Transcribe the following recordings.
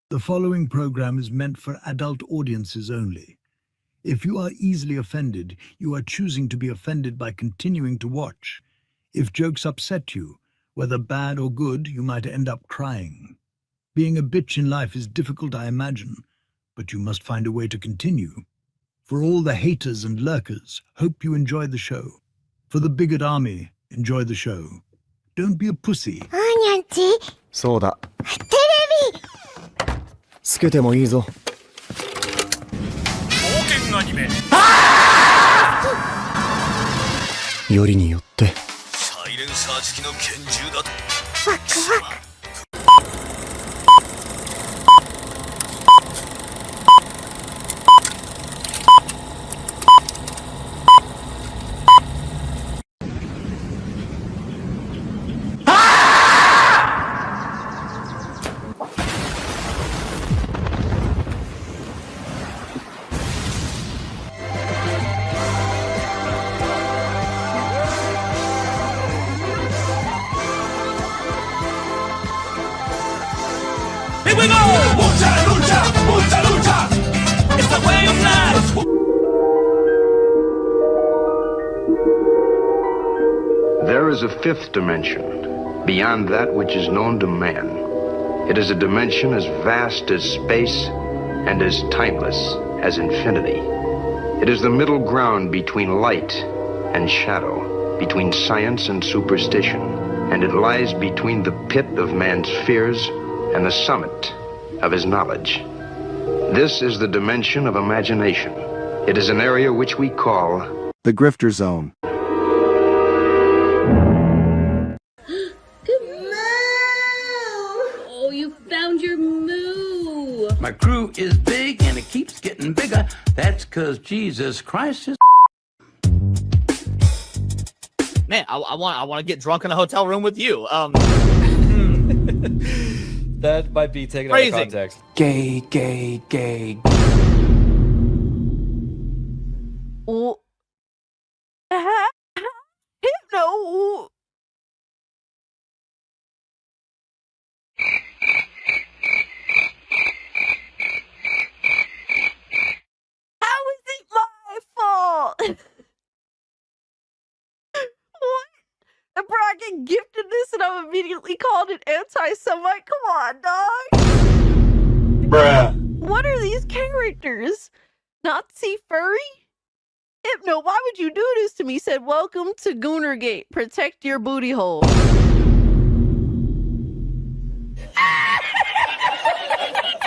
The following program is meant for adult audiences only. If you are easily offended, you are choosing to be offended by continuing to watch. If jokes upset you, whether bad or good, you might end up crying. Being a bitch in life is difficult, I imagine, but you must find a way to continue. For all the haters and lurkers, hope you enjoy the show. For the bigot army, enjoy the show. Don't be a pussy. そうだ。テレビつけてもいいぞ。冒険アニメよりによって。サイレンサー付きの拳銃だと。ワクワク Here we go! Mucha lucha, mucha lucha. It's the way of life. There is a fifth dimension, beyond that which is known to man. It is a dimension as vast as space and as timeless as infinity. It is the middle ground between light and shadow, between science and superstition, and it lies between the pit of man's fears and the summit of his knowledge. This is the dimension of imagination. It is an area which we call The Grifter Zone. Oh, you found your moo. My crew is big and it keeps getting bigger. That's because Jesus Christ is. Man, I want to get drunk in a hotel room with you. That might be taken Crazy. out of context. Gay, gay, gay. Oh. No. How is it my fault? What? The bragging gifted this and I'm immediately called an anti-Semite? Come on, dog. Bruh. What are these characters? Nazi furry? Hypno, why would you do this to me? Said, welcome to Goonergate. Protect your booty hole. What's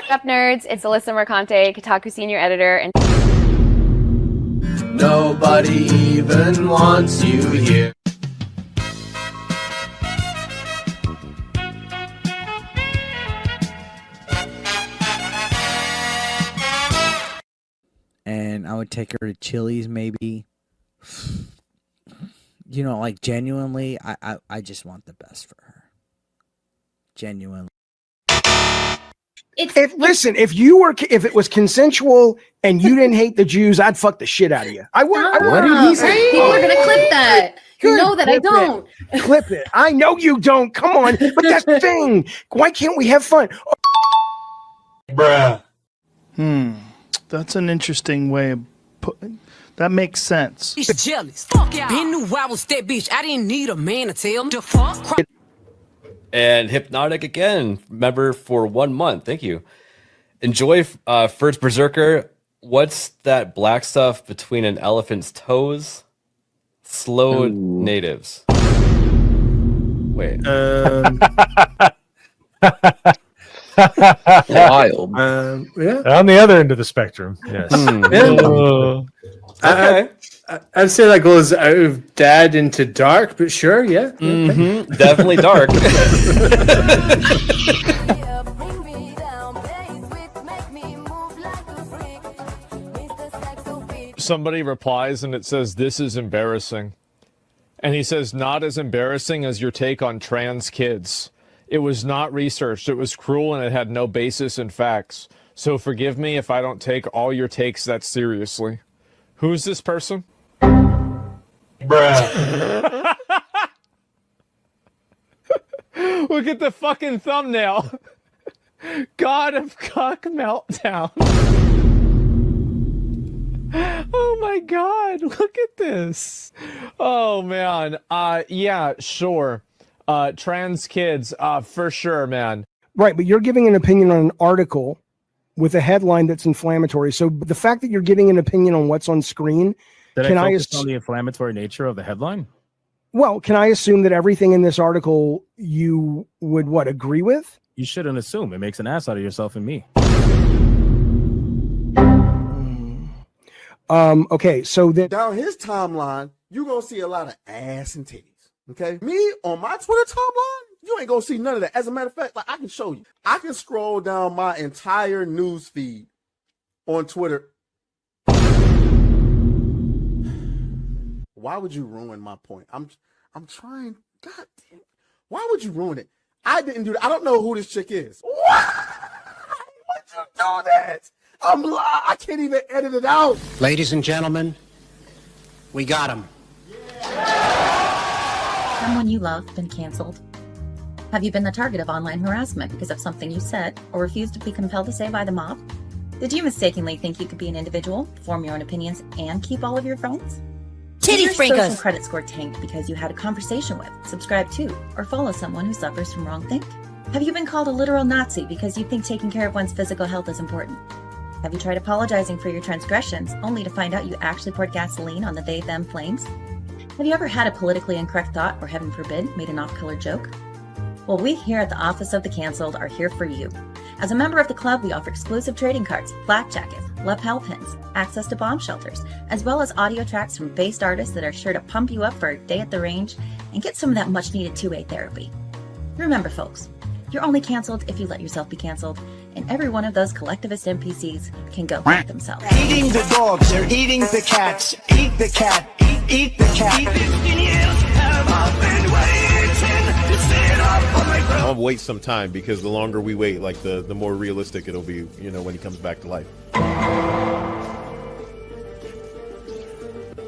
up, nerds? It's Alyssa Mercante, Kotaku senior editor, and Nobody even wants you here. And I would take her to Chili's, maybe. You know, like, genuinely, I just want the best for her. Genuinely. Listen, if it was consensual and you didn't hate the Jews, I'd fuck the shit out of you. I would. What did he say? People are gonna clip that. You know that I don't. Clip it. I know you don't. Come on. But that's the thing. Why can't we have fun? Bruh. That's an interesting way of putting. That makes sense. He's jealous. Fuck yeah. Been knew I was that bitch. I didn't need a man to tell him to fuck. And Hypnotic again, member for 1 month. Thank you. Enjoy First Berserker. What's that black stuff between an elephant's toes? Slow natives. Wait. Wild. Yeah. On the other end of the spectrum. Yes. Okay. I'd say that goes out of dad into dark, but sure, yeah. Mm-hmm. Definitely dark. Somebody replies and it says, "This is embarrassing." And he says, "Not as embarrassing as your take on trans kids. It was not researched. It was cruel and it had no basis in facts. So forgive me if I don't take all your takes that seriously." Who's this person? Bruh. Look at the fucking thumbnail. God of Cock Meltdown. Oh my God, look at this. Oh man. Yeah, sure. Trans kids, for sure, man. Right, but you're giving an opinion on an article with a headline that's inflammatory. So the fact that you're giving an opinion on what's on screen, Did can I I focus on the inflammatory nature of the headline? well, can I assume that everything in this article you would what agree with? You shouldn't assume. It makes an ass out of yourself and me. Okay, so that down his timeline, you're gonna see a lot of ass and titties. Okay, me on my Twitter timeline, you ain't gonna see none of that. As a matter of fact, like I can show you, I can scroll down my entire news feed on Twitter. Why would you ruin my point? I'm trying. God damn. Why would you ruin it? I didn't do that. I don't know who this chick is. Why would you do that? I can't even edit it out. Ladies and gentlemen, we got him. Someone you love been canceled? Have you been the target of online harassment because of something you said or refused to be compelled to say by the mob? Did you mistakenly think you could be an individual, form your own opinions, and keep all of your phones? Titty Has your social freakers! Credit score tanked because you had a conversation with, subscribe to, or follow someone who suffers from wrongthink? Have you been called a literal Nazi because you think taking care of one's physical health is important? Have you tried apologizing for your transgressions only to find out you actually poured gasoline on the they-them flames? Have you ever had a politically incorrect thought or, heaven forbid, made an off-color joke? Well, we here at the Office of the Cancelled are here for you. As a member of the club, we offer exclusive trading cards, flak jackets, lapel pins, access to bomb shelters, as well as audio tracks from based artists that are sure to pump you up for a day at the range and get some of that much-needed two-way therapy. Remember, folks, you're only canceled if you let yourself be canceled, and every one of those collectivist NPCs can go fuck themselves. Eating the dogs, they're eating the cats. Eat the cat, eat the cat. I'll wait some time because the longer we wait, like the more realistic it'll be, you know, when he comes back to life.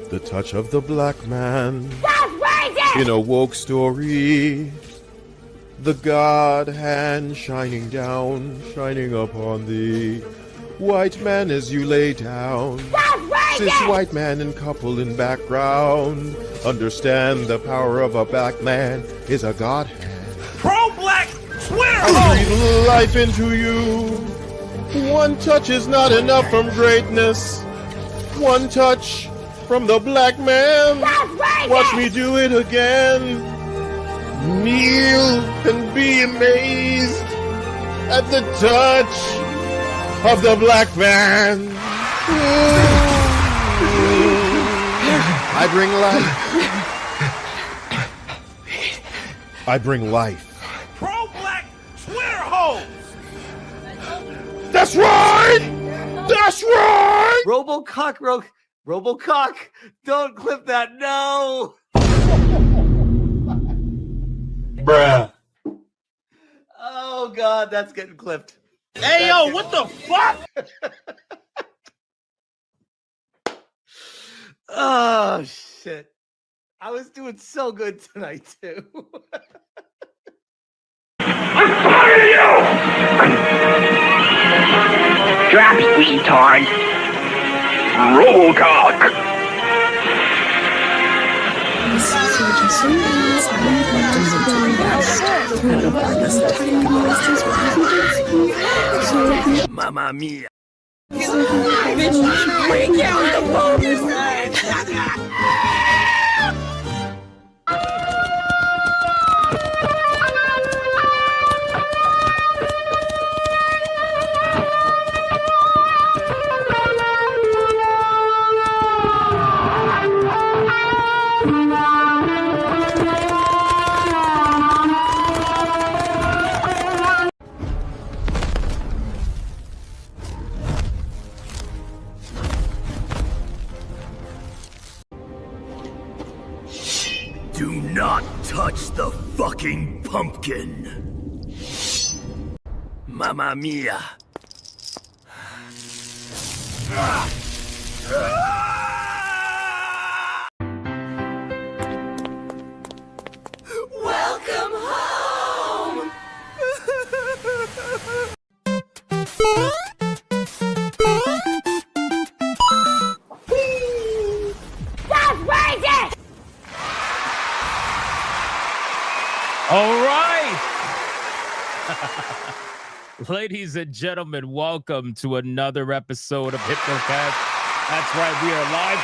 The touch of the black man in a woke story. The God hand shining down, shining upon thee. White man as you lay down. Cis white man and couple in background. Understand the power of a black man is a God hand. Pro-black Twitter! I breathe life into you. One touch is not enough from greatness. One touch from the black man. Watch me do it again. Kneel and be amazed at the touch of the black man. I bring life. I bring life. Pro-black Twitter hoes! That's right! That's right! Robocock, don't clip that, no! Bruh. Oh God, that's getting clipped. Hey, yo, what the fuck? Oh shit. I was doing so good tonight too. I'm tired of you! Drop it, retard. Robocock. Mamma mia. Break out the bonus. Do not touch the fucking pumpkin. Mamma mia. Welcome home! Ladies and gentlemen, welcome to another episode of Hypnocast. That's right, we are live,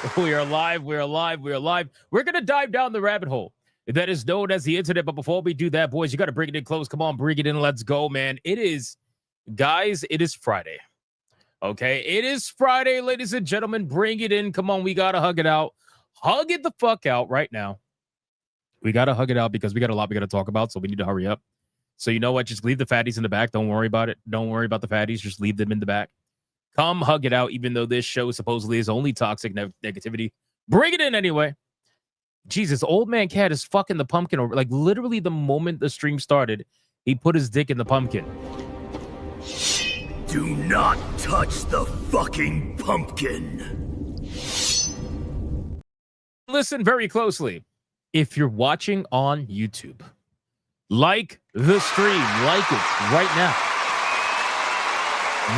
boys. We are live, we are live, we are live. We're going to dive down the rabbit hole that is known as the internet. But before we do that, boys, you got to bring it in close. Come on, bring it in. Let's go, man. It is, guys, it is Friday. Okay, it is Friday, ladies and gentlemen. Bring it in. Come on, we got to hug it out. Hug it the fuck out right now. We got to hug it out because we got a lot we got to talk about, so we need to hurry up. So you know what? Just leave the fatties in the back. Don't worry about it. Don't worry about the fatties. Just leave them in the back. Come hug it out, even though this show supposedly is only toxic negativity. Bring it in anyway. Jesus, old man cat is fucking the pumpkin over. Like, literally the moment the stream started, he put his dick in the pumpkin. Do not touch the fucking pumpkin. Listen very closely. If you're watching on YouTube, like the stream, like it right now.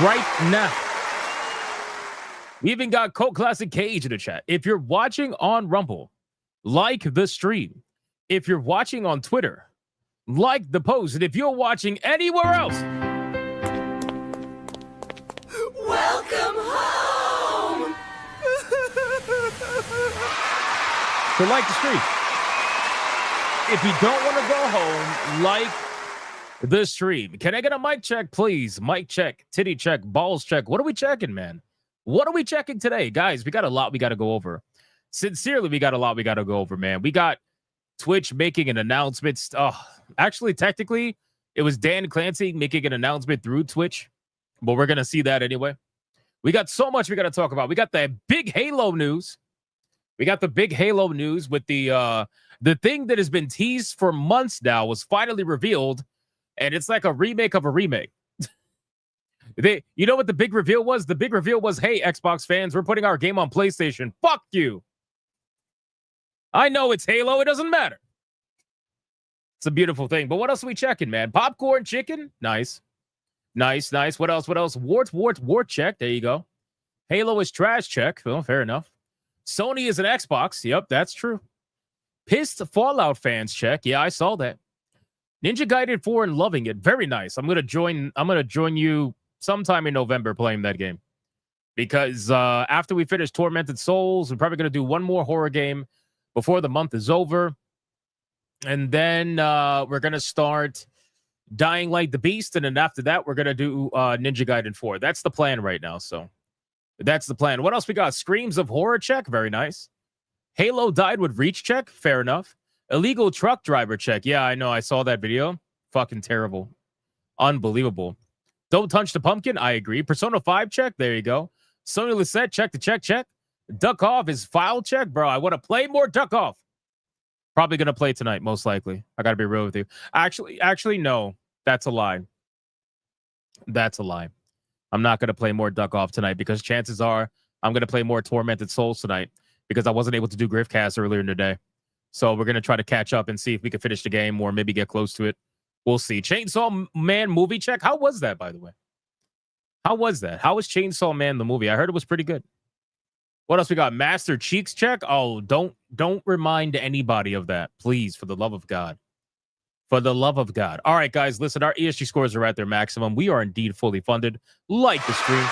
Right now. We even got Cult Classic Cage in the chat. If you're watching on Rumble, like the stream. If you're watching on Twitter, like the post. And if you're watching anywhere else, Welcome home. so like the stream. If you don't want to go home, like the stream. Can I get a mic check, please? Mic check, titty check, balls check. What are we checking, man? What are we checking today? Guys, we got a lot we got to go over. Sincerely, we got a lot we got to go over, man. We got Twitch making an announcement. Actually, technically, it was Dan Clancy making an announcement through Twitch, but we're going to see that anyway. We got so much we got to talk about. We got the big Halo news. We got the big Halo news with the thing that has been teased for months now was finally revealed, and it's like a remake of a remake. You know what the big reveal was? The big reveal was, hey, Xbox fans, we're putting our game on PlayStation. Fuck you. I know it's Halo. It doesn't matter. It's a beautiful thing. But what else are we checking, man? Popcorn chicken? Nice. Nice, nice. What else? What else? Wart check. There you go. Halo is trash check. Well, fair enough. Sony is an Xbox. Yep, that's true. Pissed Fallout fans check. Yeah, I saw that. Ninja Gaiden 4 and loving it. Very nice. I'm gonna join you sometime in November playing that game. Because after we finish Tormented Souls, we're probably gonna do one more horror game before the month is over. And then we're gonna start Dying Light the Beast, and then after that, we're gonna do Ninja Gaiden 4. That's the plan right now. So that's the plan. What else we got? Screams of Horror check. Very nice. Halo died with Reach check. Fair enough. Illegal truck driver check. Yeah, I know. I saw that video. Fucking terrible. Unbelievable. Don't touch the pumpkin. I agree. Persona 5 check. There you go. Sony Lisette check. The check. Duck Off is file check. Bro, I want to play more Duck Off. Probably going to play tonight, most likely. I got to be real with you. Actually, no. That's a lie. That's a lie. I'm not going to play more Duck Off tonight because chances are I'm going to play more Tormented Souls tonight because I wasn't able to do Griffcast earlier in the day. So we're going to try to catch up and see if we can finish the game or maybe get close to it. We'll see. Chainsaw Man movie check. How was that, by the way? How was that? How was Chainsaw Man the movie? I heard it was pretty good. What else we got? Master Cheeks check. Oh, don't remind anybody of that, please, for the love of God. For the love of God. All right, guys, listen, our ESG scores are at their maximum. We are indeed fully funded. Like the stream.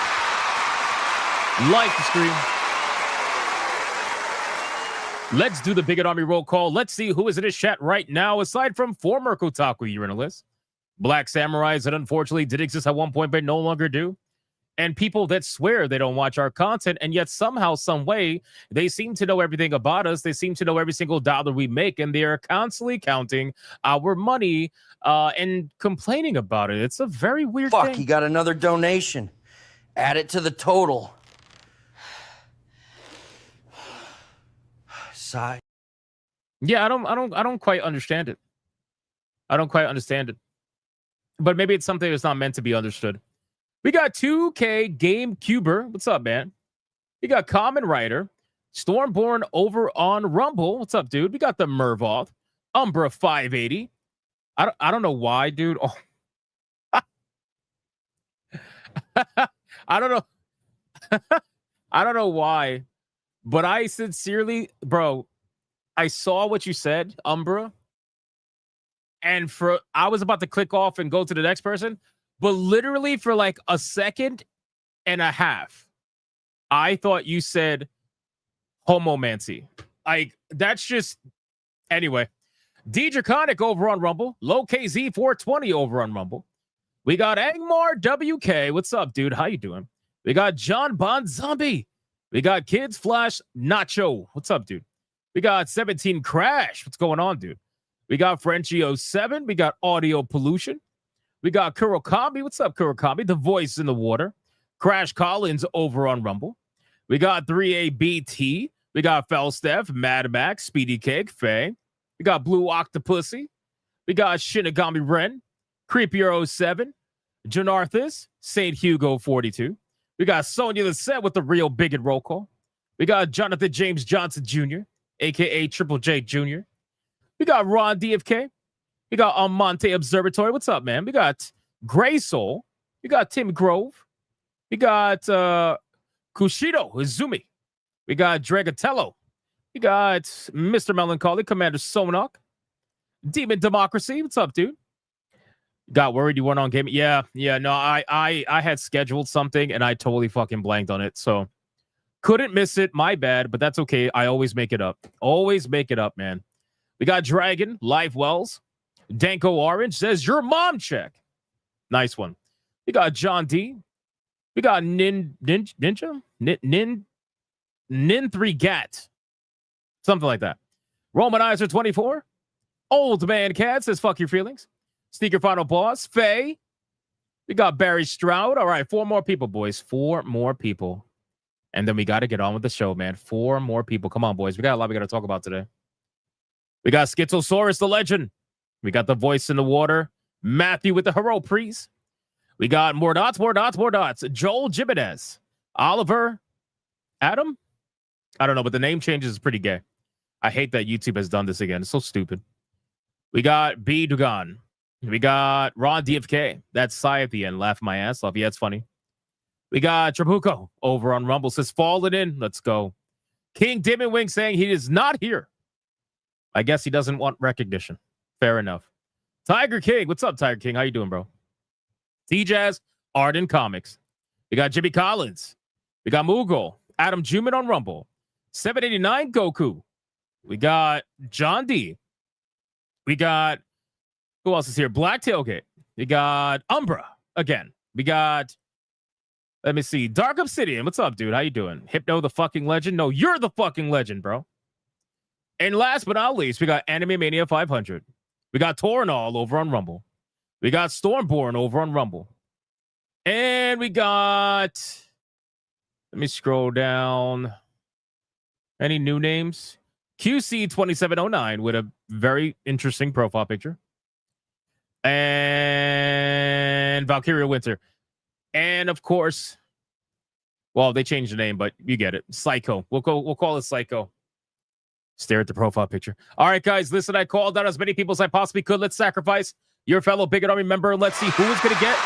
Like the stream. Let's do the Bigot Army roll call. Let's see who is in his chat right now, aside from former Kotaku urinalists, Black Samurais that unfortunately did exist at one point but no longer do, and people that swear they don't watch our content, and yet somehow, some way, they seem to know everything about us. They seem to know every single dollar we make, and they are constantly counting our money and complaining about it. It's a very weird thing. Fuck, you got another donation. Add it to the total. Sigh. Yeah, I don't quite understand it. I don't quite understand it. But maybe it's something that's not meant to be understood. We got 2K GameCuber. What's up, man? We got Common Writer. Stormborn over on Rumble. What's up, dude? We got the Mervoth. Umbra 580. I don't know why, dude. Oh. I don't know. I don't know why. But I sincerely, bro, I saw what you said, Umbra, and I was about to click off and go to the next person, but literally for like a second and a half, I thought you said homomancy. Like, that's just... Anyway, D Draconic over on Rumble. Low KZ 420 over on Rumble. We got Angmar WK. What's up, dude? How you doing? We got John Bond Zombie. We got Kids Flash Nacho. What's up, dude? We got 17 Crash. What's going on, dude? We got Frenchie 07. We got Audio Pollution. We got Kurokami. What's up, Kurokami? The Voice in the Water. Crash Collins over on Rumble. We got 3ABT. We got Felsteph, Mad Max, Speedy Cake, Faye. We got Blue Octopussy. We got Shinigami Ren, Creepier 07, Janarthus, St. Hugo 42. We got Sonia the Set with the real bigot roll call. We got Jonathan James Johnson Jr., a.k.a. Triple J Jr. We got Ron DFK. We got Almonte Observatory. What's up, man? We got Gray Soul. We got Tim Grove. We got Kushido Izumi. We got Dragatello. We got Mr. Melancholy, Commander Sonok, Demon Democracy. What's up, dude? Got worried you weren't on game. Yeah. No, I had scheduled something and I totally fucking blanked on it. So couldn't miss it. My bad, but that's okay. I always make it up. Always make it up, man. We got Dragon, Live Wells. Danko Orange says, your mom check. Nice one. We got John D. We got Ninja? Nin3 Gat. Something like that. Romanizer 24. Old Man Cat says, fuck your feelings. Sneaker Final Boss. Faye. We got Barry Stroud. All right, 4 more people, boys. 4 more people. And then we got to get on with the show, man. 4 more people. Come on, boys. We got a lot we got to talk about today. We got Schizosaurus, the legend. We got the Voice in the Water. Matthew with the Hero Priest. We got more dots. Joel Jimenez. Oliver. Adam? I don't know, but the name changes is pretty gay. I hate that YouTube has done this again. It's so stupid. We got B. Dugan. We got Ron DFK. That's Psy at the end. Laugh my ass off. Yeah, it's funny. We got Trabuco over on Rumble. Says, falling in. Let's go. King Demon Wing saying he is not here. I guess he doesn't want recognition. Fair enough. Tiger King. What's up, Tiger King? How you doing, bro? T-Jazz, Arden Comics. We got Jimmy Collins. We got Mughal. Adam Juman on Rumble. 789 Goku. We got John D. We got, who else is here? Black Tailgate. We got Umbra again. We got, let me see, Dark Obsidian. What's up, dude? How you doing? Hypno the fucking legend? No, you're the fucking legend, bro. And last but not least, we got Anime Mania 500. We got Torinol over on Rumble. We got Stormborn over on Rumble. And we got, let me scroll down. Any new names? QC2709 with a very interesting profile picture. And Valkyria Winter. And of course, well, they changed the name, but you get it. Psycho. We'll call it Psycho. Stare at the profile picture. All right, guys, listen, I called out as many people as I possibly could. Let's sacrifice your fellow Bigot Army member. Let's see who is going to get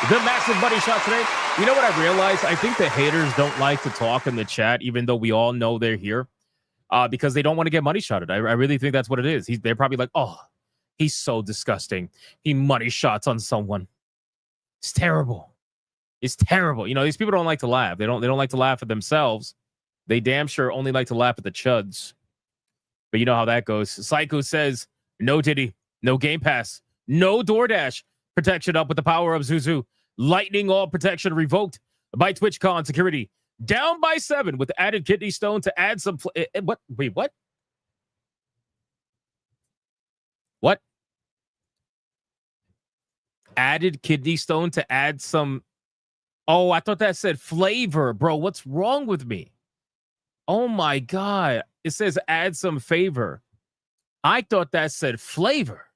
the massive money shot today. You know what I realized? I think the haters don't like to talk in the chat, even though we all know they're here, because they don't want to get money shotted. I really think that's what it is. They're probably like, oh, he's so disgusting. He money shots on someone. It's terrible. It's terrible. You know, these people don't like to laugh. They don't like to laugh at themselves. They damn sure only like to laugh at the chuds. But you know how that goes. Psycho says, no Diddy, no Game Pass, no DoorDash. Protection up with the power of Zuzu. Lightning all protection revoked by TwitchCon security. Down by 7 with added kidney stone to add some... what? Wait, what? What? Added kidney stone to add some... Oh, I thought that said flavor. Bro, what's wrong with me? Oh my God. It says add some favor. I thought that said flavor.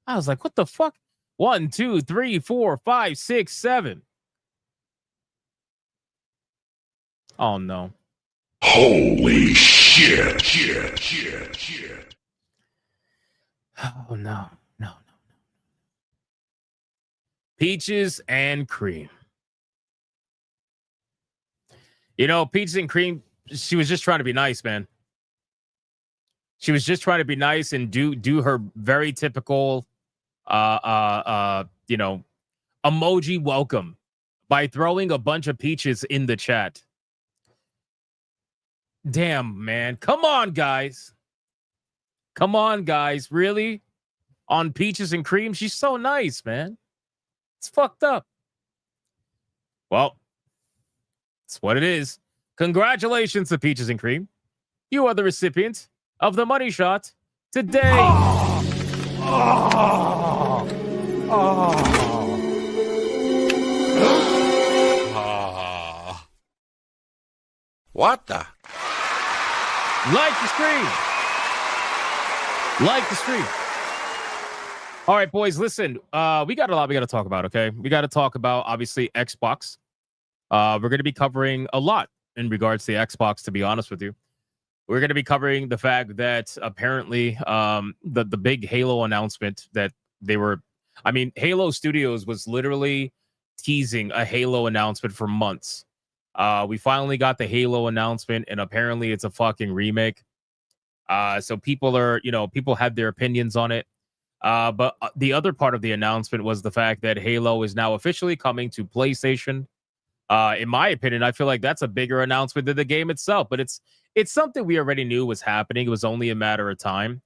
I was like, what the fuck? 1, 2, 3, 4, 5, 6, 7. Oh no. Holy shit. Oh no. Peaches and cream. You know, Peaches and cream, she was just trying to be nice, man. She was just trying to be nice and do her very typical, emoji welcome by throwing a bunch of peaches in the chat. Damn, man. Come on, guys. Come on, guys. Really? On peaches and cream? She's so nice, man. It's fucked up. Well, it's what it is. Congratulations to Peaches and Cream. You are the recipient of the money shot today. What the? Like the stream. Like the stream. All right, boys, listen. We got a lot we got to talk about, okay? We got to talk about, obviously, Xbox. We're going to be covering a lot in regards to the Xbox, to be honest with you. We're going to be covering the fact that apparently the big Halo announcement that Halo Studios was literally teasing a Halo announcement for months. We finally got the Halo announcement, and apparently it's a fucking remake. So people had their opinions on it. But the other part of the announcement was the fact that Halo is now officially coming to PlayStation. In my opinion, I feel like that's a bigger announcement than the game itself, but it's something we already knew was happening. It was only a matter of time.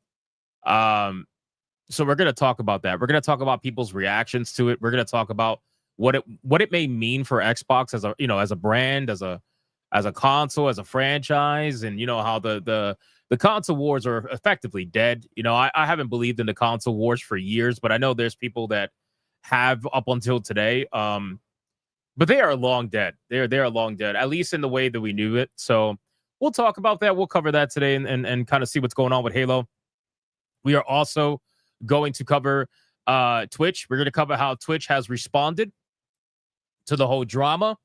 So we're going to talk about that. We're going to talk about people's reactions to it. We're going to talk about what it may mean for Xbox as a brand, as a console, as a franchise, and how the console wars are effectively dead. I haven't believed in the console wars for years, but I know there's people that have up until today. But they are long dead. They are long dead, at least in the way that we knew it. So we'll talk about that. We'll cover that today and kind of see what's going on with Halo. We are also going to cover Twitch. We're going to cover how Twitch has responded to the whole drama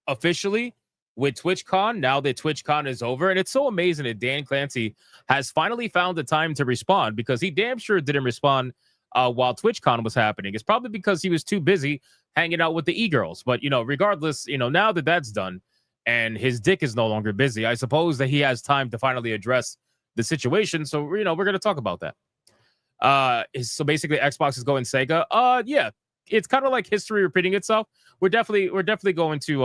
officially with TwitchCon. Now that TwitchCon is over, and it's so amazing that Dan Clancy has finally found the time to respond, because he damn sure didn't respond while TwitchCon was happening. It's probably because he was too busy hanging out with the e-girls. But, regardless, now that that's done and his dick is no longer busy, I suppose that he has time to finally address the situation. So, we're going to talk about that. So basically Xbox is going Sega. Yeah, it's kind of like history repeating itself. We're definitely going to,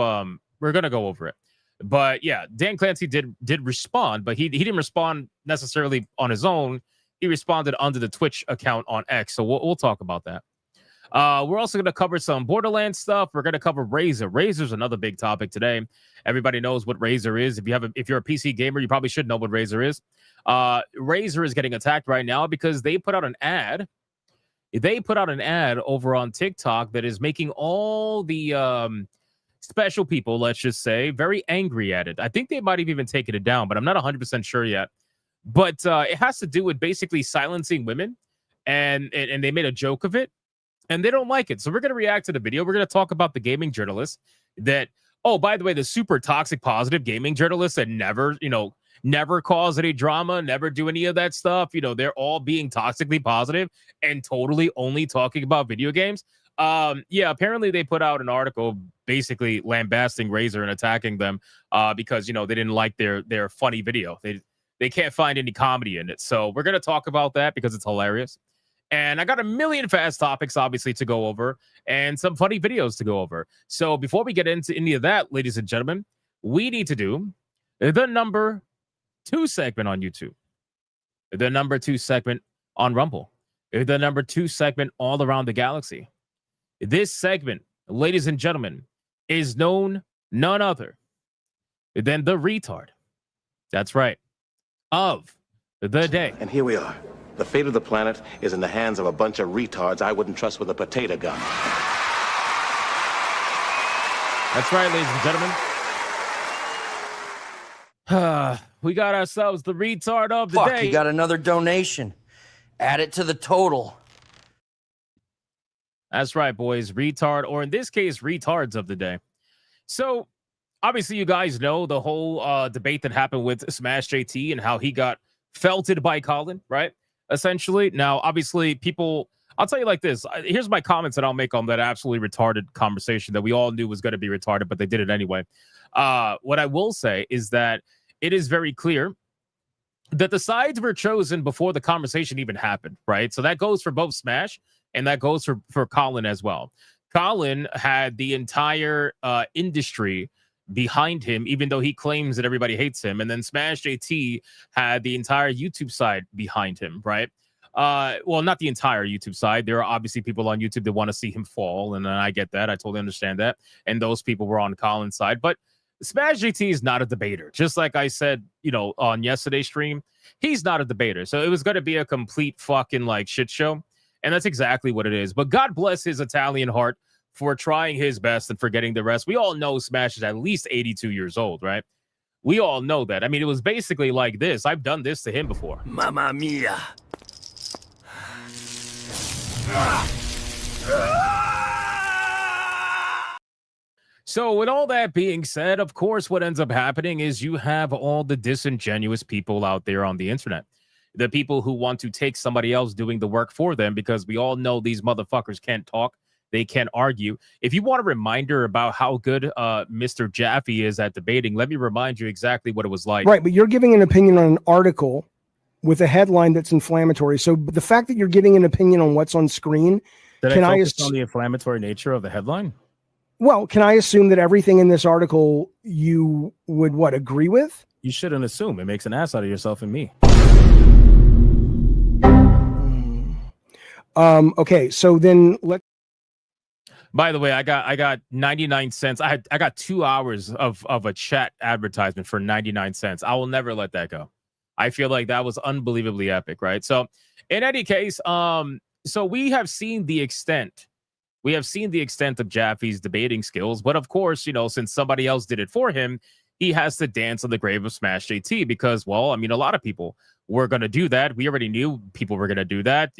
we're going to go over it. But yeah, Dan Clancy did respond, but he didn't respond necessarily on his own. He responded under the Twitch account on X. So we'll talk about that. We're also going to cover some Borderlands stuff. We're going to cover Razer. Razer's another big topic today. Everybody knows what Razer is. If you're a PC gamer, you probably should know what Razer is. Razer is getting attacked right now because they put out an ad. They put out an ad over on TikTok that is making all the special people, let's just say, very angry at it. I think they might have even taken it down, but I'm not 100% sure yet. But it has to do with basically silencing women, and they made a joke of it. And they don't like it. So we're going to react to the video. We're going to talk about the gaming journalists that, oh, by the way, the super toxic positive gaming journalists that never cause any drama, never do any of that stuff. They're all being toxically positive and totally only talking about video games. Yeah, apparently they put out an article basically lambasting Razer and attacking them because, they didn't like their funny video. They can't find any comedy in it. So we're going to talk about that because it's hilarious. And I got a million fast topics, obviously, to go over and some funny videos to go over. So before we get into any of that, ladies and gentlemen, we need to do the number 2 segment on YouTube, the number 2 segment on Rumble, the number 2 segment all around the galaxy. This segment, ladies and gentlemen, is known none other than the retard. That's right. Of the day. And here we are. The fate of the planet is in the hands of a bunch of retards I wouldn't trust with a potato gun. That's right, ladies and gentlemen. We got ourselves the retard of the day. You got another donation. Add it to the total. That's right, boys. Retard, or in this case, retards of the day. So, obviously, you guys know the whole debate that happened with Smash JT and how he got felted by Colin, right? Essentially. Now, obviously, people, I'll tell you like this. Here's my comments that I'll make on that absolutely retarded conversation that we all knew was going to be retarded, but they did it anyway. What I will say is that it is very clear that the sides were chosen before the conversation even happened, right? So that goes for both Smash and that goes for Colin as well. Colin had the entire industry behind him, even though he claims that everybody hates him. And then Smash JT had the entire YouTube side behind him, right? Well, not the entire YouTube side. There are obviously people on YouTube that want to see him fall, and I get that. I totally understand that. And those people were on Colin's side. But Smash GT is not a debater. Just like I said, on yesterday's stream, he's not a debater. So it was going to be a complete fucking like shit show. And that's exactly what it is. But God bless his Italian heart for trying his best and forgetting the rest. We all know Smash is at least 82 years old, right? We all know that. I mean, it was basically like this. I've done this to him before. Mamma mia. So with all that being said, of course, what ends up happening is you have all the disingenuous people out there on the internet. The people who want to take somebody else doing the work for them, because we all know these motherfuckers can't talk. They can't argue. If you want a reminder about how good Mr. Jaffe is at debating, let me remind you exactly what it was like. Right, but you're giving an opinion on an article with a headline that's inflammatory. So the fact that you're giving an opinion on what's on screen, Did I focus on the inflammatory nature of the headline? Well, can I assume that everything in this article you would agree with? You shouldn't assume. It makes an ass out of yourself and me. Okay, so then let's. By the way, I got 99 cents. I got 2 hours of a chat advertisement for 99 cents. I will never let that go. I feel like that was unbelievably epic, right? So in any case, so we have seen the extent. We have seen the extent of Jaffe's debating skills, but of course, since somebody else did it for him, he has to dance on the grave of Smash JT because, well, I mean, a lot of people were going to do that. We already knew people were going to do that.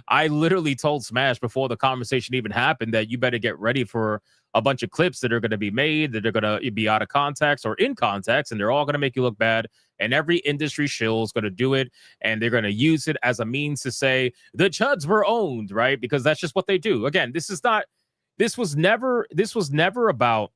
I literally told Smash before the conversation even happened that you better get ready for a bunch of clips that are going to be made, that are going to be out of context or in context, and they're all going to make you look bad. And every industry shill is going to do it, and they're going to use it as a means to say the chuds were owned, right? Because that's just what they do. Again, this was never about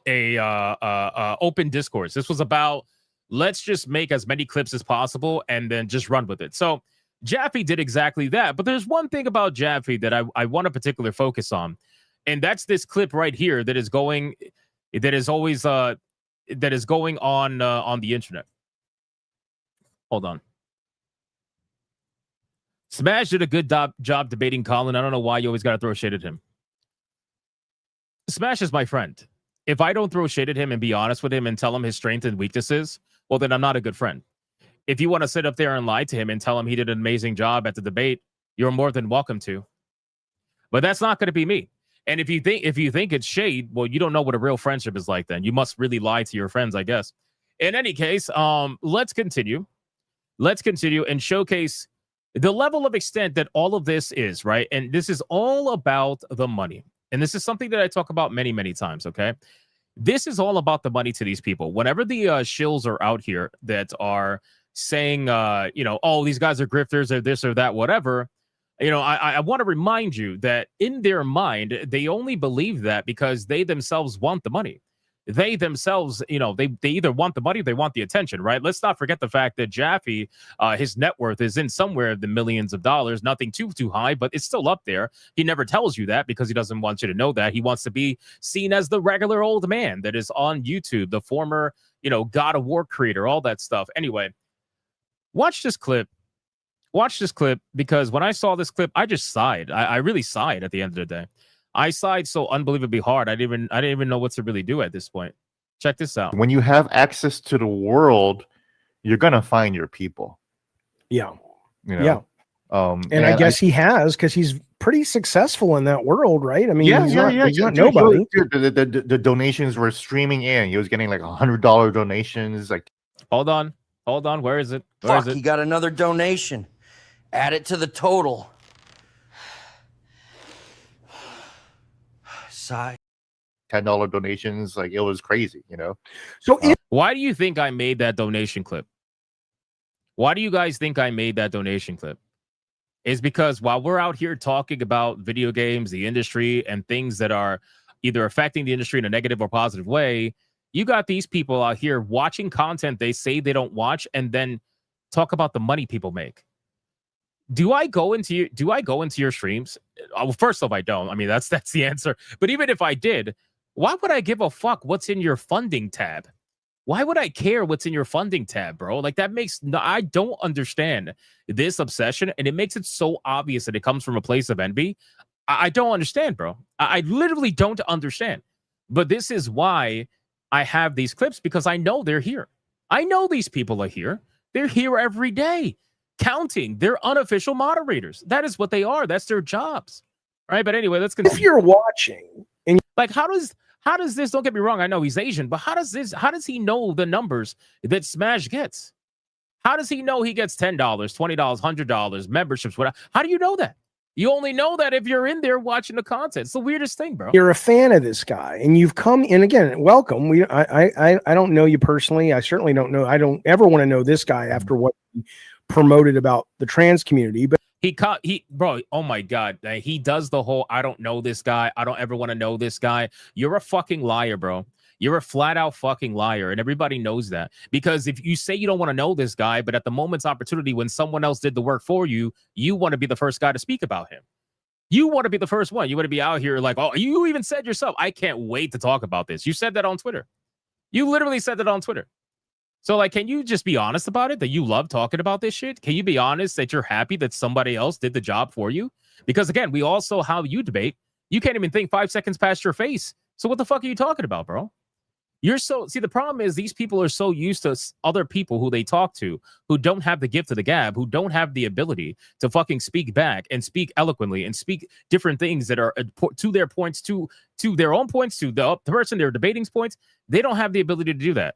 a open discourse. This was about let's just make as many clips as possible and then just run with it. So Jaffe did exactly that. But there's one thing about Jaffe that I want to particularly focus on, and that's this clip right here that is going on the internet. Hold on. Smash did a good job debating Colin. I don't know why you always got to throw shade at him. Smash is my friend. If I don't throw shade at him and be honest with him and tell him his strengths and weaknesses, well, then I'm not a good friend. If you want to sit up there and lie to him and tell him he did an amazing job at the debate, you're more than welcome to. But that's not going to be me. And if you think it's shade, well, you don't know what a real friendship is like then. You must really lie to your friends, I guess. In any case, let's continue. Let's continue and showcase the level of extent that all of this is, right? And this is all about the money. And this is something that I talk about many, many times, okay? This is all about the money to these people. Whenever the shills are out here that are saying, oh, these guys are grifters or this or that, whatever, I want to remind you that in their mind, they only believe that because they themselves want the money. They themselves, they either want the money or they want the attention, right? Let's not forget the fact that Jaffe, his net worth is in somewhere in the millions of dollars, nothing too high, but it's still up there. He never tells you that because he doesn't want you to know that. He wants to be seen as the regular old man that is on YouTube, the former, God of War creator, all that stuff. Anyway, watch this clip. Watch this clip because when I saw this clip, I just sighed. I really sighed at the end of the day. I sighed so unbelievably hard. I didn't even know what to really do at this point. Check this out. When you have access to the world, you're gonna find your people. Yeah. Yeah. And I guess he has because he's pretty successful in that world, right? I mean, he's not Dude, nobody. The donations were streaming in. He was getting like $100 donations. Like, hold on. Where is it? Fuck, he got another donation. Add it to the total. Sigh. $10 donations, like it was crazy, So why do you think I made that donation clip? Why do you guys think I made that donation clip? Is because while we're out here talking about video games, the industry, and things that are either affecting the industry in a negative or positive way, You got these people out here watching content they say they don't watch and then talk about the money people make. Do I go into your streams? Well, first off, I don't. I mean, that's the answer. But even if I did, why would I give a fuck what's in your funding tab? Why would I care what's in your funding tab, bro? Like, that makes I don't understand this obsession, and it makes it so obvious that it comes from a place of envy. I don't understand, bro. I literally don't understand. But this is why I have these clips, because I know they're here. I know these people are here. They're here every day, counting. They're unofficial moderators. That is what they are. That's their jobs. All right, but anyway, let's continue. If you're watching, and like, how does this, don't get me wrong, I know he's Asian, but how does he know the numbers that Smash gets? How does he know he gets $10, $20, $100, memberships, whatever? How do you know that? You only know that if you're in there watching the content. It's the weirdest thing, bro. you're a fan of this guy, and you've come in again. Welcome. I don't know you personally. I certainly don't know. I don't ever want to know this guy after what he promoted about the trans community. But bro, oh my God. He does the whole, I don't know this guy. I don't ever want to know this guy. You're a fucking liar, bro. You're a flat out fucking liar. And everybody knows that, because if you say you don't want to know this guy, but at the moment's opportunity, when someone else did the work for you, you want to be the first guy to speak about him. You want to be the first one. You want to be out here like, oh, you even said yourself, I can't wait to talk about this. You said that on Twitter. You literally said that on Twitter. So, like, can you just be honest about it, that you love talking about this shit? Can you be honest that you're happy that somebody else did the job for you? Because, again, we all saw how you debate. You can't even think 5 seconds past your face. So what the fuck are you talking about, bro? The problem is these people are so used to other people who they talk to, who don't have the gift of the gab, who don't have the ability to fucking speak back and speak eloquently and speak different things that are to their points, to their own points, to the person they're debating's points. They don't have the ability to do that.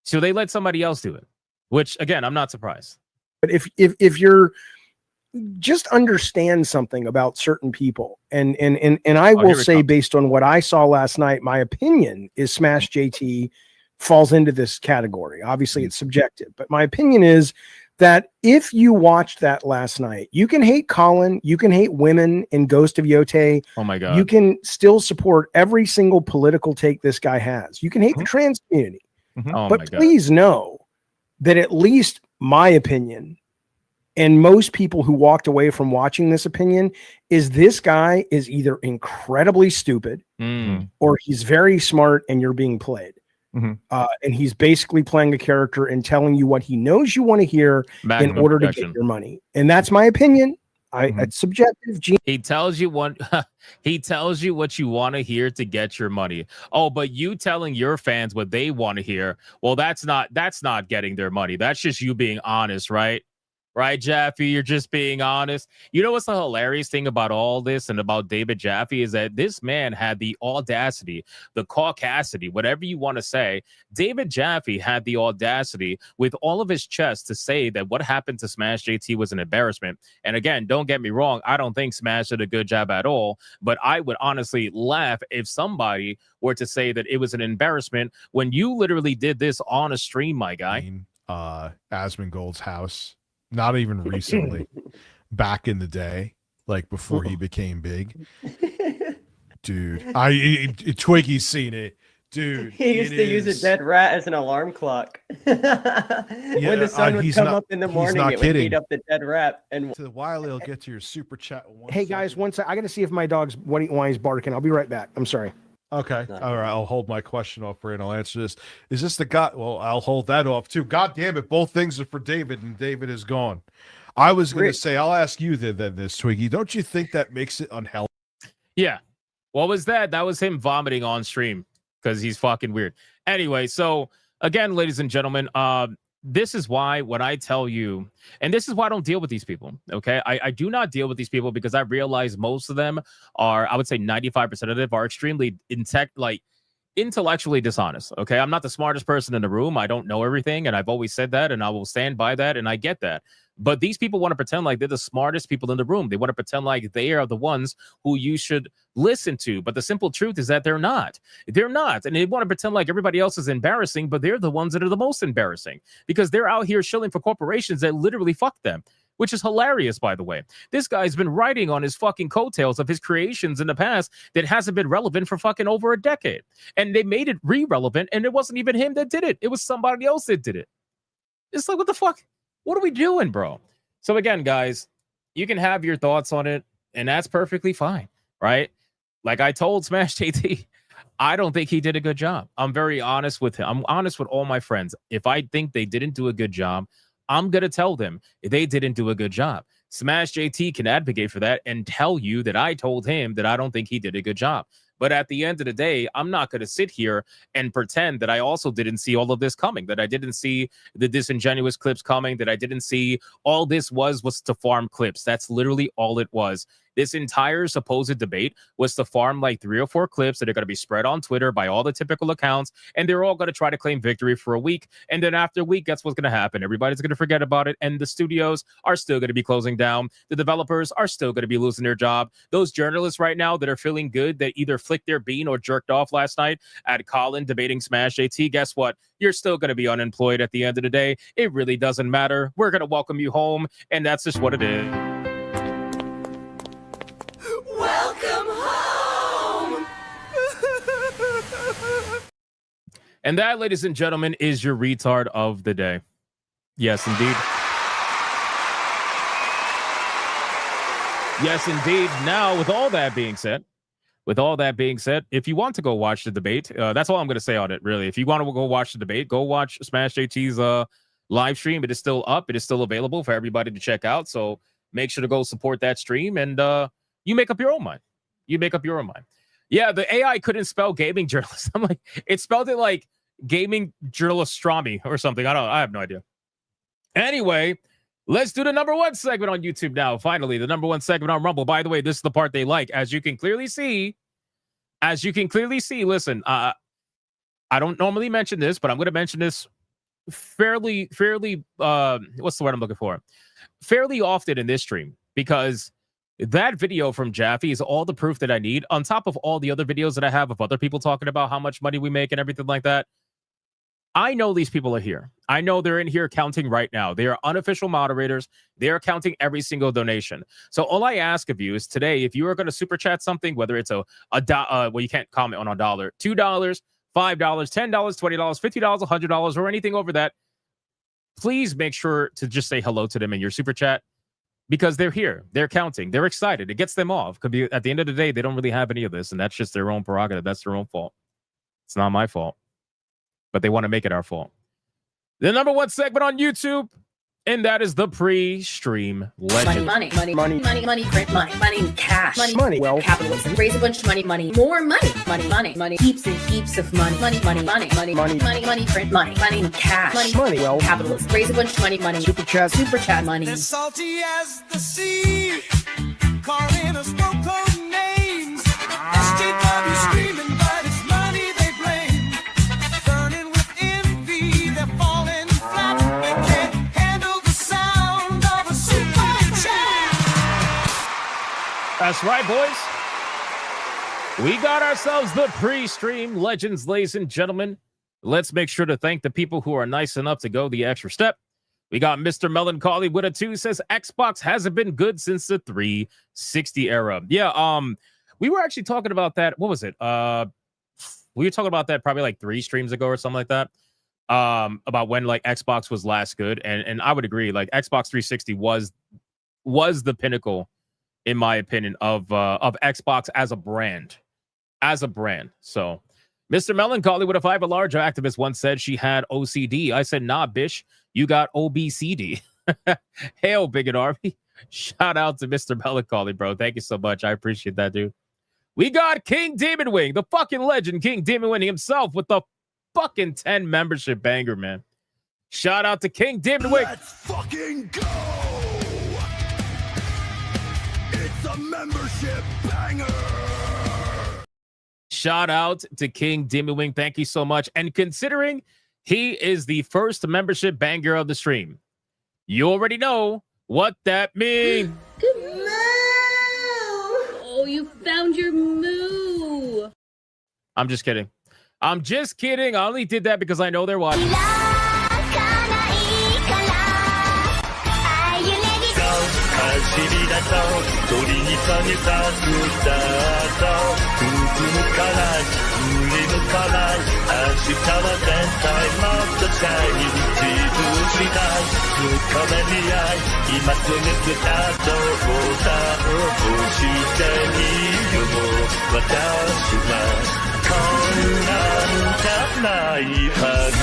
So they let somebody else do it, which, again, I'm not surprised. But if you're just understand something about certain people, and I will say, based on what I saw last night, my opinion is Smash JT falls into this category. Obviously, it's subjective, but my opinion is that if you watched that last night, you can hate Colin, you can hate women in Ghost of Yote. Oh my God. You can still support every single political take this guy has. You can hate the trans community. Oh But please know that at least my opinion, and most people who walked away from watching this opinion, is this guy is either incredibly stupid or he's very smart and you're being played. And he's basically playing a character and telling you what he knows you want to hear in order to get your money. And that's my opinion. It's subjective. He tells you what you want to hear to get your money. Oh, but you telling your fans what they want to hear, well, that's not getting their money. That's just you being honest, right? Right, Jaffe? You're just being honest. You know what's the hilarious thing about all this and about David Jaffe is that this man had the audacity, the caucasity, whatever you want to say. David Jaffe had the audacity with all of his chest to say that what happened to Smash JT was an embarrassment. And again, don't get me wrong, I don't think Smash did a good job at all, but I would honestly laugh if somebody were to say that it was an embarrassment when you literally did this on a stream, my guy. Asmongold's house. Not even recently, back in the day, like before he became big. Dude, Twiggy's seen it. Dude, he used to use a dead rat as an alarm clock. When the sun would come up in the morning, it would heat up the dead rat. And to the while, it'll get to your super chat. Hey guys, I got to see if my dog's why he's barking. I'll be right back. I'm sorry. Okay. All right. I'll hold my question off for it. I'll answer this. Is this the guy? Well, I'll hold that off too. God damn it. Both things are for David, and David is gone. I was going to say, I'll ask you then this, Twiggy. Don't you think that makes it unhealthy? Yeah. What was that? That was him vomiting on stream because he's fucking weird. Anyway, so again, ladies and gentlemen, this is why when I tell you, and this is why I don't deal with these people, okay? I do not deal with these people because I realize most of them are, I would say 95% of them are extremely intellectually dishonest, okay? I'm not the smartest person in the room. I don't know everything, and I've always said that, and I will stand by that, and I get that. But these people want to pretend like they're the smartest people in the room. They want to pretend like they are the ones who you should listen to. But the simple truth is that they're not. They're not. And they want to pretend like everybody else is embarrassing, but they're the ones that are the most embarrassing because they're out here shilling for corporations that literally fuck them. which is hilarious, by the way. This guy's been writing on his fucking coattails of his creations in the past that hasn't been relevant for fucking over a decade. And they made it re-relevant, and it wasn't even him that did it. It was somebody else that did it. It's like, what the fuck? What are we doing, bro? So again, guys, you can have your thoughts on it, and that's perfectly fine, right? Like I told Smash JT, I don't think he did a good job. I'm very honest with him. I'm honest with all my friends. If I think they didn't do a good job, I'm going to tell them they didn't do a good job. Smash JT can advocate for that and tell you that I told him that I don't think he did a good job. But at the end of the day, I'm not going to sit here and pretend that I also didn't see all of this coming, that I didn't see the disingenuous clips coming, that I didn't see all this was to farm clips. That's literally all it was. This entire supposed debate was to farm like 3 or 4 clips that are going to be spread on Twitter by all the typical accounts, and they're all going to try to claim victory for a week. And then after a week, that's what's going to happen. Everybody's going to forget about it, and the studios are still going to be closing down. The developers are still going to be losing their job. Those journalists right now that are feeling good that either flicked their bean or jerked off last night at Colin debating Smash JT, guess what? You're still going to be unemployed at the end of the day. It really doesn't matter. We're going to welcome you home, and that's just what it is. Welcome home! And that, ladies and gentlemen, is your retard of the day. Yes, indeed. Yes, indeed. Now, with all that being said, if you want to go watch the debate, that's all I'm going to say on it, really. If you want to go watch the debate, go watch Smash JT's live stream. It is still up. It is still available for everybody to check out. So make sure to go support that stream, and you make up your own mind. Yeah, the AI couldn't spell gaming journalist. I'm like, it spelled it like gaming journalistromy or something. I have no idea. Anyway, let's do the number 1 segment on YouTube now. Finally, the number 1 segment on Rumble. By the way, this is the part they like. As you can clearly see, listen, I don't normally mention this, but I'm going to mention this fairly, what's the word I'm looking for? Fairly often in this stream, because that video from Jaffe is all the proof that I need, on top of all the other videos that I have of other people talking about how much money we make and everything like that. I know these people are here. I know they're in here counting right now. They are unofficial moderators. They are counting every single donation. So all I ask of you is today, if you are going to super chat something, whether it's well, you can't comment on a dollar, $2, $5, $10, $20, $50, $100, or anything over that, please make sure to just say hello to them in your super chat, because they're here. They're counting. They're excited. It gets them off. Could be at the end of the day, they don't really have any of this, and that's just their own prerogative. That's their own fault. It's not my fault. But they want to make it our fault. The number 1 segment on YouTube, and that is the pre-stream legend. Money, print money, cash, money, well, capitalism, raise a bunch of money, more money, heaps and heaps of money, print money, cash, money, well, capitalism, raise a bunch of money, super chat money. As salty as the sea, calling us no-code names. SJW screaming, but it's money they blame. Burning with envy, they're falling flat. Can't handle the sound of a super chat. That's right, boys. We got ourselves the pre-stream legends, ladies and gentlemen. Let's make sure to thank the people who are nice enough to go the extra step. We got Mr. Melancholy with a 2, says Xbox hasn't been good since the 360 era. Yeah, we were actually talking about that. What was it? We were talking about that probably like 3 streams ago or something like that. About when like Xbox was last good, and I would agree. Like Xbox 360 was the pinnacle, in my opinion, of Xbox as a brand. So, Mr. Melancholy with a 5, a large activist once said she had OCD. I said, nah, bish, you got OBCD. Hail, Bigot Army. Shout out to Mr. Melancholy, bro. Thank you so much. I appreciate that, dude. We got King Demon Wing, the fucking legend, King Demon Wing himself, with the fucking 10 membership banger, man. Shout out to King Demon Wing. Let's fucking go! It's a membership banger! Shout out to King Demon Wing. Thank you so much. And considering he is the first membership banger of the stream, you already know what that means. Oh, you found your moo. I'm just kidding. I only did that because I know they're watching. Go 走り出そう鳥にさげたくさそう進むから振り向かない明日は絶対もっとチャイニー自分次第深めに合い今すぐスタートボタンを押してみよう私はこんなんじゃないはず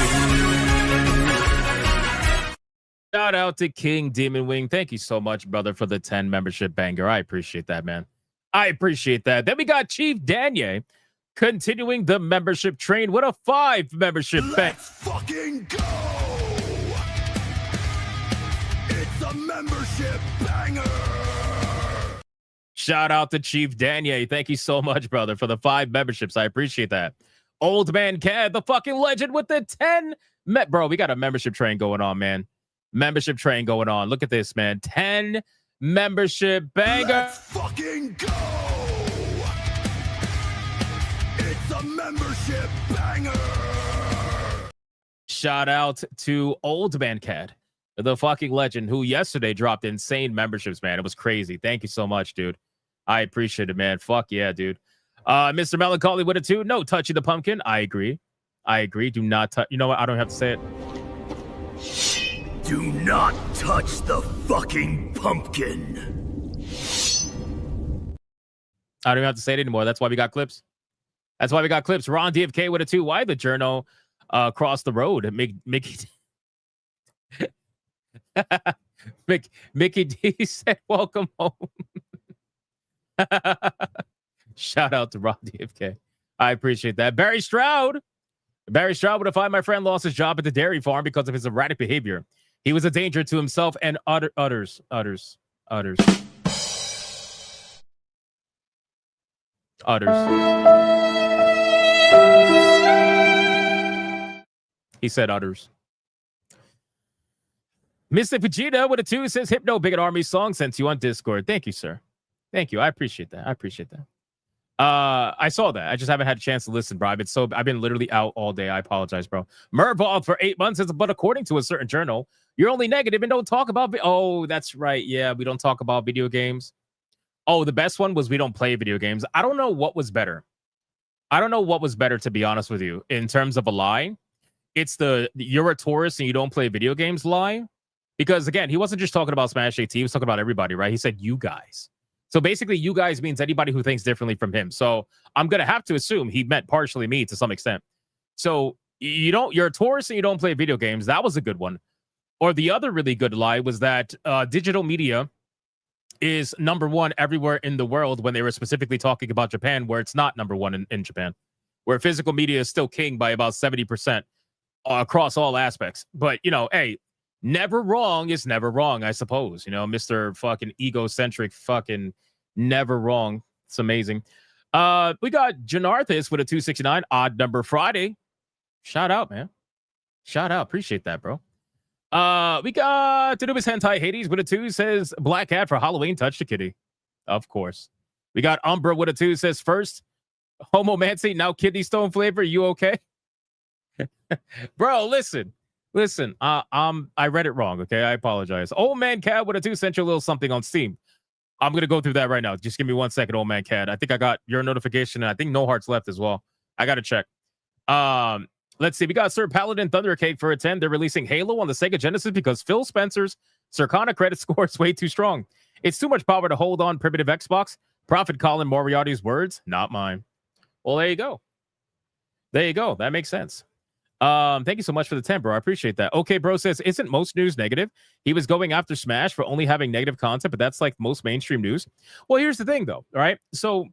Shout out to King Demon Wing. Thank you so much, brother, for the 10 membership banger. I appreciate that, man. I appreciate that. Then we got Chief Danye continuing the membership train with a 5 membership banger. Let's fucking go! It's a membership banger! Shout out to Chief Danye. Thank you so much, brother, for the 5 memberships. I appreciate that. Old Man Cad, the fucking legend with the 10. Bro, we got a membership train going on, man. Membership train going on. Look at this, man. 10 membership banger. Let's fucking go! It's a membership banger! Shout out to Old Man Cad, the fucking legend, who yesterday dropped insane memberships, man. It was crazy. Thank you so much, dude. I appreciate it, man. Fuck yeah, dude. Mr. Melancholy with it too. No touchy the pumpkin. I agree. Do not touch. You know what? I don't have to say it. Do not touch the fucking pumpkin. I don't even have to say it anymore. That's why we got clips. Ron DFK with it too. Why the journal cross the road? Mickey D said, welcome home. Shout out to Ron DFK. I appreciate that. Barry Stroud would have find my friend lost his job at the dairy farm because of his erratic behavior. He was a danger to himself and others. He said others. Mr. Vegeta with a 2 says Hypno Bigot Army song sent you on Discord. Thank you, sir. Thank you. I appreciate that. I saw that. I just haven't had a chance to listen, bro. I've been literally out all day. I apologize, bro. Mervald for 8 months says, but according to a certain journal, you're only negative and don't talk about. Oh, that's right. Yeah, we don't talk about video games. Oh, the best one was we don't play video games. I don't know what was better. To be honest with you, in terms of a lie. It's the you're a tourist and you don't play video games lie. Because again, he wasn't just talking about Smash AT. He was talking about everybody, right? He said you guys. So basically, you guys means anybody who thinks differently from him. So I'm going to have to assume he meant partially me to some extent. So you're a tourist and you don't play video games. That was a good one. Or the other really good lie was that digital media is number one everywhere in the world when they were specifically talking about Japan, where it's not number one in Japan, where physical media is still king by about 70% across all aspects. But, hey, never wrong is never wrong, I suppose. Mr. fucking egocentric fucking never wrong. It's amazing. We got Janarthis with a 269 odd number Friday. Shout out, man. Shout out. Appreciate that, bro. We got Tanubis Hentai Hades with a 2 says Black Cat for Halloween touched a kitty. Of course. We got Umbra with a 2 says first homomancy, now kidney stone flavor. You okay? Bro, listen. I read it wrong, okay? I apologize. Old Man Cat with a 2 sent you a little something on Steam. I'm going to go through that right now. Just give me 1 second, Old Man Cat. I think I got your notification, and I think No Hearts left as well. I got to check. Let's see. We got Sir Paladin Thundercake for a 10. They're releasing Halo on the Sega Genesis because Phil Spencer's Circana credit score is way too strong. It's too much power to hold on primitive Xbox. Prophet Colin Moriarty's words, not mine. Well, there you go. That makes sense. Thank you so much for the 10, bro. I appreciate that. Okay, bro says, isn't most news negative? He was going after Smash for only having negative content, but that's like most mainstream news. Well, here's the thing, though, right? So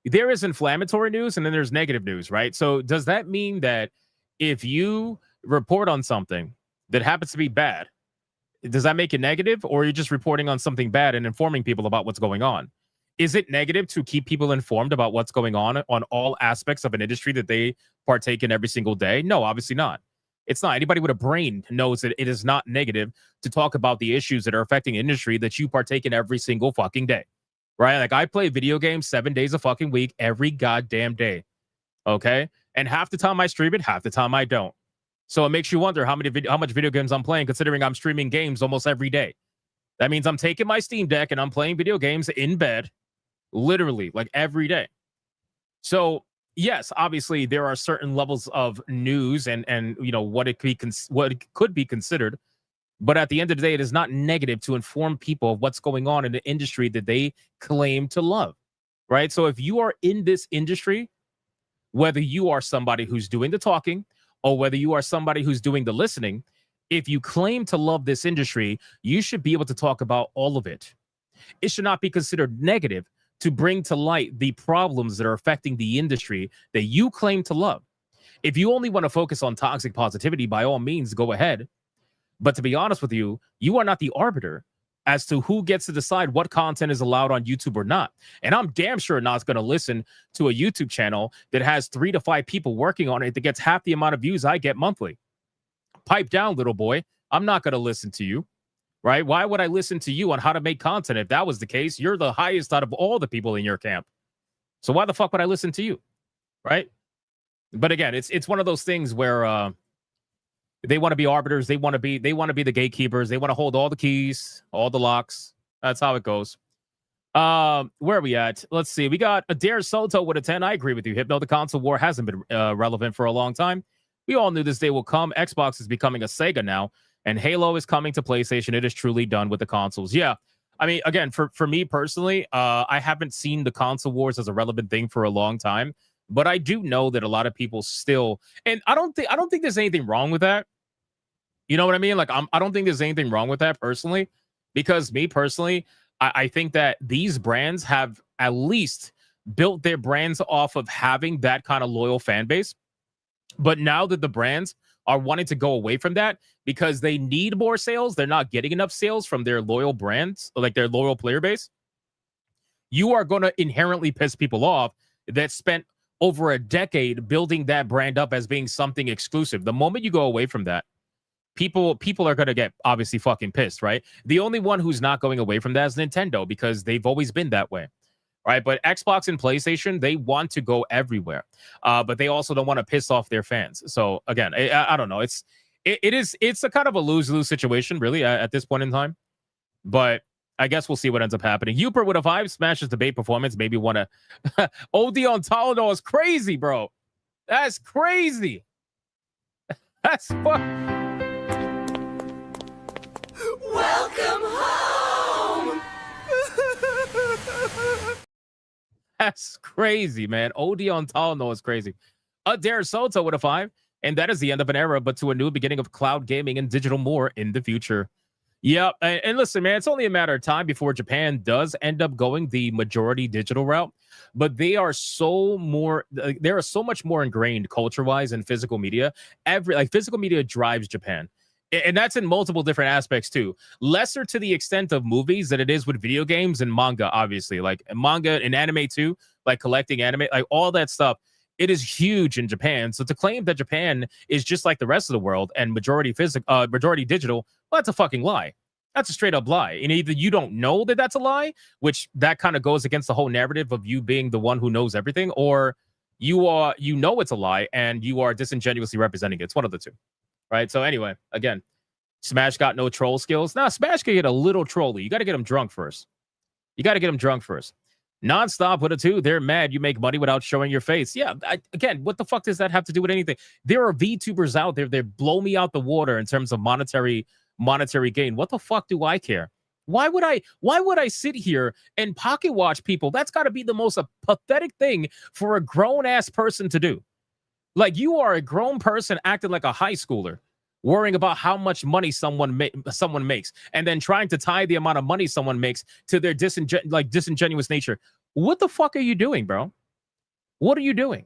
there is inflammatory news and then there's negative news, right? So does that mean that if you report on something that happens to be bad, does that make it negative, or are you just reporting on something bad and informing people about what's going on? Is it negative to keep people informed about what's going on all aspects of an industry that they partake in every single day? No, obviously not. It's not. Anybody with a brain knows that it is not negative to talk about the issues that are affecting industry that you partake in every single fucking day, right? Like I play video games 7 days a fucking week, every goddamn day, okay? And half the time I stream it, half the time I don't. So it makes you wonder how much video games I'm playing, considering I'm streaming games almost every day. That means I'm taking my Steam Deck and I'm playing video games in bed, literally, like every day. So yes, obviously there are certain levels of news and you know what it could be considered, but at the end of the day, it is not negative to inform people of what's going on in the industry that they claim to love, right? So if you are in this industry, whether you are somebody who's doing the talking or whether you are somebody who's doing the listening, if you claim to love this industry, you should be able to talk about all of it. It should not be considered negative to bring to light the problems that are affecting the industry that you claim to love. If you only want to focus on toxic positivity, by all means, go ahead. But to be honest with you, you are not the arbiter as to who gets to decide what content is allowed on YouTube or not. And I'm damn sure not going to listen to a YouTube channel that has 3 to 5 people working on it that gets half the amount of views I get monthly. Pipe down, little boy. I'm not going to listen to you, right? Why would I listen to you on how to make content? If that was the case, you're the highest out of all the people in your camp. So why the fuck would I listen to you, right? But again, it's one of those things where they want to be arbiters. They want to be the gatekeepers. They want to hold all the keys, all the locks. That's how it goes. Where are we at? Let's see. We got Adair Soto with a 10. I agree with you, Hypno. The console war hasn't been relevant for a long time. We all knew this day will come. Xbox is becoming a Sega now, and Halo is coming to PlayStation. It is truly done with the consoles. Yeah. I mean, again, for me personally, I haven't seen the console wars as a relevant thing for a long time, but I do know that a lot of people still, and I don't think there's anything wrong with that. You know what I mean? Like, I don't think there's anything wrong with that personally, because me personally, I think that these brands have at least built their brands off of having that kind of loyal fan base. But now that the brands are wanting to go away from that because they need more sales, they're not getting enough sales from their loyal brands, like their loyal player base. You are going to inherently piss people off that spent over a decade building that brand up as being something exclusive. The moment you go away from that, people are going to get obviously fucking pissed, right? The only one who's not going away from that is Nintendo, because they've always been that way. Right, but Xbox and PlayStation, they want to go everywhere, but they also don't want to piss off their fans. So again, I don't know. It's a kind of a lose-lose situation, really, at this point in time. But I guess we'll see what ends up happening. Uper with a 5 smashes debate performance. Maybe want to. OD on Toledo is crazy, bro. That's crazy. That's fuck. Welcome home. That's crazy, man. OD on Toledo is crazy. Adair Soto with a 5. And that is the end of an era, but to a new beginning of cloud gaming and digital more in the future. Yep. And listen, man, it's only a matter of time before Japan does end up going the majority digital route. But they are so much more ingrained culture-wise in physical media. Physical media drives Japan. And that's in multiple different aspects too. Lesser to the extent of movies than it is with video games and manga, obviously. Like manga and anime too, like collecting anime, like all that stuff. It is huge in Japan. So to claim that Japan is just like the rest of the world and majority digital, well, that's a fucking lie. That's a straight up lie. And either you don't know that that's a lie, which that kind of goes against the whole narrative of you being the one who knows everything, or you know it's a lie and you are disingenuously representing it. It's one of the two. Right. So anyway, again, Smash got no troll skills. Now, Smash can get a little trolly. You got to get him drunk first. Nonstop with a 2. They're mad you make money without showing your face. Yeah. Again, what the fuck does that have to do with anything? There are VTubers out there that blow me out the water in terms of monetary gain. What the fuck do I care? Why would I sit here and pocket watch people? That's got to be the most pathetic thing for a grown ass person to do. Like, you are a grown person acting like a high schooler, worrying about how much money someone makes, and then trying to tie the amount of money someone makes to their disingenuous nature. What the fuck are you doing, bro? What are you doing?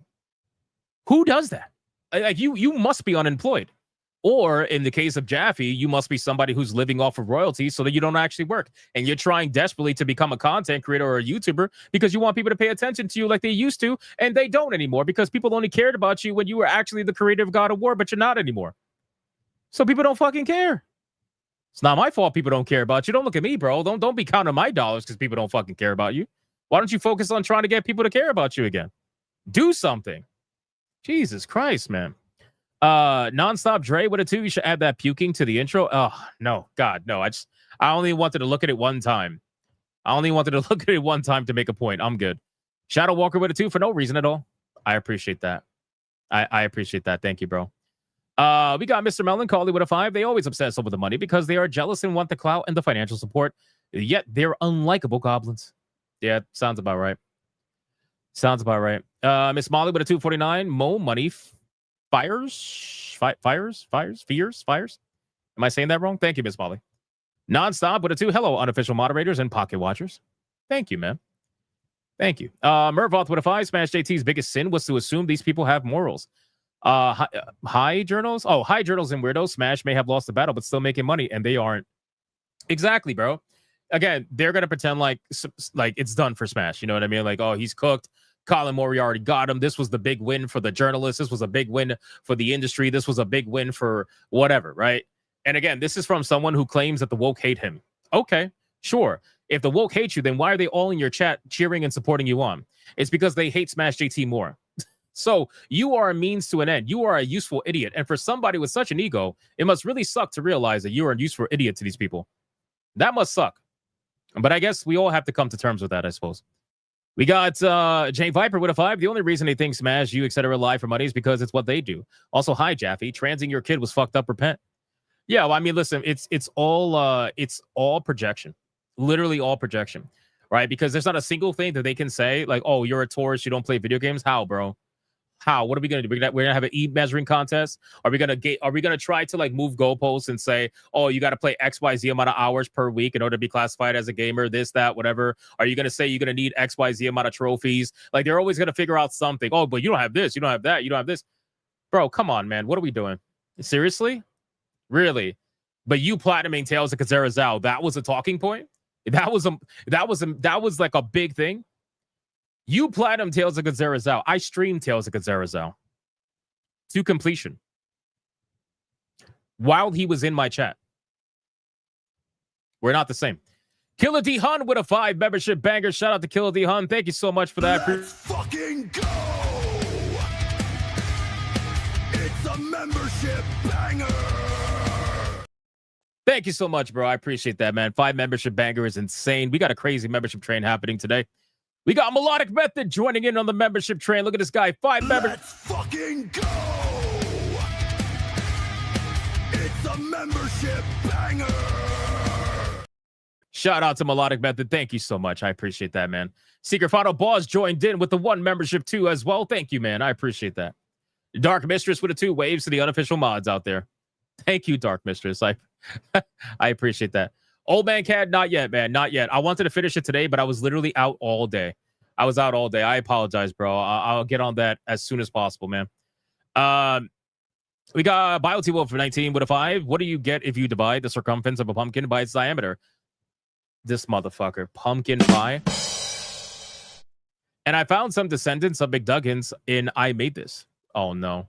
Who does that? Like, you must be unemployed. Or in the case of Jaffe, you must be somebody who's living off of royalties so that you don't actually work. And you're trying desperately to become a content creator or a YouTuber because you want people to pay attention to you like they used to, and they don't anymore because people only cared about you when you were actually the creator of God of War, but you're not anymore. So people don't fucking care. It's not my fault people don't care about you. Don't look at me, bro. Don't be counting my dollars because people don't fucking care about you. Why don't you focus on trying to get people to care about you again? Do something. Jesus Christ, man. Nonstop Dre with a 2. You should add that puking to the intro. Oh no, God, no. I only wanted to look at it one time. To make a point. I'm good. Shadow Walker with a 2 for no reason at all. I appreciate that. I appreciate that. Thank you, bro. We got Mr. Melancholy with a 5. They always obsess over the money because they are jealous and want the clout and the financial support. Yet they're unlikable goblins. Yeah, sounds about right. Miss Molly with a 249. Mo money fires. Am I saying that wrong? Thank you, Miss Molly. Nonstop with a 2. Hello, unofficial moderators and pocket watchers. Thank you, man. Thank you. Mervoth with a 5. Smash JT's biggest sin was to assume these people have morals. Hi, Journos. Oh, hi, Journos and Weirdos. Smash may have lost the battle, but still making money, and they aren't. Exactly, bro. Again, they're gonna pretend like it's done for Smash. You know what I mean? Like, oh, he's cooked. Colin Moriarty got him. This was the big win for the journalists. This was a big win for the industry. This was a big win for whatever, right? And again, this is from someone who claims that the woke hate him. Okay, sure. If the woke hate you, then why are they all in your chat cheering and supporting you on? It's because they hate Smash JT more. So you are a means to an end. You are a useful idiot. And for somebody with such an ego, it must really suck to realize that you are a useful idiot to these people. That must suck. But I guess we all have to come to terms with that, I suppose. We got Jay Viper with a 5. The only reason they think Smash, you, etc. lie for money is because it's what they do. Also, hi, Jaffe. Transing your kid was fucked up. Repent. Yeah, well, I mean, listen, it's all projection. Literally all projection, right? Because there's not a single thing that they can say, like, oh, you're a tourist, you don't play video games. How, bro? How? What are we gonna do? We're gonna have an e-measuring contest? Are we gonna try to like move goalposts and say, oh, you got to play XYZ amount of hours per week in order to be classified as a gamer? This, that, whatever. Are you gonna say you're gonna need XYZ amount of trophies? Like they're always gonna figure out something. Oh, but you don't have this, you don't have that, you don't have this. Bro, come on, man. What are we doing? Seriously? Really? But you platinuming Tales of Kazera Zao, that was a talking point? That was like a big thing. You platinum Tales of Kazera Zao. I streamed Tales of Kazera Zao to completion while he was in my chat. We're not the same. Killer D Hun with a 5 membership banger. Shout out to Killer D Hun. Thank you so much for that. Let's fucking go! It's a membership banger! Thank you so much, bro. I appreciate that, man. 5 membership banger is insane. We got a crazy membership train happening today. We got Melodic Method joining in on the membership train. Look at this guy. 5 members. Let's fucking go! It's a membership banger! Shout out to Melodic Method. Thank you so much. I appreciate that, man. Secret Final Boss joined in with the 1 membership too as well. Thank you, man. I appreciate that. Dark Mistress with a 2 waves to the unofficial mods out there. Thank you, Dark Mistress. I appreciate that. Old Man Cat, not yet, man. Not yet. I wanted to finish it today, but I was literally out all day. I apologize, bro. I'll get on that as soon as possible, man. We got BioT Wolf for 19 with a 5. What do you get if you divide the circumference of a pumpkin by its diameter? This motherfucker. Pumpkin pie. And I found some descendants of McDuggins in I Made This. Oh, no.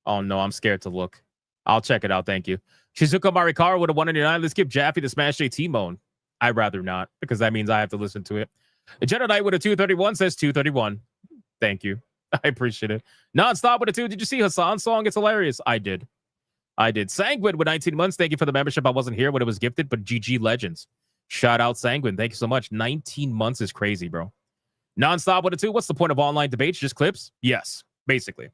Oh, no. I'm scared to look. I'll check it out. Thank you. Shizuka Marikara with a 199. Let's give Jaffe the Smash JT moan. I'd rather not, because that means I have to listen to it. Jedi Knight with a 231 says 231. Thank you. I appreciate it. Nonstop with a 2. Did you see Hassan's song? It's hilarious. I did. Sanguine with 19 months. Thank you for the membership. I wasn't here when it was gifted, but GG Legends. Shout out Sanguine. Thank you so much. 19 months is crazy, bro. Nonstop with a 2. What's the point of online debates? Just clips? Yes. Basically.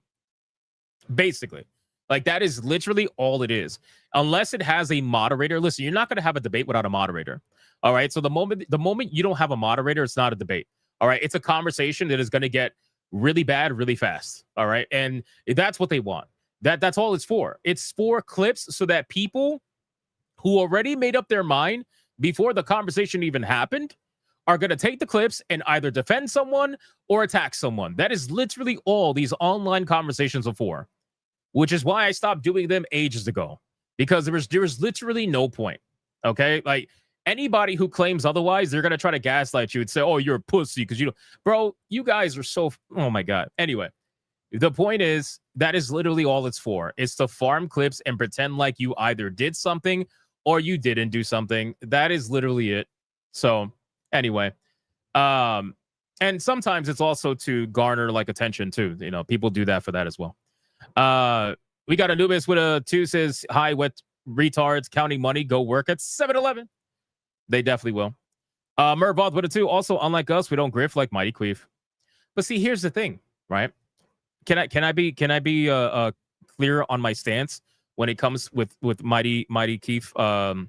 Like, that is literally all it is. Unless it has a moderator. Listen, you're not going to have a debate without a moderator. All right? So the moment you don't have a moderator, it's not a debate. All right? It's a conversation that is going to get really bad really fast. All right? And that's what they want. That's all it's for. It's for clips so that people who already made up their mind before the conversation even happened are going to take the clips and either defend someone or attack someone. That is literally all these online conversations are for. Which is why I stopped doing them ages ago, because there was literally no point. Okay, like anybody who claims otherwise, they're gonna try to gaslight you and say, "Oh, you're a pussy," because you don't, bro. You guys are so. Oh my god. Anyway, the point is that is literally all it's for. It's to farm clips and pretend like you either did something or you didn't do something. That is literally it. So anyway, and sometimes it's also to garner like attention too. You know, people do that for that as well. We got Anubis with a 2 says, hi, retards counting money go work at 7-Eleven. They definitely will. Mervoth with it too. Also, unlike us, we don't grift like Mighty Queef. But see, here's the thing, right? Can I be clear on my stance when it comes with Mighty Queef?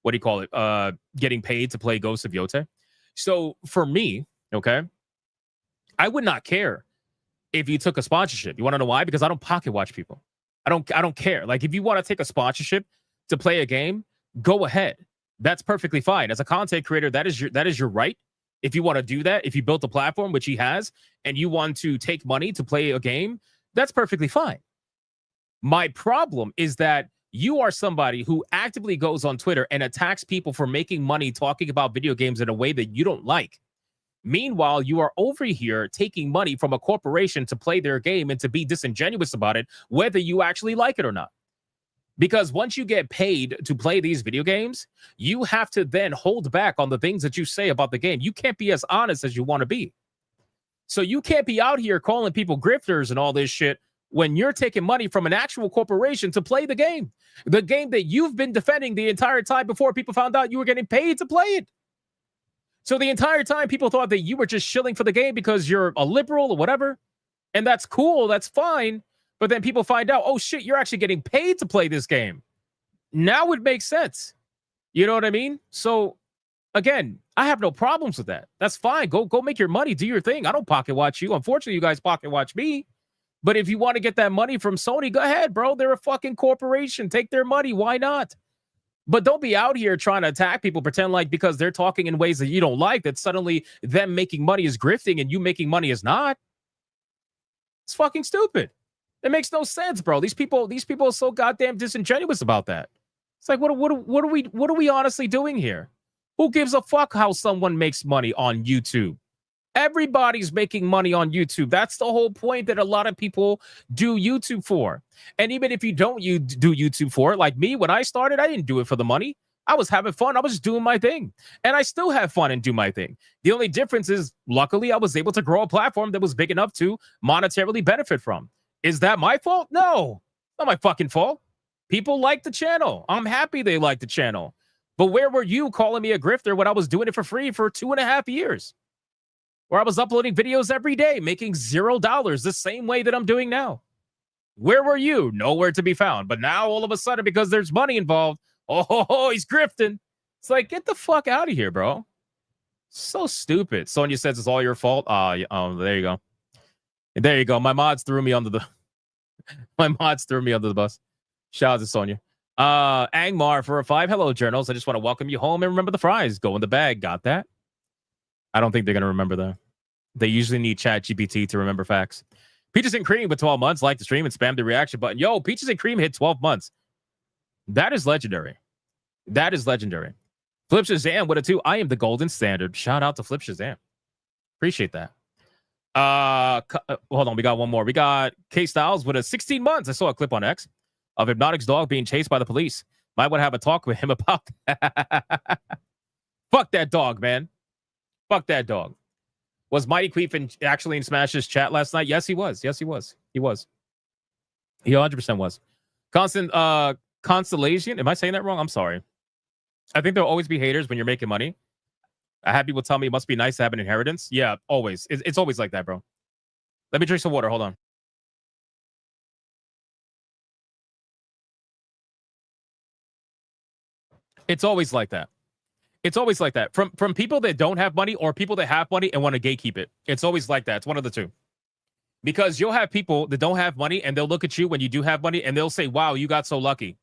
What do you call it? Getting paid to play Ghost of Yote. So for me, okay, I would not care if you took a sponsorship. You want to know why? Because I don't pocket watch people. I don't care. Like, if you want to take a sponsorship to play a game, go ahead. That's perfectly fine. As a content creator, that is your right. If you want to do that, if you built a platform, which he has, and you want to take money to play a game, that's perfectly fine. My problem is that you are somebody who actively goes on Twitter and attacks people for making money talking about video games in a way that you don't like. Meanwhile, you are over here taking money from a corporation to play their game and to be disingenuous about it, whether you actually like it or not. Because once you get paid to play these video games, you have to then hold back on the things that you say about the game. You can't be as honest as you want to be. So you can't be out here calling people grifters and all this shit when you're taking money from an actual corporation to play the game that you've been defending the entire time before people found out you were getting paid to play it. So the entire time people thought that you were just shilling for the game because you're a liberal or whatever. And that's cool. That's fine. But then people find out, oh shit, you're actually getting paid to play this game. Now it makes sense. You know what I mean? So again, I have no problems with that. That's fine. Go make your money. Do your thing. I don't pocket watch you. Unfortunately, you guys pocket watch me. But if you want to get that money from Sony, go ahead, bro. They're a fucking corporation. Take their money. Why not? But don't be out here trying to attack people, pretend like because they're talking in ways that you don't like, that suddenly them making money is grifting and you making money is not. It's fucking stupid. It makes no sense, bro. These people are so goddamn disingenuous about that. It's like, what are we honestly doing here? Who gives a fuck how someone makes money on YouTube? Everybody's making money on YouTube. That's the whole point that a lot of people do YouTube for. And even if you don't do YouTube for it, like me, when I started, I didn't do it for the money. I was having fun. I was just doing my thing. And I still have fun and do my thing. The only difference is, luckily, I was able to grow a platform that was big enough to monetarily benefit from. Is that my fault? No, not my fucking fault. People like the channel. I'm happy they like the channel. But where were you calling me a grifter when I was doing it for free for 2.5 years? Where I was uploading videos every day, making $0 the same way that I'm doing now. Where were you? Nowhere to be found. But now all of a sudden, because there's money involved, oh, he's grifting. It's like, get the fuck out of here, bro. So stupid. Sonya says it's all your fault. There you go. There you go. My mods threw me under the bus. Shout out to Sonya. Angmar for a 5. Hello, Journos. I just want to welcome you home and remember the fries. Go in the bag. Got that? I don't think they're going to remember that. They usually need ChatGPT to remember facts. Peaches and Cream with 12 months. Like the stream and spam the reaction button. Yo, Peaches and Cream hit 12 months. That is legendary. That is legendary. Flip Shazam with a 2. I am the golden standard. Shout out to Flip Shazam. Appreciate that. Hold on. We got one more. We got K Styles with a 16 months. I saw a clip on X of Hypnotic's dog being chased by the police. Might want to have a talk with him about that. Fuck that dog, man. Fuck that dog. Was Mighty Queef actually in Smash's chat last night? Yes, he was. Yes, he was. He was. He 100% was. Constellation. Am I saying that wrong? I'm sorry. I think there'll always be haters when you're making money. I had people tell me it must be nice to have an inheritance. Yeah, always. It's always like that, bro. Let me drink some water. Hold on. It's always like that. It's always like that. From people that don't have money or people that have money and want to gatekeep it. It's always like that. It's one of the two. Because you'll have people that don't have money and they'll look at you when you do have money and they'll say, wow, you got so lucky.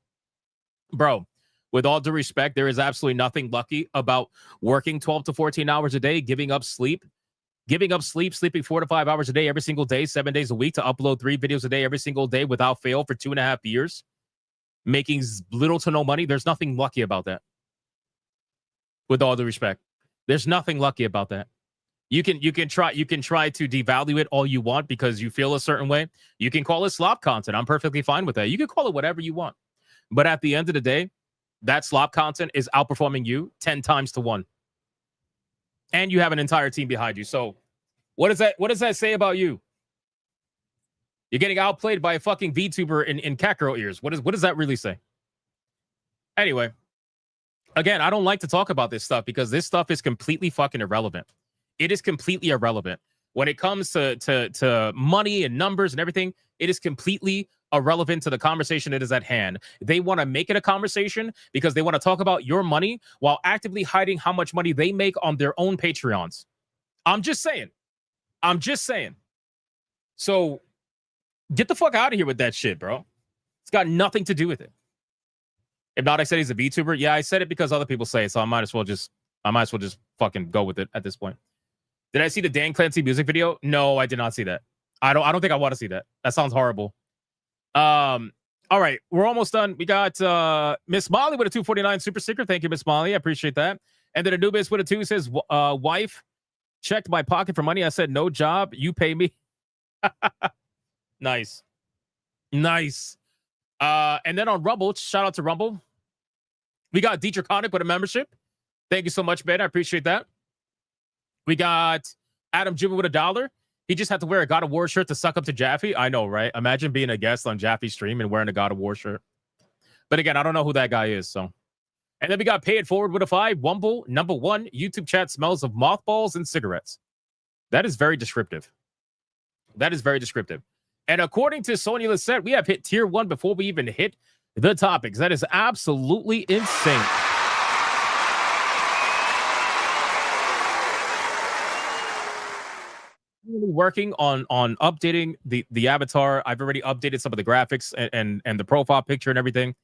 Bro, with all due respect, there is absolutely nothing lucky about working 12 to 14 hours a day, giving up sleep, sleeping 4 to 5 hours a day every single day, 7 days a week to upload 3 videos a day every single day without fail for 2.5 years, making little to no money. There's nothing lucky about that. With all due respect, there's nothing lucky about that. You can try to devalue it all you want because you feel a certain way. You can call it slop content. I'm perfectly fine with that. You can call it whatever you want. But at the end of the day, that slop content is outperforming you 10 times to 1. And you have an entire team behind you. So what does that say about you? You're getting outplayed by a fucking VTuber in cat girl ears. What does that really say? Anyway, again, I don't like to talk about this stuff because this stuff is completely fucking irrelevant. It is completely irrelevant. When it comes to money and numbers and everything, it is completely irrelevant to the conversation that is at hand. They want to make it a conversation because they want to talk about your money while actively hiding how much money they make on their own Patreons. I'm just saying. So get the fuck out of here with that shit, bro. It's got nothing to do with it. If not, I said he's a VTuber. Yeah, I said it because other people say it, so I might as well just fucking go with it at this point. Did I see the Dan Clancy music video? No, I did not see that. I don't think I want to see that. That sounds horrible. All right, we're almost done. We got Miss Molly with a 249 super sticker. Thank you, Miss Molly. I appreciate that. And then Anubis with a 2 says, wife checked my pocket for money. I said, no job. You pay me. Nice. And then on Rumble, shout out to Rumble. We got Dietrich Connick with a membership. Thank you so much, Ben. I appreciate that. We got Adam Juba with $1. He just had to wear a God of War shirt to suck up to Jaffe. I know, right? Imagine being a guest on Jaffe's stream and wearing a God of War shirt. But again, I don't know who that guy is. So, and then we got Pay It Forward with a 5. Wumble, #1. YouTube chat smells of mothballs and cigarettes. That is very descriptive. And according to Sonia Lissette, we have hit tier 1 before we even hit the topics. That is absolutely insane. Really working on updating the avatar. I've already updated some of the graphics and the profile picture and everything.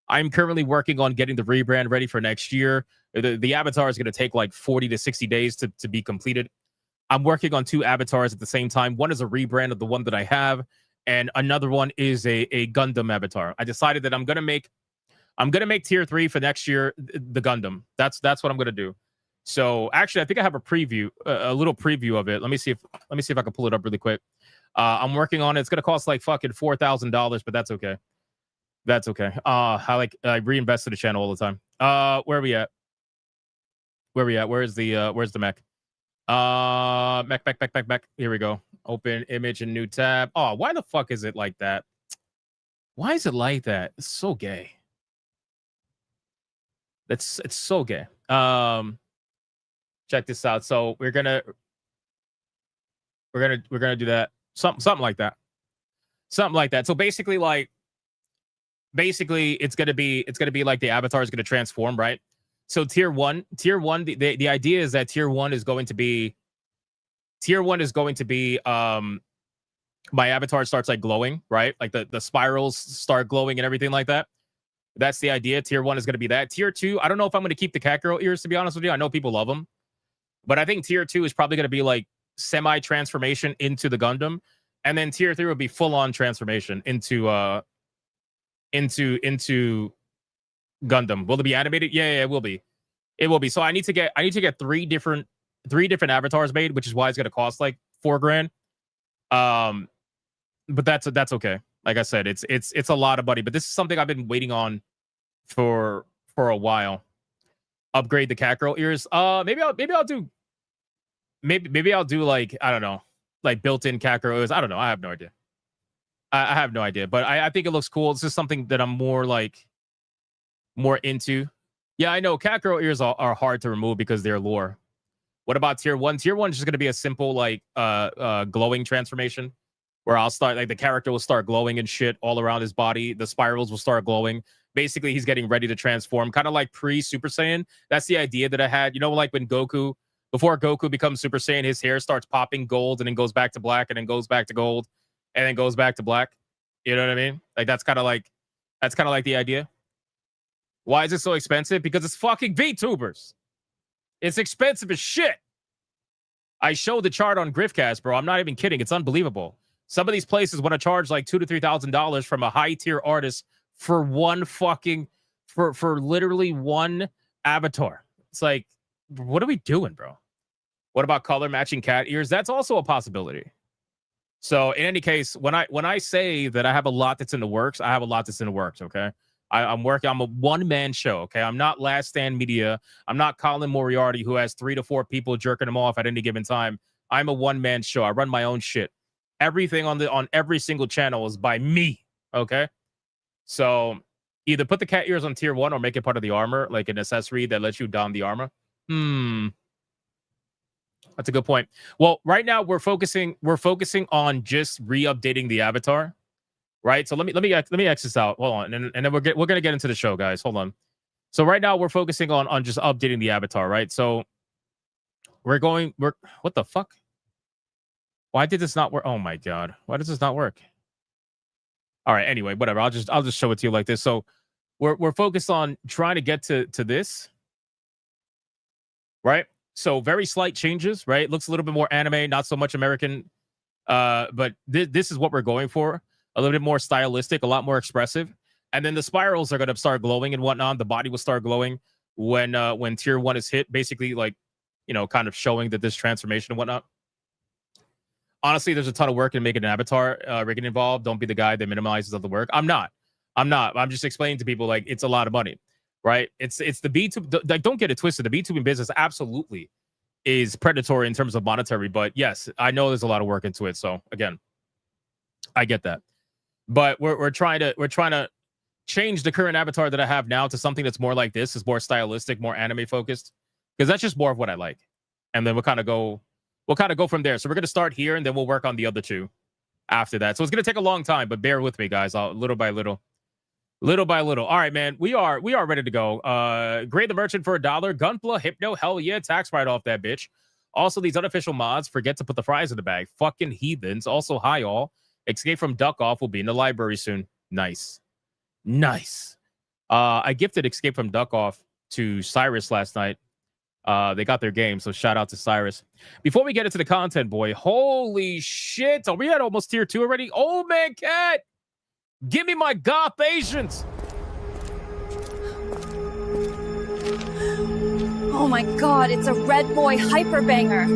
I'm currently working on getting the rebrand ready for next year. The avatar is going to take like 40 to 60 days to be completed. I'm working on 2 avatars at the same time. One is a rebrand of the one that I have, and another one is a Gundam avatar. I decided that I'm gonna make tier 3 for next year, the Gundam. That's what I'm gonna do. So actually, I think I have a preview, a little preview of it. Let me see if I can pull it up really quick. I'm working on it. It's gonna cost like fucking $4,000, but that's okay. I reinvest in the channel all the time. Where are we at? Where's the mech? Mech. Here we go. Open image and new tab. Oh, why the fuck is it like that? Why is it like that? It's so gay. It's so gay. Check this out. So we're gonna do that. Something like that. So basically it's gonna be like the avatar is gonna transform, right? So tier one, the idea is that tier one is going to be my avatar starts like glowing, right? Like the spirals start glowing and everything like that. That's the idea. Tier 1 is going to be that. Tier 2, I don't know if I'm going to keep the cat girl ears, to be honest with you. I know people love them, but I think tier 2 is probably going to be like semi-transformation into the Gundam, and then tier 3 would be full-on transformation into Gundam. Will it be animated? Yeah, it will be. It will be. So I need to get three different avatars made, which is why it's going to cost like $4,000. But that's okay. Like I said, it's a lot of money, but this is something I've been waiting on for a while. Upgrade the cat girl ears. Maybe I'll do like, I don't know, like built-in cat girl ears. I don't know. I have no idea. I have no idea, but I think it looks cool. It's just something that I'm more into. Yeah, I know cat girl ears are hard to remove because they're lore. What about tier 1? Tier 1 is just going to be a simple like glowing transformation, where I'll start like the character will start glowing and shit all around his body. The spirals will start glowing. Basically, he's getting ready to transform, kind of like pre-Super Saiyan. That's the idea that I had. You know, like when before Goku becomes Super Saiyan, his hair starts popping gold and then goes back to black and then goes back to gold and then goes back to black. You know what I mean? Like that's kind of like the idea. Why is it so expensive? Because it's fucking VTubers. It's expensive as shit. I showed the chart on Griffcast, bro. I'm not even kidding. It's unbelievable. Some of these places want to charge like $2,000 to $3,000 from a high tier artist for one fucking for literally one avatar. It's like, what are we doing, bro? What about color matching cat ears? That's also a possibility. So in any case, when I say that I have a lot that's in the works, I have a lot that's in the works. Okay, I'm working. I'm a one-man show. Okay, I'm not Last Stand Media. I'm not Colin Moriarty, who has 3 to 4 people jerking him off at any given time. I'm a one-man show. I run my own shit. Everything on every single channel is by me. Okay, so Either put the cat ears on tier 1 or make it part of the armor, like an accessory that lets you don the armor. That's a good point. Well, right now we're focusing on just re-updating the avatar, right? So let me X this out. Hold on, and then we're gonna get into the show, guys. Hold on. So right now we're focusing on just updating the avatar, right? So we're what the fuck? Why did this not work? Oh my god, why does this not work? All right, anyway, whatever. I'll just show it to you like this. So we're focused on trying to get to this, right? So very slight changes, right? Looks a little bit more anime, not so much American. But this is what we're going for. A little bit more stylistic, a lot more expressive. And then the spirals are going to start glowing and whatnot. The body will start glowing when tier 1 is hit, basically like, kind of showing that this transformation and whatnot. Honestly, there's a ton of work in making an avatar rigging involved. Don't be the guy that minimizes all the work. I'm not. I'm just explaining to people like it's a lot of money. Right? It's the B2. Like, don't get it twisted. The B2B business absolutely is predatory in terms of monetary. But yes, I know there's a lot of work into it. So again, I get that. But we're trying to change the current avatar that I have now to something that's more like this. Is more stylistic, more anime focused. Because that's just more of what I like. And then we'll kind of go from there. So we're gonna start here, and then we'll work on the other two after that. So it's gonna take a long time, but bear with me, guys. Little by little. Little by little. All right, man. We are ready to go. Grade the merchant for $1. Gunpla, Hypno, hell yeah. Tax write-off that bitch. Also, these unofficial mods, forget to put the fries in the bag. Fucking heathens. Also, hi all. Escape from Duck Off will be in the library soon. Nice. I gifted Escape from Duck Off to Cyrus last night. They got their game, so shout out to Cyrus. Before we get into the content, boy, holy shit. Are we at almost tier 2 already? Old man cat. Give me my goth Asians. Oh my god, it's a red boy hyper banger.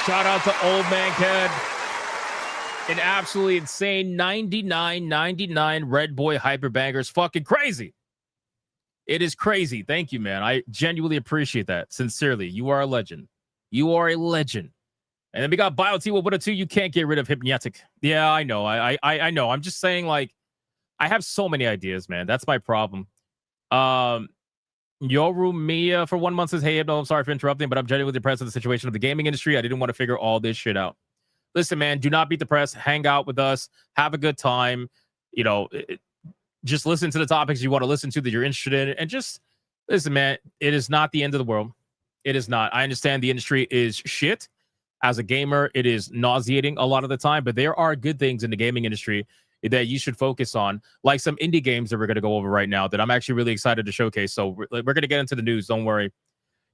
Shout out to Old Man Cat. An absolutely insane 99.99 Red Boy Hyper Bangers. Fucking crazy. It is crazy. Thank you, man. I genuinely appreciate that. Sincerely. You are a legend. You are a legend. And then we got BioT with 102. You can't get rid of Hypnotic. Yeah, I know. I know. I'm just saying, like, I have so many ideas, man. That's my problem. Yoru Mia for 1 month says, hey, no, I'm sorry for interrupting, but I'm genuinely depressed with the situation of the gaming industry. I didn't want to figure all this shit out. Listen, man, do not be depressed. Hang out with us. Have a good time. Just listen to the topics you want to listen to that you're interested in. And just listen, man, it is not the end of the world. It is not. I understand the industry is shit. As a gamer, it is nauseating a lot of the time, but there are good things in the gaming industry that you should focus on, like some indie games that we're going to go over right now that I'm actually really excited to showcase. So we're going to get into the news. Don't worry.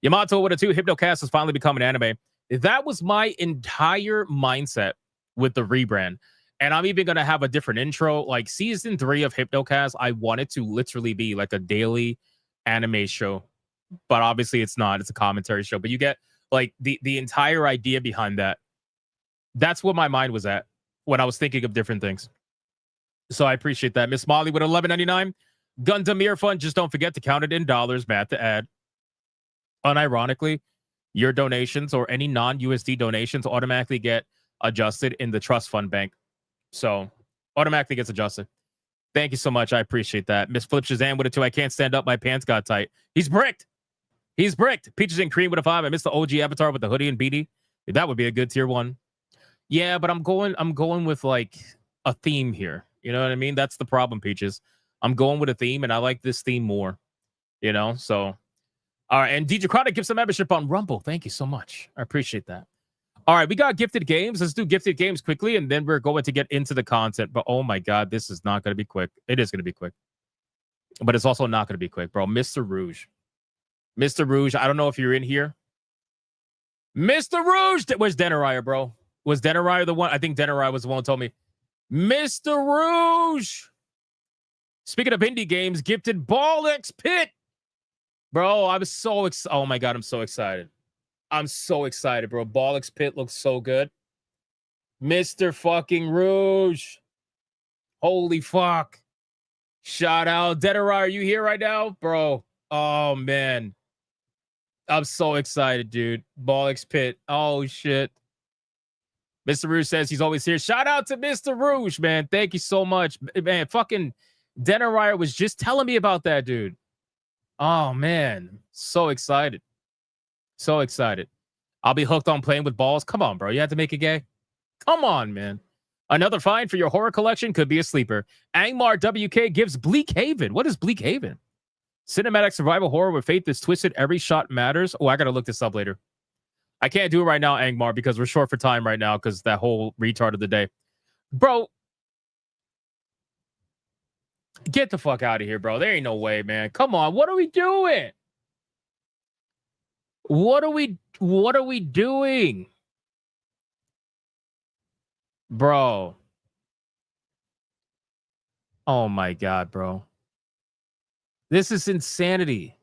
Yamato with a 2. Hypnocast has finally become an anime. That was my entire mindset with the rebrand. And I'm even going to have a different intro. Like season 3 of Hypnocast, I want it to literally be like a daily anime show. But obviously it's not. It's a commentary show. But you get like the entire idea behind that. That's what my mind was at when I was thinking of different things. So I appreciate that. Miss Molly with $11.99. Gundam Ear Fund. Just don't forget to count it in dollars, Matt, to add. Unironically, your donations or any non-USD donations automatically get adjusted in the trust fund bank. So automatically gets adjusted. Thank you so much. I appreciate that. Miss Flip Shazam with a 2. I can't stand up. My pants got tight. He's bricked. He's bricked. Peaches and Cream with a 5. I missed the OG Avatar with the hoodie and beanie. That would be a good tier 1. Yeah, but I'm going with like a theme here. You know what I mean? That's the problem, Peaches. I'm going with a theme, and I like this theme more. You know, so all right. And DJ Chronic gives a membership on Rumble. Thank you so much. I appreciate that. All right, we got gifted games. Let's do gifted games quickly, and then we're going to get into the content. But oh my God, this is not going to be quick. It is going to be quick, but it's also not going to be quick, bro. Mr. Rouge. Mr. Rouge, I don't know if you're in here. Mr. Rouge! Where's Denariah, bro? Was Denariah the one? I think Denariah was the one who told me. Mr. Rouge! Speaking of indie games, gifted Ball X Pit. Bro, I was so excited. Oh my God, I'm so excited. I'm so excited, bro. Ball X Pit looks so good. Mr. fucking Rouge. Holy fuck. Shout out. Denariah, are you here right now? Bro. Oh, man. I'm so excited, dude. Ball X Pit. Oh, shit. Mr. Rouge says he's always here. Shout out to Mr. Rouge, man. Thank you so much. Man, fucking Denariah was just telling me about that, dude. Oh, man. So excited. So excited. I'll be hooked on playing with balls. Come on, bro. You have to make it gay. Come on, man. Another find for your horror collection could be a sleeper. Angmar WK gives Bleak Haven. What is Bleak Haven? Cinematic survival horror where faith is twisted. Every shot matters. Oh, I got to look this up later. I can't do it right now, Angmar, because we're short for time right now because that whole retard of the day. Bro, get the fuck out of here, bro. There ain't no way, man. Come on. What are we doing? What are we doing? Bro. Oh my God, bro. This is insanity.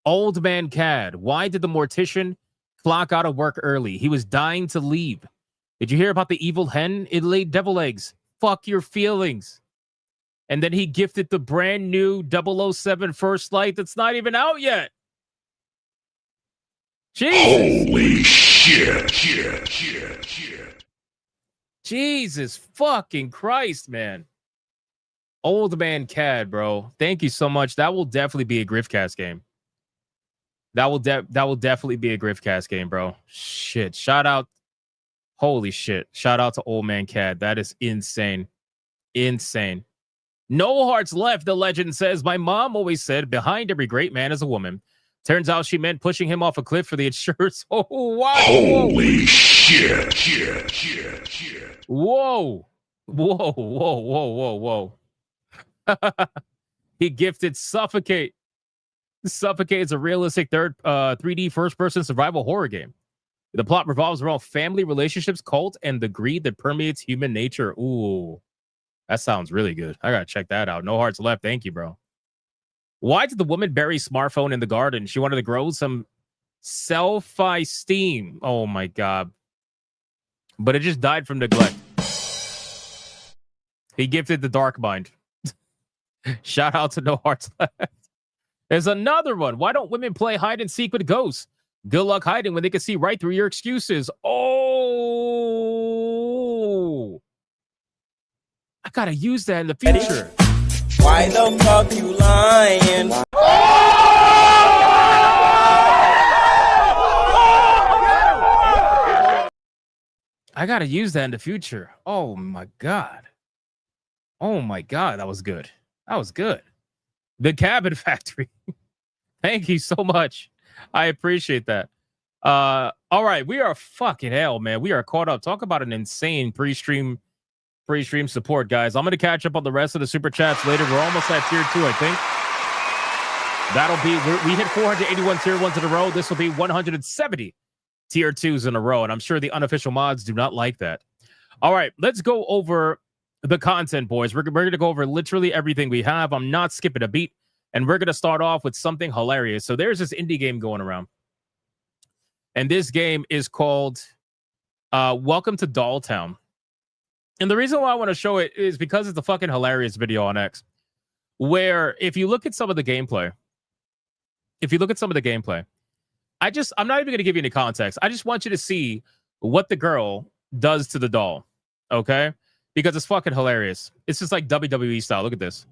Old man Cad. Why did the mortician clock out of work early? He was dying to leave. Did you hear about the evil hen? It laid devil eggs. Fuck your feelings. And then he gifted the brand new 007 First Light that's not even out yet. Jesus. Holy shit. Jesus fucking Christ, man. Old man Cad, bro. Thank you so much. That will definitely be a Griffcast game. That will definitely be a Griffcast game, bro. Shit. Shout out. Holy shit. Shout out to Old Man Cad. That is insane. Insane. No hearts left, the legend says. My mom always said, behind every great man is a woman. Turns out she meant pushing him off a cliff for the insurance. Oh, wow. Holy shit. Whoa. Whoa. He gifted Suffocate. Suffocate is a realistic 3D first-person survival horror game. The plot revolves around family relationships, cult, and the greed that permeates human nature. Ooh, that sounds really good. I gotta check that out. No hearts left. Thank you, bro. Why did the woman bury smartphone in the garden? She wanted to grow some self-esteem. Oh my God. But it just died from neglect. He gifted the Dark Mind. Shout out to No Hearts Left. There's another one. Why don't women play hide and seek with ghosts? Good luck hiding when they can see right through your excuses. Oh, I gotta use that in the future. Why the fuck you lying? I gotta use that in the future. Oh my God. Oh my God, that was good. That was good. The Cabin Factory. Thank you so much. I appreciate that. All right, we are fucking hell, man. We are caught up. Talk about an insane pre-stream support, guys. I'm gonna catch up on the rest of the super chats later. We're almost at tier 2, I think. That'll be we hit 481 tier 1s in a row. This will be 170 tier 2s in a row, and I'm sure the unofficial mods do not like that. All right, let's go over the content, boys. We're going to go over literally everything we have. I'm not skipping a beat, and we're going to start off with something hilarious. So there's this indie game going around, and this game is called Welcome to Dolltown. And the reason why I want to show it is because it's a fucking hilarious video on X, where if you look at some of the gameplay, I'm not even going to give you any context. I just want you to see what the girl does to the doll, okay? Because it's fucking hilarious. It's just like WWE style. Look at this.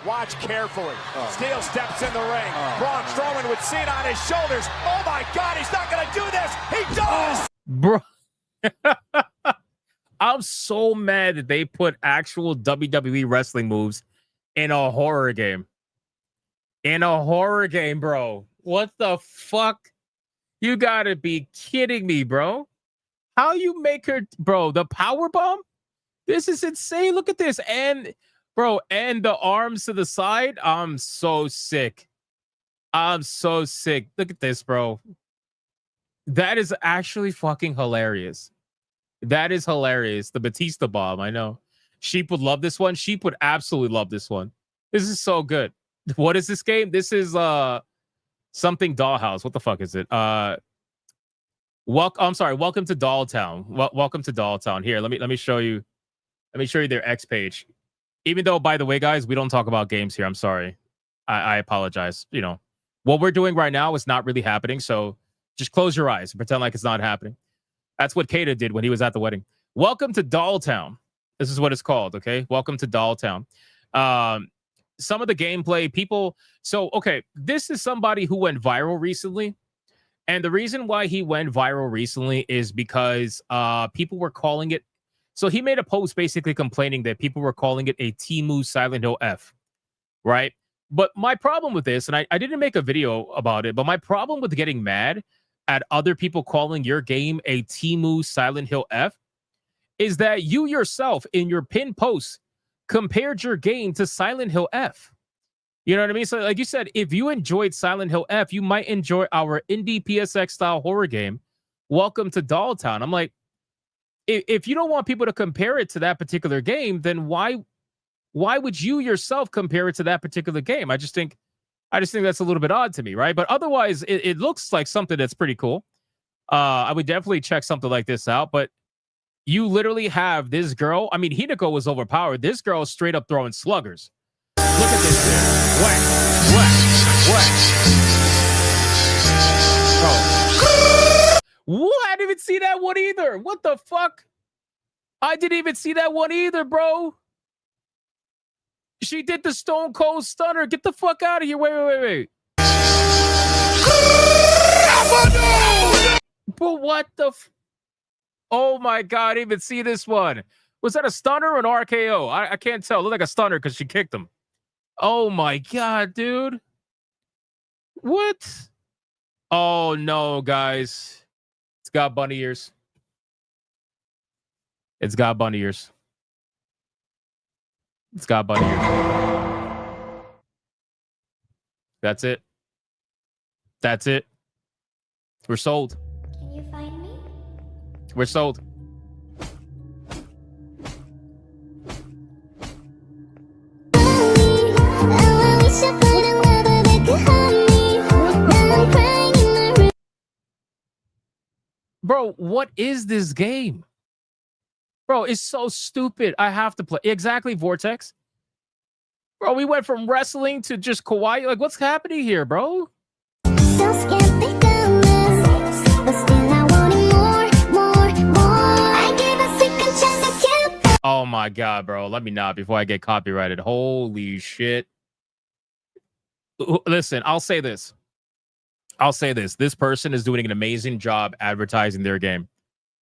Watch carefully. Steele steps in the ring. Braun Strowman with Cena on his shoulders. Oh my God, he's not going to do this. He does. Bro. I'm so mad that they put actual WWE wrestling moves in a horror game. In a horror game, bro. What the fuck? You gotta be kidding me, bro. How you make her, bro, the power bomb? This is insane. Look at this. And, bro, and the arms to the side. I'm so sick. I'm so sick. Look at this, bro. That is actually fucking hilarious. That is hilarious. The Batista bomb, I know. Sheep would love this one. Sheep would absolutely love this one. This is so good. What is this game? This is something Dollhouse. What the fuck is it? I'm sorry. Welcome to Dolltown. Welcome to Dolltown. Here, let me show you. Let me show you their X page. Even though, by the way, guys, we don't talk about games here. I'm sorry. I apologize. You know, what we're doing right now is not really happening. So just close your eyes and pretend like it's not happening. That's what Kata did when he was at the wedding. Welcome to Dolltown. This is what it's called, okay? Welcome to Dolltown. Some of the gameplay, people... So, okay, this is somebody who went viral recently. And the reason why he went viral recently is because people were calling it... So he made a post basically complaining that people were calling it a Temu Silent Hill F, right? But my problem with this, and I didn't make a video about it, but my problem with getting mad at other people calling your game a Temu Silent Hill F is that you yourself in your pinned post compared your game to Silent Hill F. You know what I mean? So like you said, if you enjoyed Silent Hill F, you might enjoy our indie PSX style horror game, Welcome to Dolltown. I'm like, if you don't want people to compare it to that particular game, then why would you yourself compare it to that particular game? I just think that's a little bit odd to me, right? But otherwise, it looks like something that's pretty cool. I would definitely check something like this out. But you literally have this girl. I mean, Hideko was overpowered. This girl is straight up throwing sluggers. Look at this here. Whack, whack, whack. Oh. What? I didn't even see that one either. What the fuck? I didn't even see that one either, bro. She did the Stone Cold Stunner. Get the fuck out of here. Wait. But what the... Oh my God, I didn't even see this one. Was that a stunner or an RKO? I can't tell. It looked like a stunner because she kicked him. Oh my God, dude. What? Oh no, guys. It's got bunny ears. It's got bunny ears. It's got bunny ears. That's it. That's it. We're sold. Can you find me? We're sold. Bro, what is this game? Bro, it's so stupid. I have to play. Exactly, Vortex. Bro, we went from wrestling to just kawaii. Like, what's happening here, bro? Oh my God, bro. Let me not before I get copyrighted. Holy shit. Listen, I'll say this. This person is doing an amazing job advertising their game.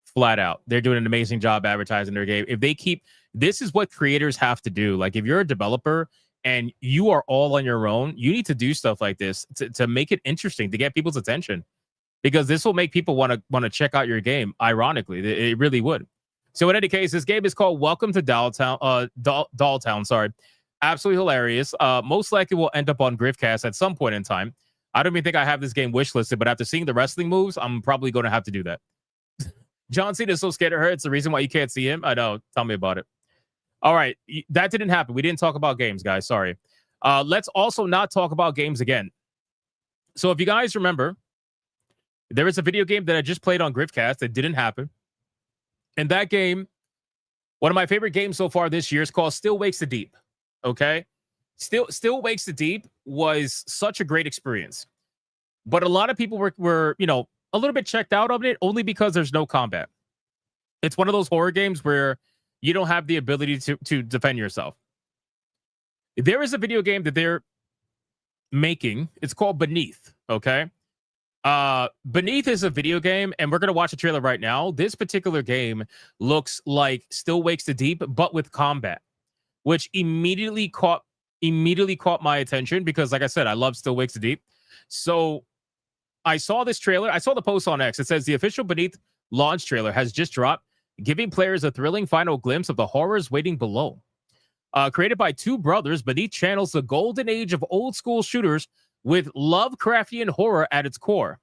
Flat out. They're doing an amazing job advertising their game. If they keep... This is what creators have to do. Like, if you're a developer and you are all on your own, you need to do stuff like this to make it interesting, to get people's attention. Because this will make people want to check out your game, ironically. It really would. So in any case, this game is called Welcome to Dolltown. Dolltown, sorry. Absolutely hilarious. Most likely will end up on Griffcast at some point in time. I don't even think I have this game wishlisted, but after seeing the wrestling moves, I'm probably going to have to do that. John Cena is so scared of her. It's the reason why you can't see him. I know. Tell me about it. All right. That didn't happen. We didn't talk about games, guys. Sorry. Let's also not talk about games again. So if you guys remember, there is a video game that I just played on Griffcast that didn't happen. And that game, one of my favorite games so far this year, is called Still Wakes the Deep. Okay? Still Wakes the Deep was such a great experience. But a lot of people were, you know, a little bit checked out of it only because there's no combat. It's one of those horror games where you don't have the ability to defend yourself. There is a video game that they're making. It's called Beneath, okay? Beneath is a video game, and we're gonna watch a trailer right now. This particular game looks like Still Wakes the Deep, but with combat, which immediately caught my attention because, like I said, I love Still Wakes the Deep. So I saw this trailer. I saw the post on X. It says the official Beneath launch trailer has just dropped, giving players a thrilling final glimpse of the horrors waiting below. Created by two brothers, Beneath channels the golden age of old school shooters with Lovecraftian horror at its core.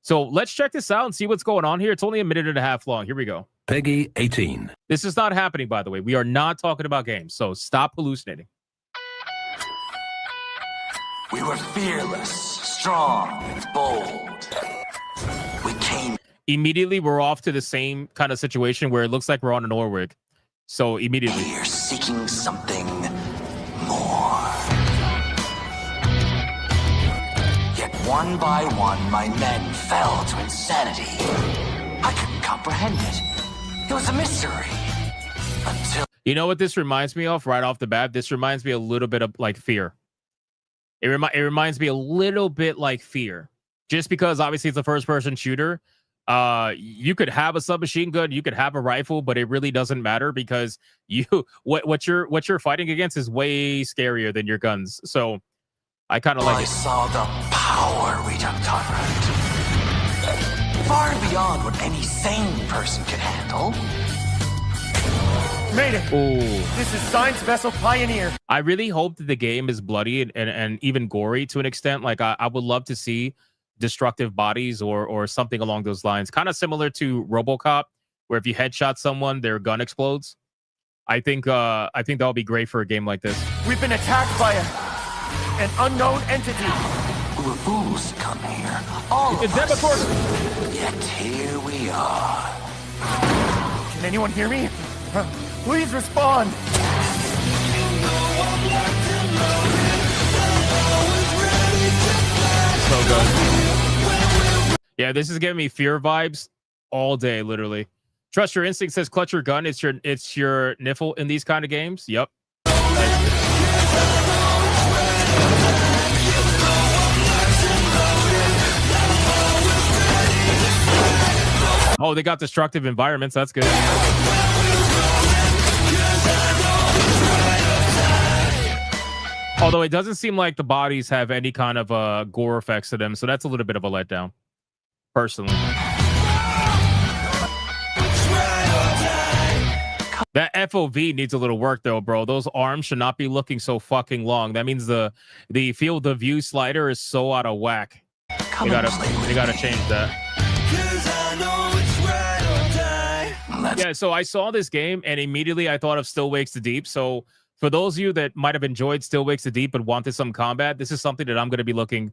So let's check this out and see what's going on here. It's only a minute and a half long. Here we go. Peggy 18. This is not happening, by the way. We are not talking about games, so stop hallucinating. We were fearless, strong, and bold. We came. Immediately, we're off to the same kind of situation where it looks like we're on an Orwig. So immediately. We're seeking something more. Yet one by one, my men fell to insanity. I couldn't comprehend it. It was a mystery. Until... You know what this reminds me of right off the bat? This reminds me a little bit of like Fear. It reminds me a little bit like Fear. Just because obviously it's a first-person shooter. You could have a submachine gun, you could have a rifle, but it really doesn't matter because what you're fighting against is way scarier than your guns. So I kind of like it. I saw the power Reduct tolerant. Far beyond what any sane person could handle. Made it. Ooh. This is Science Vessel Pioneer. I really hope that the game is bloody and even gory to an extent. Like I would love to see destructive bodies or something along those lines. Kind of similar to RoboCop, where if you headshot someone, their gun explodes. I think that'll be great for a game like this. We've been attacked by an unknown entity. We were fools to come here. All it's of us. Yet here we are. Can anyone hear me? Please respond. So good. Yeah, this is giving me Fear vibes all day, literally. Trust your instinct says clutch your gun. It's your niffle in these kind of games. Yep. Oh, they got destructive environments. That's good. Although it doesn't seem like the bodies have any kind of gore effects to them, so that's a little bit of a letdown, personally. That FOV needs a little work, though, bro. Those arms should not be looking so fucking long. That means the field of view slider is so out of whack. They gotta change that. Yeah, so I saw this game and immediately I thought of Still Wakes the Deep. So for those of you that might have enjoyed Still Wakes the Deep but wanted some combat, this is something that I'm going to be looking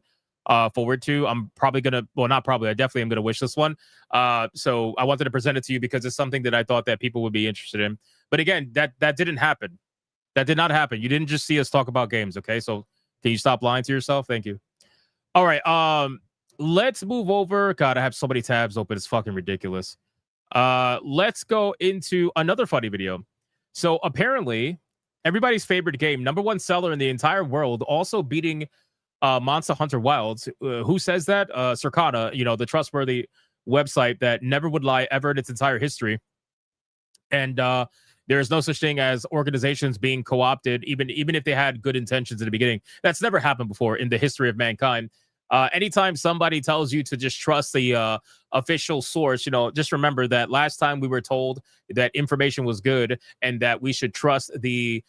forward to. I'm probably going to, well, not probably, I definitely am going to wish this one. So I wanted to present it to you because it's something that I thought that people would be interested in. But again, that didn't happen. That did not happen. You didn't just see us talk about games, okay? So can you stop lying to yourself? Thank you. All right, let's move over. God, I have so many tabs open. It's fucking ridiculous. Let's go into another funny video. So apparently, everybody's favorite game, #1 seller in the entire world, also beating Monster Hunter Wilds. Who says that? Circana, you know, the trustworthy website that never would lie ever in its entire history. And there is no such thing as organizations being co-opted, even if they had good intentions in the beginning. That's never happened before in the history of mankind. Anytime somebody tells you to just trust the official source, you know, just remember that last time we were told that information was good and that we should trust the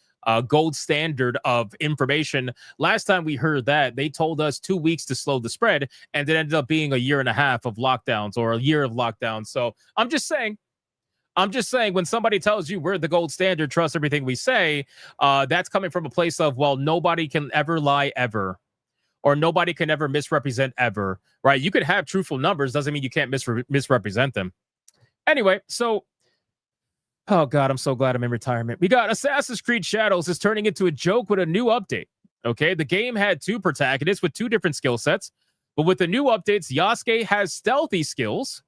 gold standard of information. Last time we heard that, they told us 2 weeks to slow the spread, and it ended up being a year and a half of lockdowns or a year of lockdowns. So I'm just saying, when somebody tells you we're the gold standard, trust everything we say, that's coming from a place of, well, nobody can ever lie ever. Or nobody can ever misrepresent ever, right? You could have truthful numbers, doesn't mean you can't misrepresent them. Anyway, so, oh God, I'm so glad I'm in retirement. We got Assassin's Creed Shadows is turning into a joke with a new update, okay? The game had 2 protagonists with 2 different skill sets, but with the new updates, Yasuke has stealthy skills,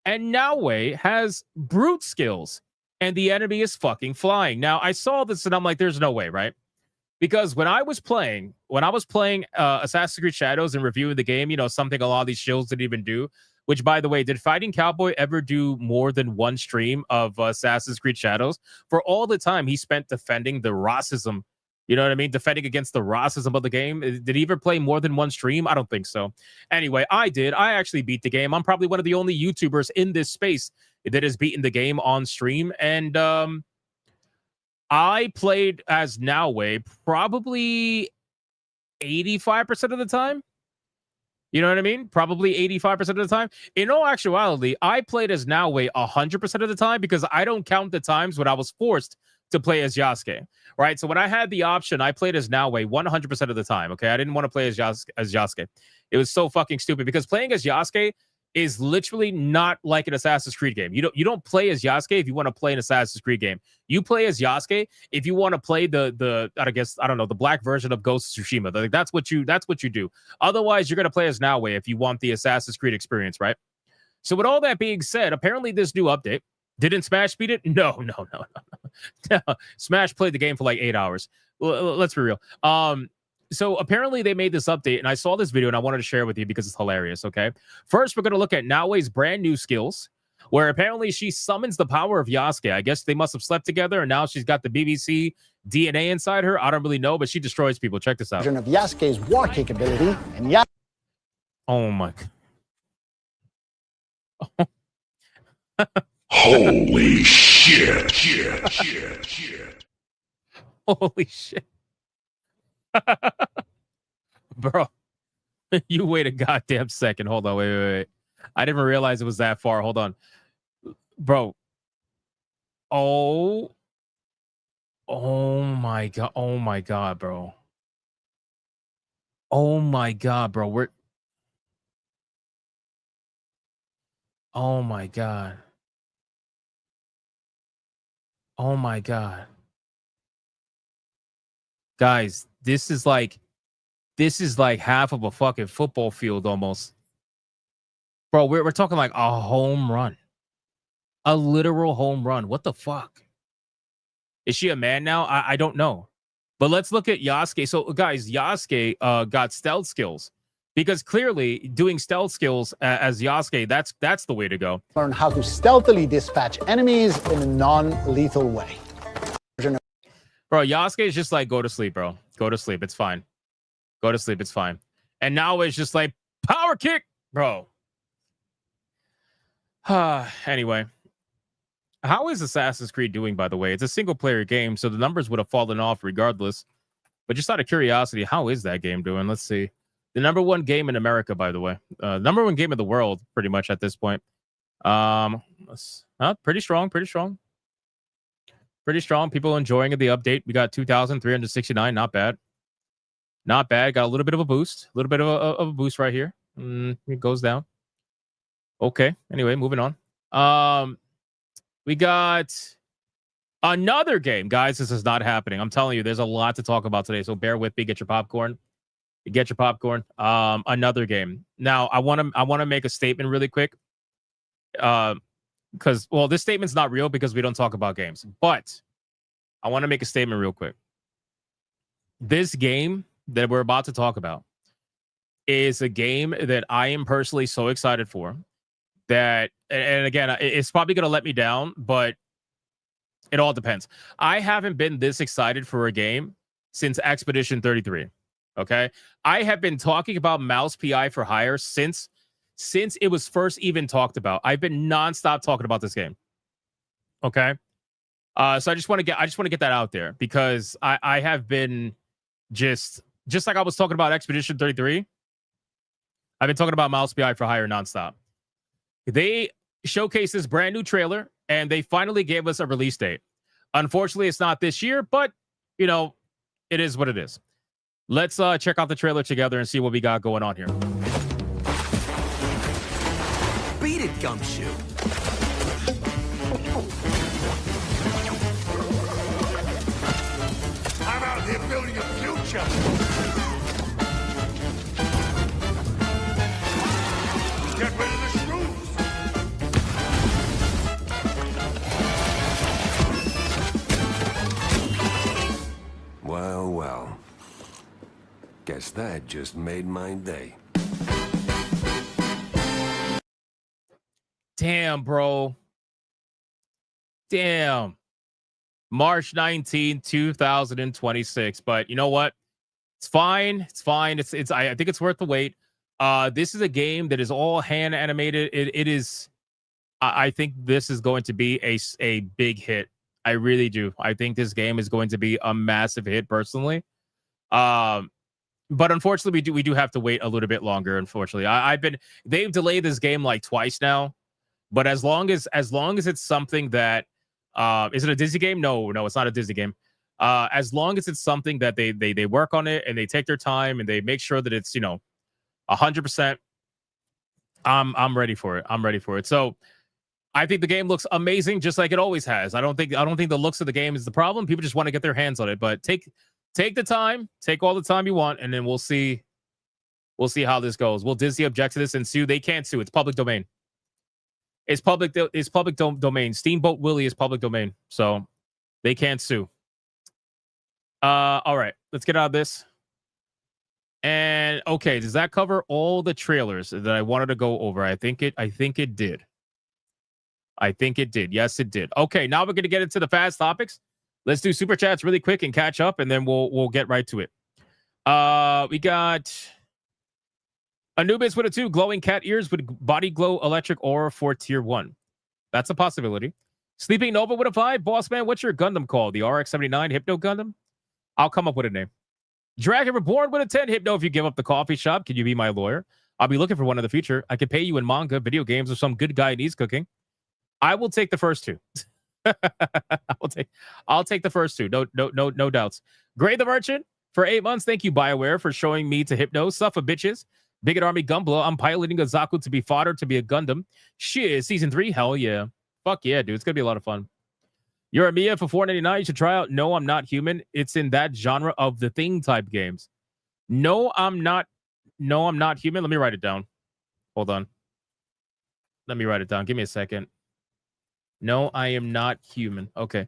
and Naoe has brute skills, and the enemy is fucking flying. Now, I saw this, and I'm like, there's no way, right? Because when I was playing Assassin's Creed Shadows and reviewing the game, something a lot of these shows didn't even do. Which, by the way, did Fighting Cowboy ever do more than one stream of Assassin's Creed Shadows? For all the time he spent defending the racism, you know what I mean? Defending against the racism of the game. Did he ever play more than one stream? I don't think so. Anyway, I did. I actually beat the game. I'm probably one of the only YouTubers in this space that has beaten the game on stream. And I played as Noway probably 85% of the time. You know what I mean? Probably 85% of the time. In all actuality, I played as Noway 100% of the time because I don't count the times when I was forced to play as Yasuke, right? So when I had the option, I played as Noway 100% of the time, okay? I didn't want to play as Yasuke. It was so fucking stupid because playing as Yasuke is literally not like an Assassin's Creed game. You don't play as Yasuke if you want to play an Assassin's Creed game. You play as Yasuke if you want to play the black version of Ghost of Tsushima. Like, that's what you do. Otherwise, you're gonna play as Noway if you want the Assassin's Creed experience, right? So with all that being said, apparently this new update didn't Smash beat it? No. Smash played the game for like 8 hours. Let's be real. So apparently they made this update, and I saw this video, and I wanted to share it with you because it's hilarious, okay? First, we're going to look at Noway's brand new skills, where apparently she summons the power of Yasuke. I guess they must have slept together, and now she's got the BBC DNA inside her. I don't really know, but she destroys people. Check this out. Of Yasuke's war capability, and Oh, my God. Holy shit. Holy shit. Bro, you wait a goddamn second. Hold on, wait. I didn't realize it was that far. Hold on. Bro. Oh my God. Oh my God, bro. Oh my God, bro. Oh my God. Oh my God. Guys, this is like half of a fucking football field almost. Bro, we're talking like a home run. A literal home run. What the fuck? Is she a man now? I don't know. But let's look at Yasuke. So, guys, Yasuke got stealth skills. Because clearly, doing stealth skills as Yasuke, that's the way to go. learn how to stealthily dispatch enemies in a non-lethal way. Bro, Yasuke is just like, go to sleep, bro. Go to sleep. It's fine. Go to sleep. It's fine. And now it's just like, power kick, bro. Anyway. How is Assassin's Creed doing, by the way? It's a single-player game, so the numbers would have fallen off regardless. But just out of curiosity, how is that game doing? Let's see. The number one game in America, by the way. Number one game in the world, pretty much, at this point. Pretty strong. Pretty strong. People enjoying the update. We got 2,369. Not bad. Not bad. Got a little bit of a boost. A little bit of a boost right here. It goes down. Okay. Anyway, moving on. We got another game. Guys, this is not happening. I'm telling you, there's a lot to talk about today. So bear with me. Get your popcorn. Get your popcorn. Another game. Now, I want to make a statement really quick. Because, well, this statement's not real because we don't talk about games. But I want to make a statement real quick. This game that we're about to talk about is a game that I am personally so excited for. That, and again, it's probably going to let me down, but it all depends. I haven't been this excited for a game since Expedition 33. Okay? I have been talking about Mouse PI for Hire since it was first even talked about. I've been nonstop talking about this game. Okay? So I just want to get that out there because I have been just like I was talking about Expedition 33. I've been talking about Mouse PI for Hire nonstop. They showcased this brand new trailer, and they finally gave us a release date. Unfortunately, it's not this year, but, you know, it is what it is. Let's check out the trailer together and see what we got going on here. Beat it, Gumshoe. I'm out here building a future. Get rid of the shrews. Well, that just made my day. Damn, bro. Damn. March 19, 2026. But you know what? It's fine. It's fine. I think it's worth the wait. This is a game that is all hand animated. It is. I think this is going to be a big hit. I really do. I think this game is going to be a massive hit personally. But unfortunately, we do have to wait a little bit longer. Unfortunately, they've delayed this game like twice now. But as long as it's something that is it a Disney game? No, it's not a Disney game. As long as it's something that they work on it and they take their time and they make sure that it's 100%. I'm ready for it. I'm ready for it. So I think the game looks amazing, just like it always has. I don't think the looks of the game is the problem. People just want to get their hands on it. But take the time, take all the time you want, and then we'll see how this goes. Will Disney object to this and sue? They can't sue. It's public domain. It's public domain. Steamboat Willie is public domain, so they can't sue. All right, let's get out of this. And okay, does that cover all the trailers that I wanted to go over? I think it did. Yes, it did. Okay, now we're gonna get into the fast topics. Let's do super chats really quick and catch up, and then we'll get right to it. We got Anubis with a 2, glowing cat ears with body glow electric aura for tier 1. That's a possibility. Sleeping Nova with a 5. Boss man, what's your Gundam called? The RX-79 Hypno Gundam? I'll come up with a name. Dragon Reborn with a 10. Hypno, if you give up the coffee shop, can you be my lawyer? I'll be looking for one in the future. I could pay you in manga, video games, or some good guy needs cooking. I will take the first 2. I'll take the first 2. No doubts. Gray the Merchant for 8 months. Thank you, BioWare, for showing me to Hypno. Suffer bitches. Bigot Army Gumblow. I'm piloting a Zaku to be fodder to be a Gundam. Shit, season 3. Hell yeah. Fuck yeah, dude. It's gonna be a lot of fun. You're a Mia for $4.99. You should try out No, I'm Not Human. It's in that genre of the Thing type games. No, I'm not human. Let me write it down. Hold on. Let me write it down. Give me a second. No, I am not human. Okay.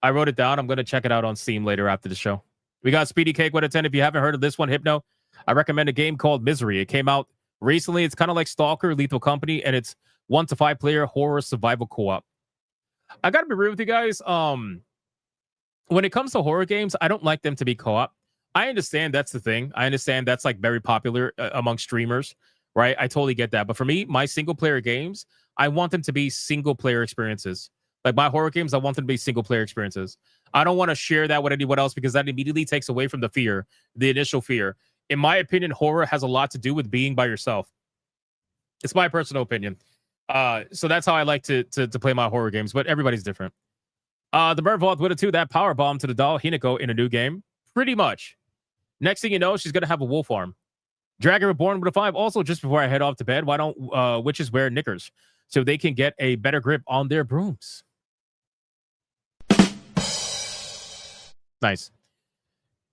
I wrote it down. I'm going to check it out on Steam later after the show. We got Speedy Cake with a 10. If you haven't heard of this one, Hypno, I recommend a game called Misery. It came out recently. It's kind of like Stalker, Lethal Company, and it's 1 to 5 player horror survival co-op. I got to be real with you guys. When it comes to horror games, I don't like them to be co-op. I understand that's the thing. I understand that's like very popular among streamers, right? I totally get that. But for me, my single player games, I want them to be single player experiences. Like my horror games, I want them to be single player experiences. I don't want to share that with anyone else because that immediately takes away from the fear, the initial fear. In my opinion, horror has a lot to do with being by yourself. It's my personal opinion. So that's how I like to play my horror games, but everybody's different. The Mervault with a 2, that power bomb to the doll Hinako in a new game. Pretty much. Next thing you know, she's going to have a wolf arm. Dragon Reborn with a 5. Also, just before I head off to bed, why don't witches wear knickers so they can get a better grip on their brooms? Nice.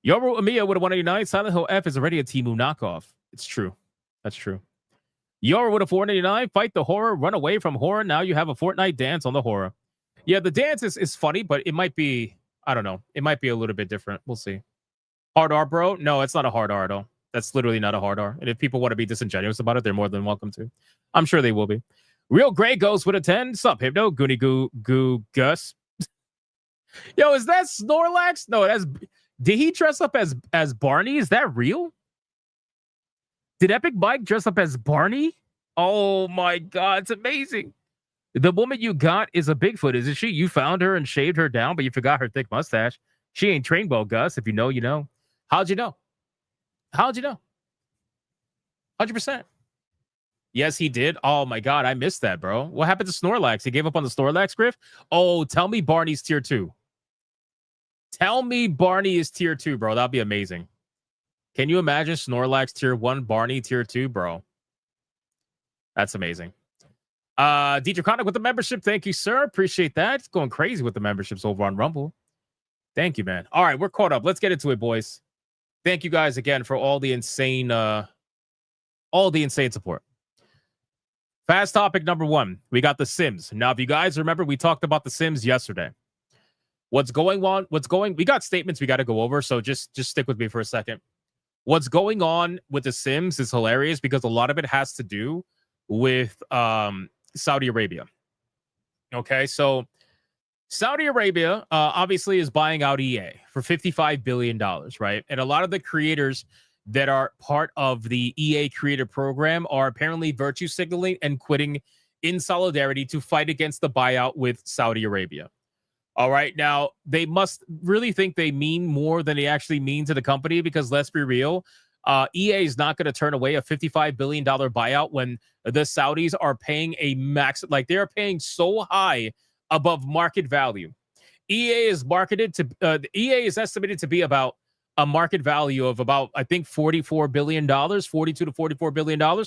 Yoru Amiya with a 189. Silent Hill F is already a Temu knockoff. It's true. That's true. Yoru with a 489. Fight the horror. Run away from horror. Now you have a Fortnite dance on the horror. Yeah, the dance is funny, but it might be, I don't know. It might be a little bit different. We'll see. Hard R, bro? No, it's not a hard R at all. That's literally not a hard R. And if people want to be disingenuous about it, they're more than welcome to. I'm sure they will be. Real Gray Ghost with a 10. Sup, Hypno? Goonie Goo Gus. Yo, is that Snorlax? No, did he dress up as Barney? Is that real? Did Epic Mike dress up as Barney? Oh my God, it's amazing. The woman you got is a Bigfoot, isn't she? You found her and shaved her down, but you forgot her thick mustache. She ain't trained well, Gus. If you know, you know. How'd you know? 100%. Yes, he did. Oh my God, I missed that, bro. What happened to Snorlax? He gave up on the Snorlax grift? Oh, tell me Barney's tier 2. Tell me Barney is tier 2, bro. That'd be amazing. Can you imagine Snorlax tier 1, Barney tier 2, bro? That's amazing. Dietrich Connick with the membership. Thank you, sir. Appreciate that. It's going crazy with the memberships over on Rumble. Thank you, man. All right, we're caught up. Let's get into it, boys. Thank you guys again for all the insane support. Fast topic number 1. We got The Sims. Now, if you guys remember, we talked about The Sims yesterday. What's going on? We got statements we got to go over, so just stick with me for a second. What's going on with The Sims is hilarious because a lot of it has to do with Saudi Arabia. Okay, so Saudi Arabia obviously is buying out EA for $55 billion, right? And a lot of the creators that are part of the EA creator program are apparently virtue signaling and quitting in solidarity to fight against the buyout with Saudi Arabia. All right, now they must really think they mean more than they actually mean to the company, because let's be real, EA is not going to turn away a $55 billion buyout when the Saudis are paying a max, like they're paying so high above market value. EA is EA is estimated to be about a market value of about, I think, $44 billion, $42 to $44 billion.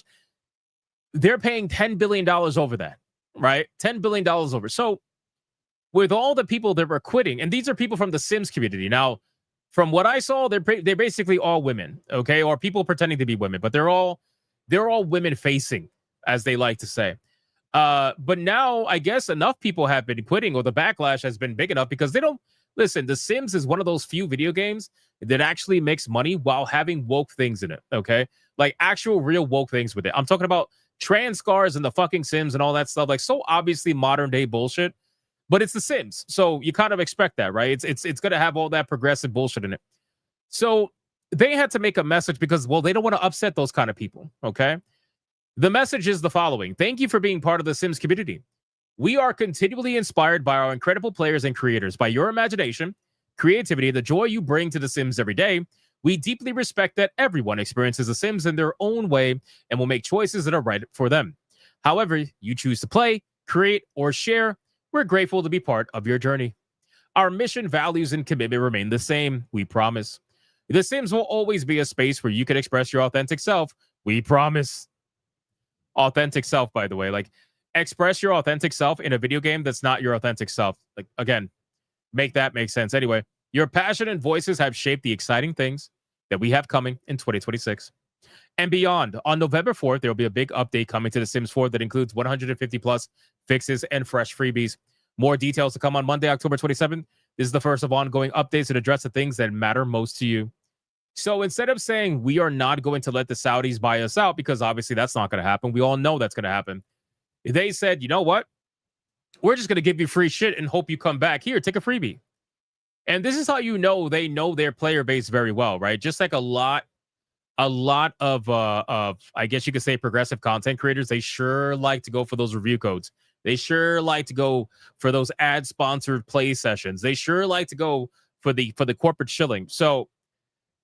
They're paying $10 billion over that, right? $10 billion over. So with all the people that were quitting, and these are people from the Sims community. Now, from what I saw, they're basically all women, okay, or people pretending to be women, but they're all women facing, as they like to say. But now I guess enough people have been quitting, or the backlash has been big enough, because they don't listen. The Sims is one of those few video games that actually makes money while having woke things in it. Okay, like actual real woke things with it. I'm talking about trans scars and the fucking Sims and all that stuff. Like so obviously modern day bullshit. But it's The Sims, so you kind of expect that, right? It's going to have all that progressive bullshit in it. So they had to make a message because, well, they don't want to upset those kind of people, okay? The message is the following. Thank you for being part of the Sims community. We are continually inspired by our incredible players and creators. By your imagination, creativity, the joy you bring to The Sims every day, we deeply respect that everyone experiences The Sims in their own way and will make choices that are right for them. However, you choose to play, create, or share, we're grateful to be part of your journey. Our mission, values, and commitment remain the same. We promise. The Sims will always be a space where you can express your authentic self. We promise. Authentic self, by the way. Like, express your authentic self in a video game that's not your authentic self. Like, again, make that make sense. Anyway, your passion and voices have shaped the exciting things that we have coming in 2026 and beyond. On November 4th, there will be a big update coming to The Sims 4 that includes 150 plus fixes and fresh freebies. More details to come on Monday, October 27th. This is the first of ongoing updates that address the things that matter most to you. So instead of saying we are not going to let the Saudis buy us out, because obviously that's not going to happen, we all know that's going to happen, they said, you know what? We're just going to give you free shit and hope you come back. Here, take a freebie. And this is how you know they know their player base very well, right? Just like a lot of I guess you could say progressive content creators, they sure like to go for those review codes. They sure like to go for those ad sponsored play sessions. They sure like to go for the corporate shilling. So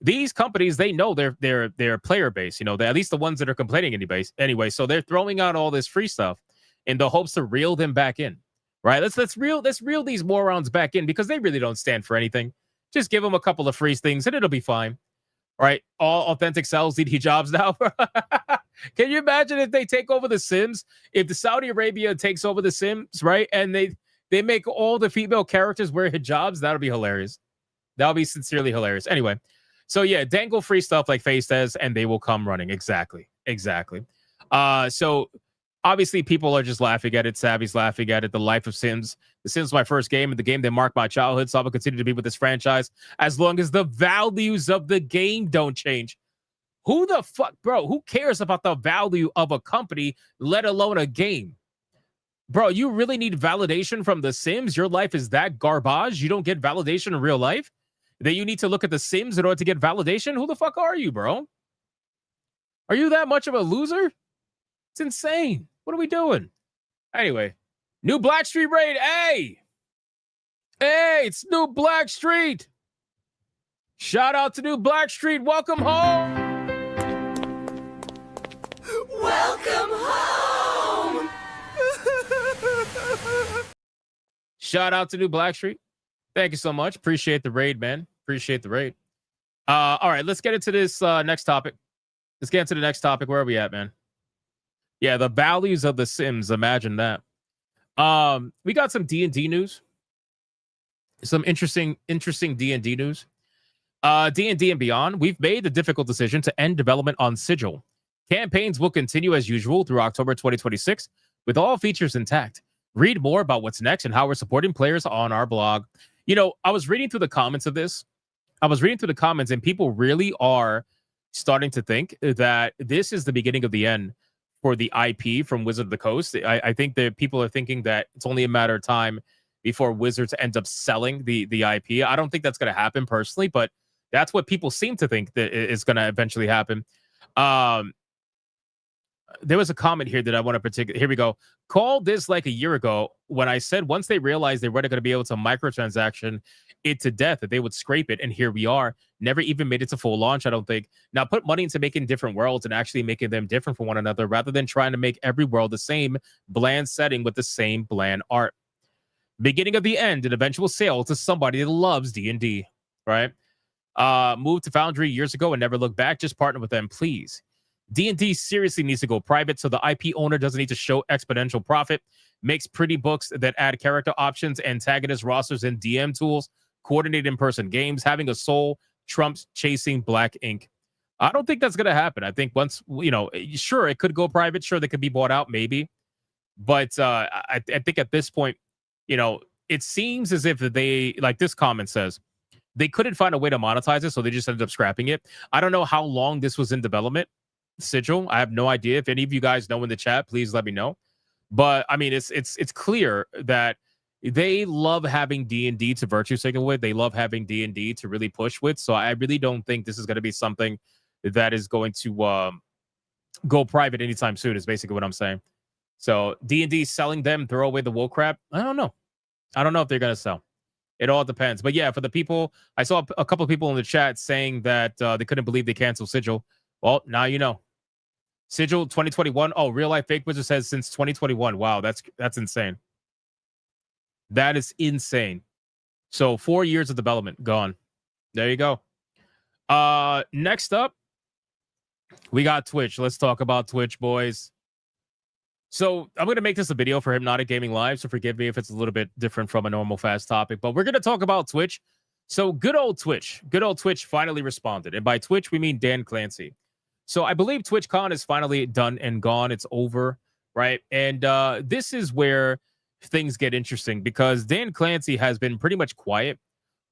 these companies, they know their player base, you know, at least the ones that are complaining anyway. So they're throwing out all this free stuff in the hopes to reel them back in, right? Let's reel these morons back in, because they really don't stand for anything. Just give them a couple of free things and it'll be fine. Right, all authentic selves need hijabs now. Can you imagine if they take over The Sims? If the Saudi Arabia takes over The Sims, right, and they make all the female characters wear hijabs, that'll be hilarious. That'll be sincerely hilarious. Anyway, so yeah, dangle free stuff like Face says, and they will come running. Exactly. So obviously people are just laughing at it. Savvy's laughing at it. The life of Sims. The Sims was my first game, and the game that marked my childhood, so I will continue to be with this franchise as long as the values of the game don't change. Who the fuck, bro? Who cares about the value of a company, let alone a game? Bro, you really need validation from The Sims? Your life is that garbage? You don't get validation in real life? That you need to look at The Sims in order to get validation? Who the fuck are you, bro? Are you that much of a loser? It's insane. What are we doing? Anyway, new Blackstreet raid. Hey, it's New Blackstreet. Shout out to New Blackstreet. Welcome home. Welcome home. Shout out to New Blackstreet. Thank you so much. Appreciate the raid, man. Appreciate the raid. All right, let's get into this next topic. Let's get into the next topic. Where are we at, man? Yeah, the values of The Sims. Imagine that. We got some D&D news. Some interesting D&D news. D&D and beyond. We've made the difficult decision to end development on Sigil. Campaigns will continue as usual through October 2026 with all features intact. Read more about what's next and how we're supporting players on our blog. You know, I was reading through the comments of this. And people really are starting to think that this is the beginning of the end for the IP from Wizard of the Coast. I think that people are thinking that it's only a matter of time before Wizards ends up selling the IP. I don't think that's going to happen personally, but that's what people seem to think that is going to eventually happen. There was a comment here that I want to particularly. Here we go. Called this like a year ago when I said once they realized they weren't going to be able to microtransaction it to death, that they would scrape it. And here we are. Never even made it to full launch, I don't think. Now put money into making different worlds and actually making them different from one another rather than trying to make every world the same bland setting with the same bland art. Beginning of the end, an eventual sale to somebody that loves D&D, right? Moved to Foundry years ago and never looked back. Just partner with them, please. D&D seriously needs to go private so the IP owner doesn't need to show exponential profit. Makes pretty books that add character options, antagonist rosters, and DM tools. Coordinate in-person games. Having a soul trumps chasing black ink. I don't think that's going to happen. I think once, sure, it could go private. Sure, they could be bought out, maybe. But I think at this point, it seems as if they, like this comment says, they couldn't find a way to monetize it, so they just ended up scrapping it. I don't know how long this was in development. Sigil, I have no idea. If any of you guys know in the chat, please let me know. But I mean, it's clear that they love having D&D to virtue signal with. They love having D&D to really push with. So I really don't think this is going to be something that is going to go private anytime soon. Is basically what I'm saying. So D&D selling them, throw away the wool crap. I don't know. I don't know if they're going to sell. It all depends. But yeah, for the people, I saw a couple of people in the chat saying that they couldn't believe they canceled Sigil. Well, now you know. Sigil 2021. Oh, Real Life Fake Wizard says since 2021. Wow, that's insane. That is insane. So 4 years of development gone. There you go. Next up, we got Twitch. Let's talk about Twitch, boys. So I'm going to make this a video for Hypnotic Gaming Live, so forgive me if it's a little bit different from a normal fast topic, but we're going to talk about Twitch. So good old Twitch finally responded. And by Twitch, we mean Dan Clancy. So I believe TwitchCon is finally done and gone. It's over, right? And this is where things get interesting because Dan Clancy has been pretty much quiet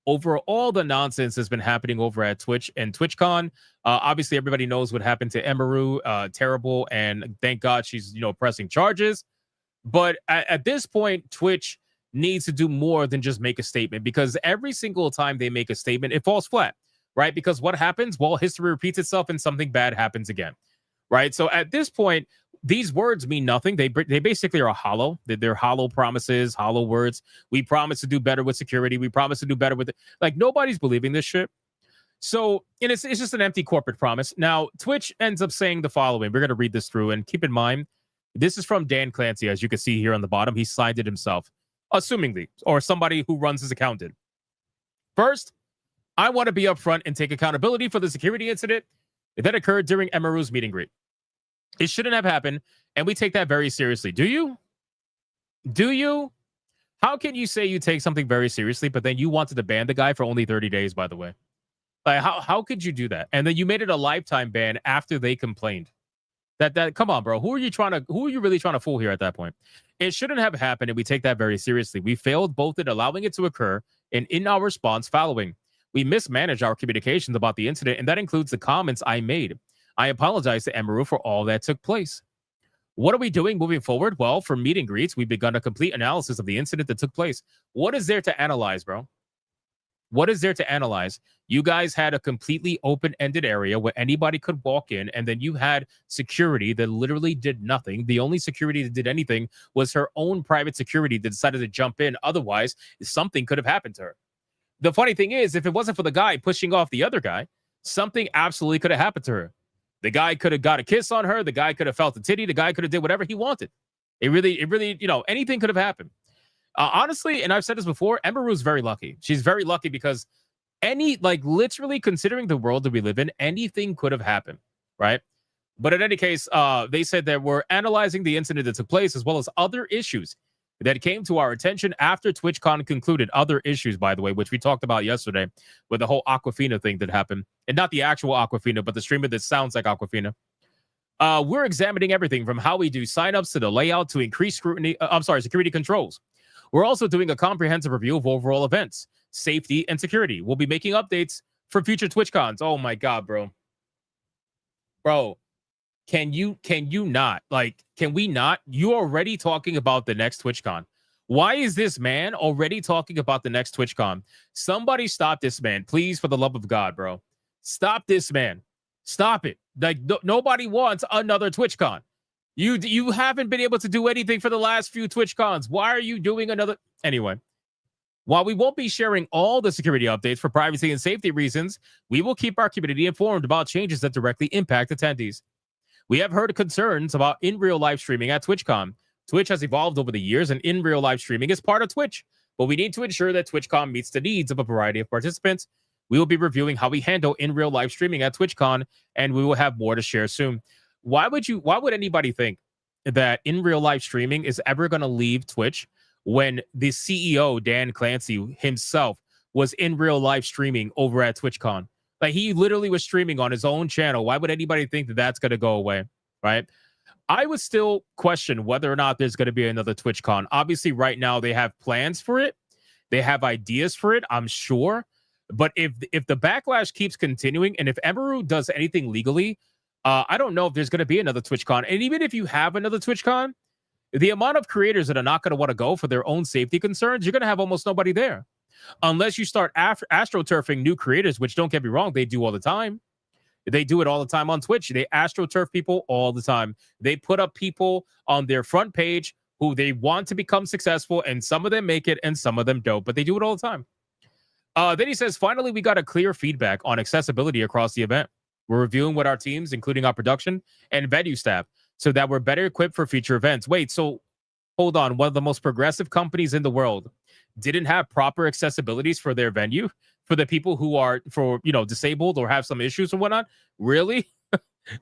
over all the nonsense that's been happening over at Twitch and TwitchCon. Obviously, everybody knows what happened to Emaru. Terrible. And thank God she's, pressing charges. But at this point, Twitch needs to do more than just make a statement because every single time they make a statement, it falls flat. Right? Because what happens? Well, history repeats itself and something bad happens again. Right? So at this point, these words mean nothing. They basically are hollow. They're hollow promises, hollow words. We promise to do better with security. We promise to do better with it. Like nobody's believing this shit. So and it's just an empty corporate promise. Now, Twitch ends up saying the following. We're going to read this through and keep in mind, this is from Dan Clancy. As you can see here on the bottom, he signed it himself, assumingly, or somebody who runs his account did. First, I want to be upfront and take accountability for the security incident that occurred during Emaru's meet and greet. It shouldn't have happened, and we take that very seriously. Do you? Do you? How can you say you take something very seriously, but then you wanted to ban the guy for only 30 days, by the way? Like, how could you do that? And then you made it a lifetime ban after they complained. That come on, bro. Who are you really trying to fool here at that point? It shouldn't have happened, and we take that very seriously. We failed both in allowing it to occur and in our response following. We mismanaged our communications about the incident, and that includes the comments I made. I apologize to Emaru for all that took place. What are we doing moving forward? Well, for meet and greets, we've begun a complete analysis of the incident that took place. What is there to analyze, bro? What is there to analyze? You guys had a completely open-ended area where anybody could walk in, and then you had security that literally did nothing. The only security that did anything was her own private security that decided to jump in. Otherwise, something could have happened to her. The funny thing is, if it wasn't for the guy pushing off the other guy, something absolutely could have happened to her. The guy could have got a kiss on her. The guy could have felt a titty. The guy could have did whatever he wanted. It really, anything could have happened. Honestly, and I've said this before, Emaru's very lucky. She's very lucky because literally considering the world that we live in, anything could have happened, right? But in any case, they said that we're analyzing the incident that took place as well as other issues that came to our attention after TwitchCon concluded. Other issues, by the way, which we talked about yesterday with the whole Aquafina thing that happened. And not the actual Aquafina, but the streamer that sounds like Aquafina. We're examining everything from how we do signups to the layout to increase security controls. We're also doing a comprehensive review of overall events, safety, and security. We'll be making updates for future TwitchCons. Oh my God, bro. bro, can you not? Like, can we not? You're already talking about the next TwitchCon. Why is this man already talking about the next TwitchCon? Somebody stop this man, please, for the love of God, bro. Stop this man. Stop it. Like, nobody wants another TwitchCon. You haven't been able to do anything for the last few TwitchCons. Why are you doing another? Anyway, while we won't be sharing all the security updates for privacy and safety reasons, we will keep our community informed about changes that directly impact attendees. We have heard concerns about in-real live streaming at TwitchCon. Twitch has evolved over the years, and in-real live streaming is part of Twitch. But we need to ensure that TwitchCon meets the needs of a variety of participants. We will be reviewing how we handle in-real live streaming at TwitchCon, and we will have more to share soon. Why would anybody think that in-real live streaming is ever going to leave Twitch when the CEO, Dan Clancy himself, was in real live streaming over at TwitchCon? Like, he literally was streaming on his own channel. Why would anybody think that that's going to go away, right? I would still question whether or not there's going to be another TwitchCon. Obviously, right now, they have plans for it. They have ideas for it, I'm sure. But if the backlash keeps continuing, and if Emeru does anything legally, I don't know if there's going to be another TwitchCon. And even if you have another TwitchCon, the amount of creators that are not going to want to go for their own safety concerns, you're going to have almost nobody there. Unless you start astroturfing new creators, which, don't get me wrong, they do all the time. They do it all the time on Twitch. They astroturf people all the time. They put up people on their front page who they want to become successful, and some of them make it and some of them don't, but they do it all the time. Then he says, finally, we got a clear feedback on accessibility across the event. We're reviewing with our teams, including our production and venue staff, so that we're better equipped for future events. Wait, so hold on. One of the most progressive companies in the world didn't have proper accessibilities for their venue, for the people who are, disabled or have some issues or whatnot? Really?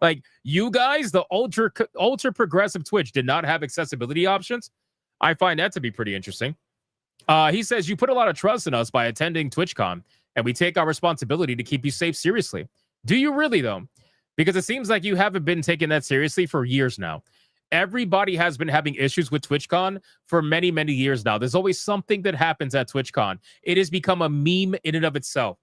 Like, you guys, the ultra progressive Twitch, did not have accessibility options? I find that to be pretty interesting. He says, you put a lot of trust in us by attending TwitchCon, and we take our responsibility to keep you safe seriously. Do you really, though? Because it seems like you haven't been taking that seriously for years now. Everybody has been having issues with TwitchCon for many, many years now. There's always something that happens at TwitchCon. It has become a meme in and of itself.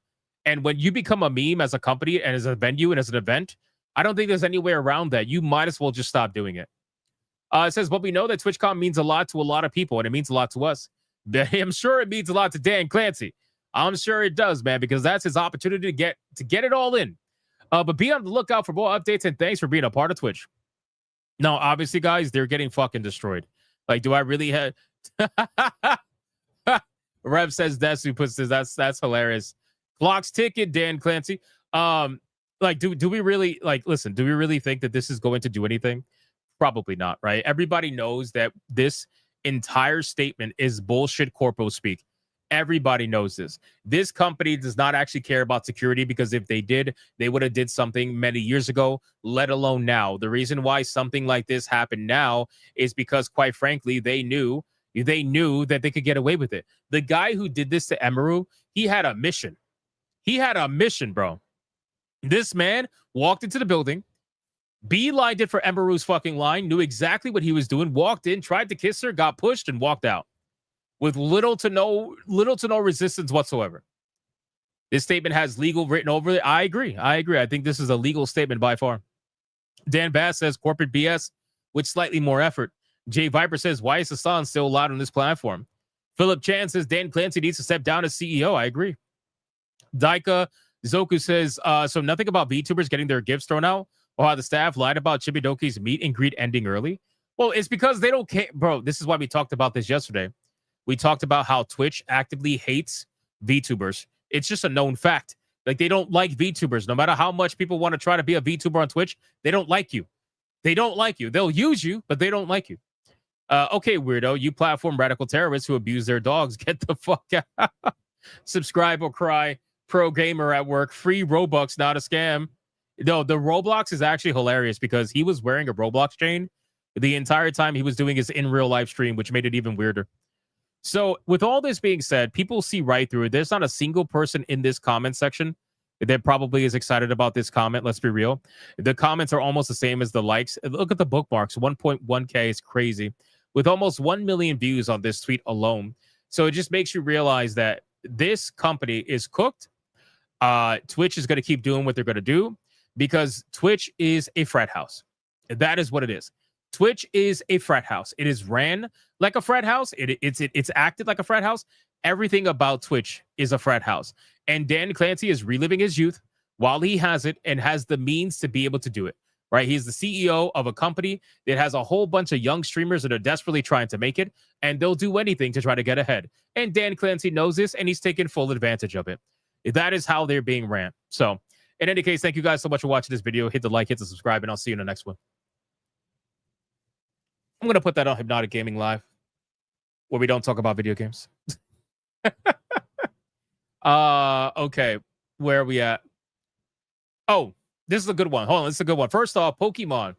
And when you become a meme as a company and as a venue and as an event, I don't think there's any way around that. You might as well just stop doing it. It says, but we know that TwitchCon means a lot to a lot of people, and it means a lot to us. I'm sure it means a lot to Dan Clancy. I'm sure it does, man, because that's his opportunity to get it all in. But be on the lookout for more updates, and thanks for being a part of Twitch. Now, obviously, guys, they're getting fucking destroyed. Like, do I really have... Rev says that's who puts this. That's hilarious. Clock's ticking, Dan Clancy. Like, do we really, like, listen, do we really think that this is going to do anything? Probably not, right? Everybody knows that this entire statement is bullshit corpo speak. Everybody knows this. This company does not actually care about security, because if they did, they would have did something many years ago, let alone now. The reason why something like this happened now is because, quite frankly, they knew that they could get away with it. The guy who did this to Emeru, he had a mission. He had a mission, bro. This man walked into the building, beelined it for Emeru's fucking line, knew exactly what he was doing, walked in, tried to kiss her, got pushed, and walked out with little to no resistance whatsoever. This statement has legal written over it. I agree. I think this is a legal statement by far. Dan Bass says corporate BS with slightly more effort. Jay Viper says, why is Hassan still allowed on this platform? Philip Chan says Dan Clancy needs to step down as CEO. I agree. Daika Zoku says, so nothing about VTubers getting their gifts thrown out, or how the staff lied about Chibidoki's meet and greet ending early? Well, it's because they don't care. Bro, this is why we talked about this yesterday. We talked about how Twitch actively hates VTubers. It's just a known fact. Like, they don't like VTubers. No matter how much people want to try to be a VTuber on Twitch, they don't like you. They don't like you. They'll use you, but they don't like you. Okay, weirdo. You platform radical terrorists who abuse their dogs. Get the fuck out. Subscribe or cry. Pro gamer at work. Free Robux, not a scam. No, the Roblox is actually hilarious because he was wearing a Roblox chain the entire time he was doing his in real live stream, which made it even weirder. So with all this being said, people see right through it. There's not a single person in this comment section that probably is excited about this comment. Let's be real. The comments are almost the same as the likes. Look at the bookmarks. 1.1K is crazy. With almost 1 million views on this tweet alone. So it just makes you realize that this company is cooked. Twitch is going to keep doing what they're going to do. because Twitch is a frat house. That is what it is. Twitch is a frat house. It is ran like a frat house. It's acted like a frat house. Everything about Twitch is a frat house. And Dan Clancy is reliving his youth while he has it and has the means to be able to do it. Right? He's the CEO of a company that has a whole bunch of young streamers that are desperately trying to make it, and they'll do anything to try to get ahead. And Dan Clancy knows this, and he's taking full advantage of it. That is how they're being ran. So, in any case, thank you guys so much for watching this video. Hit the like, hit the subscribe, and I'll see you in the next one. I'm going to put that on Hypnotic Gaming Live, where we don't talk about video games. Okay. Where are we at? Oh, this is a good one. Hold on, this is a good one. First off, Pokemon.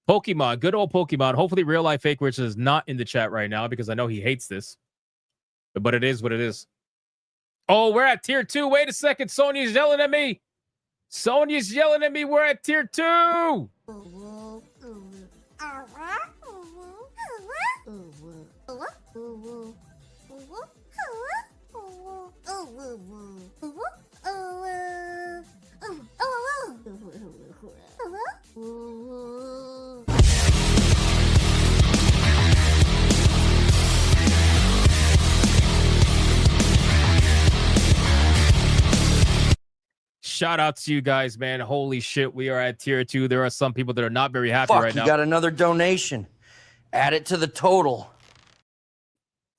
Pokemon, good old Pokemon. Hopefully, Real Life Fake Rich is not in the chat right now because I know he hates this. But it is what it is. Oh, we're at tier 2. Wait a second. Sonya's yelling at me. Sonya's yelling at me. We're at tier 2. Shout out to you guys, man. Holy shit, we are at tier 2. There are some people that are not very happy right now. You got another donation. Add it to the total.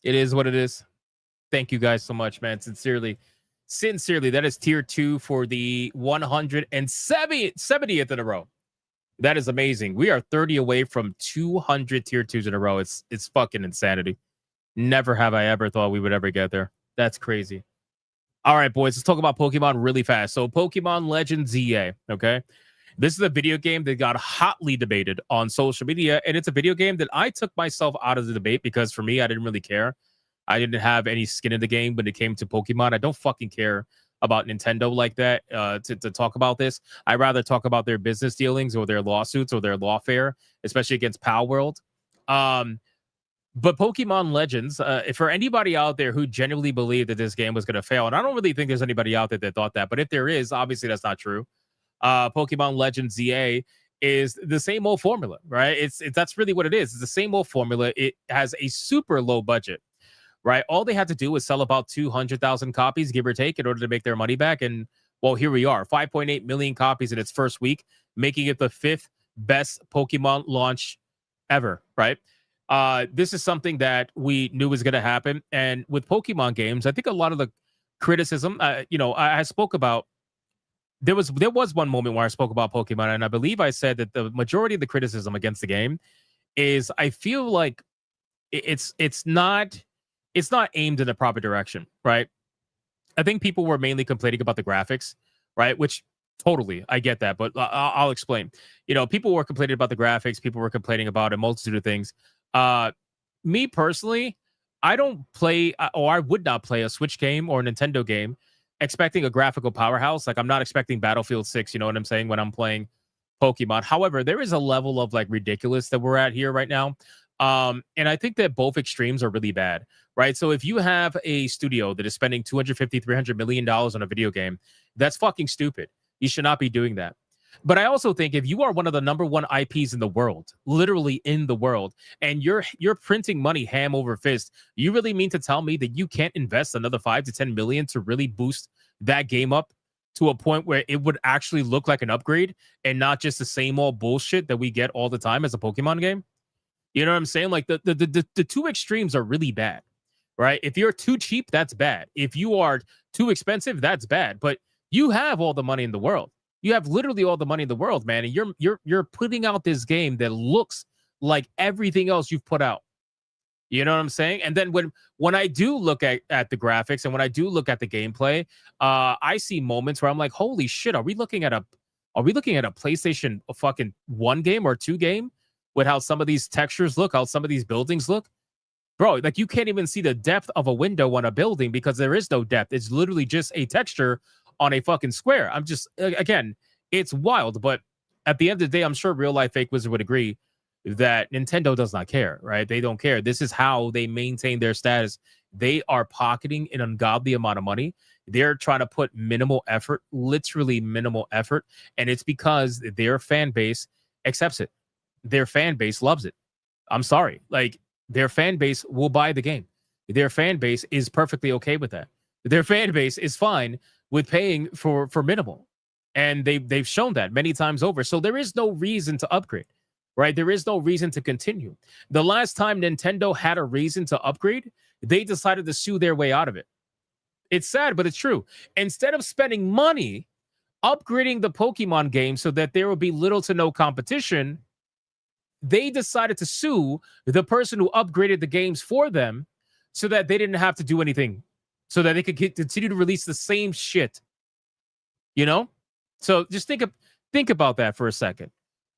It is what it is. Thank you guys so much, man. Sincerely. That is tier 2 for the 170th in a row. That is amazing. We are 30 away from 200 tier 2s in a row. It's fucking insanity. Never have I ever thought we would ever get there. That's crazy. All right, boys, let's talk about Pokemon really fast. So Pokemon Legends ZA, okay? This is a video game that got hotly debated on social media, and it's a video game that I took myself out of the debate because for me, I didn't really care. I didn't have any skin in the game when it came to Pokemon. I don't fucking care about Nintendo like that to talk about this. I'd rather talk about their business dealings or their lawsuits or their lawfare, especially against Pal World. But Pokemon Legends, for anybody out there who genuinely believed that this game was going to fail, and I don't really think there's anybody out there that thought that, but if there is, obviously that's not true. Pokemon Legends ZA is the same old formula, right? That's really what it is. It's the same old formula. It has a super low budget, right? All they had to do was sell about 200,000 copies, give or take, in order to make their money back. And, well, here we are, 5.8 million copies in its first week, making it the 5th best Pokemon launch ever, right? This is something that we knew was going to happen. And with Pokemon games, I think a lot of the criticism, I spoke about, there was one moment where I spoke about Pokemon, and I believe I said that the majority of the criticism against the game is I feel like it's not aimed in the proper direction, right? I think people were mainly complaining about the graphics, right? Which totally, I get that, but I'll explain. People were complaining about the graphics. People were complaining about a multitude of things. Me personally, I don't play, or I would not play a Switch game or a Nintendo game expecting a graphical powerhouse. Like, I'm not expecting Battlefield 6, you know what I'm saying, when I'm playing Pokemon. However, there is a level of like ridiculous that we're at here right now. And I think that both extremes are really bad, right? So if you have a studio that is spending $250-300 million on a video game, that's fucking stupid. You should not be doing that. But I also think if you are one of the #1 IPs in the world, literally in the world, and you're printing money ham over fist, you really mean to tell me that you can't invest another $5 to $10 million to really boost that game up to a point where it would actually look like an upgrade and not just the same old bullshit that we get all the time as a Pokemon game? You know what I'm saying? Like the two extremes are really bad, right? If you're too cheap, that's bad. If you are too expensive, that's bad. But you have all the money in the world. You have literally all the money in the world, man. And you're putting out this game that looks like everything else you've put out. You know what I'm saying? And then when I do look at the graphics and when I do look at the gameplay, I see moments where I'm like, holy shit, are we looking at a PlayStation fucking 1 game or 2 game with how some of these textures look, how some of these buildings look? Bro, like you can't even see the depth of a window on a building because there is no depth. It's literally just a texture on a fucking square. I'm just, again, it's wild, but at the end of the day, I'm sure Real Life Fake Wizard would agree that Nintendo does not care, right? They don't care. This is how they maintain their status. They are pocketing an ungodly amount of money. They're trying to put minimal effort, literally minimal effort, and it's because their fan base accepts it. Their fan base loves it. I'm sorry. Like, their fan base will buy the game. Their fan base is perfectly okay with that. Their fan base is fine with paying for minimal. And they've shown that many times over. So there is no reason to upgrade, right? There is no reason to continue. The last time Nintendo had a reason to upgrade, they decided to sue their way out of it. It's sad, but it's true. Instead of spending money upgrading the Pokemon game so that there will be little to no competition, they decided to sue the person who upgraded the games for them so that they didn't have to do anything, so that they could continue to release the same shit. You know? So just think about that for a second,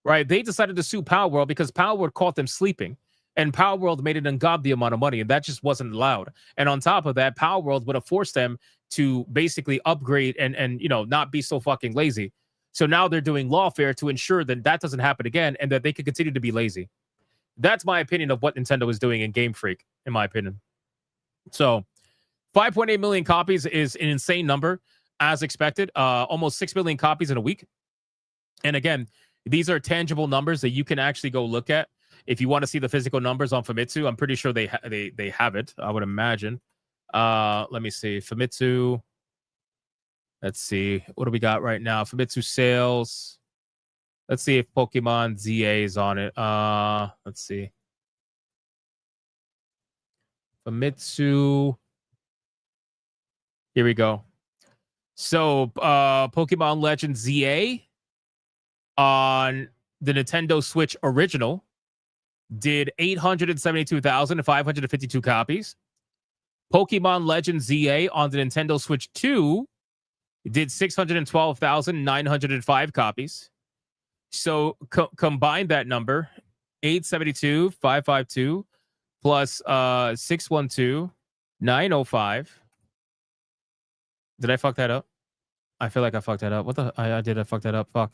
right? They decided to sue Power World because Power World caught them sleeping, and Power World made an ungodly amount of money, and that just wasn't allowed. And on top of that, Power World would have forced them to basically upgrade and you know, not be so fucking lazy. So now they're doing lawfare to ensure that that doesn't happen again and that they can continue to be lazy. That's my opinion of what Nintendo is doing in Game Freak, in my opinion. So 5.8 million copies is an insane number, as expected. Almost 6 million copies in a week. And again, these are tangible numbers that you can actually go look at. If you want to see the physical numbers on Famitsu, I'm pretty sure they have it, I would imagine. Let me see. Famitsu. Let's see. What do we got right now? Famitsu sales. Let's see if Pokemon ZA is on it. Let's see. Famitsu. Here we go. So, Pokemon Legend ZA on the Nintendo Switch original did 872,552 copies. Pokemon Legend ZA on the Nintendo Switch 2 did 612,905 copies. So combine that number, 872,552 plus 612,905. Did I fuck that up? I feel like I fucked that up. What the? I did. I fucked that up. Fuck.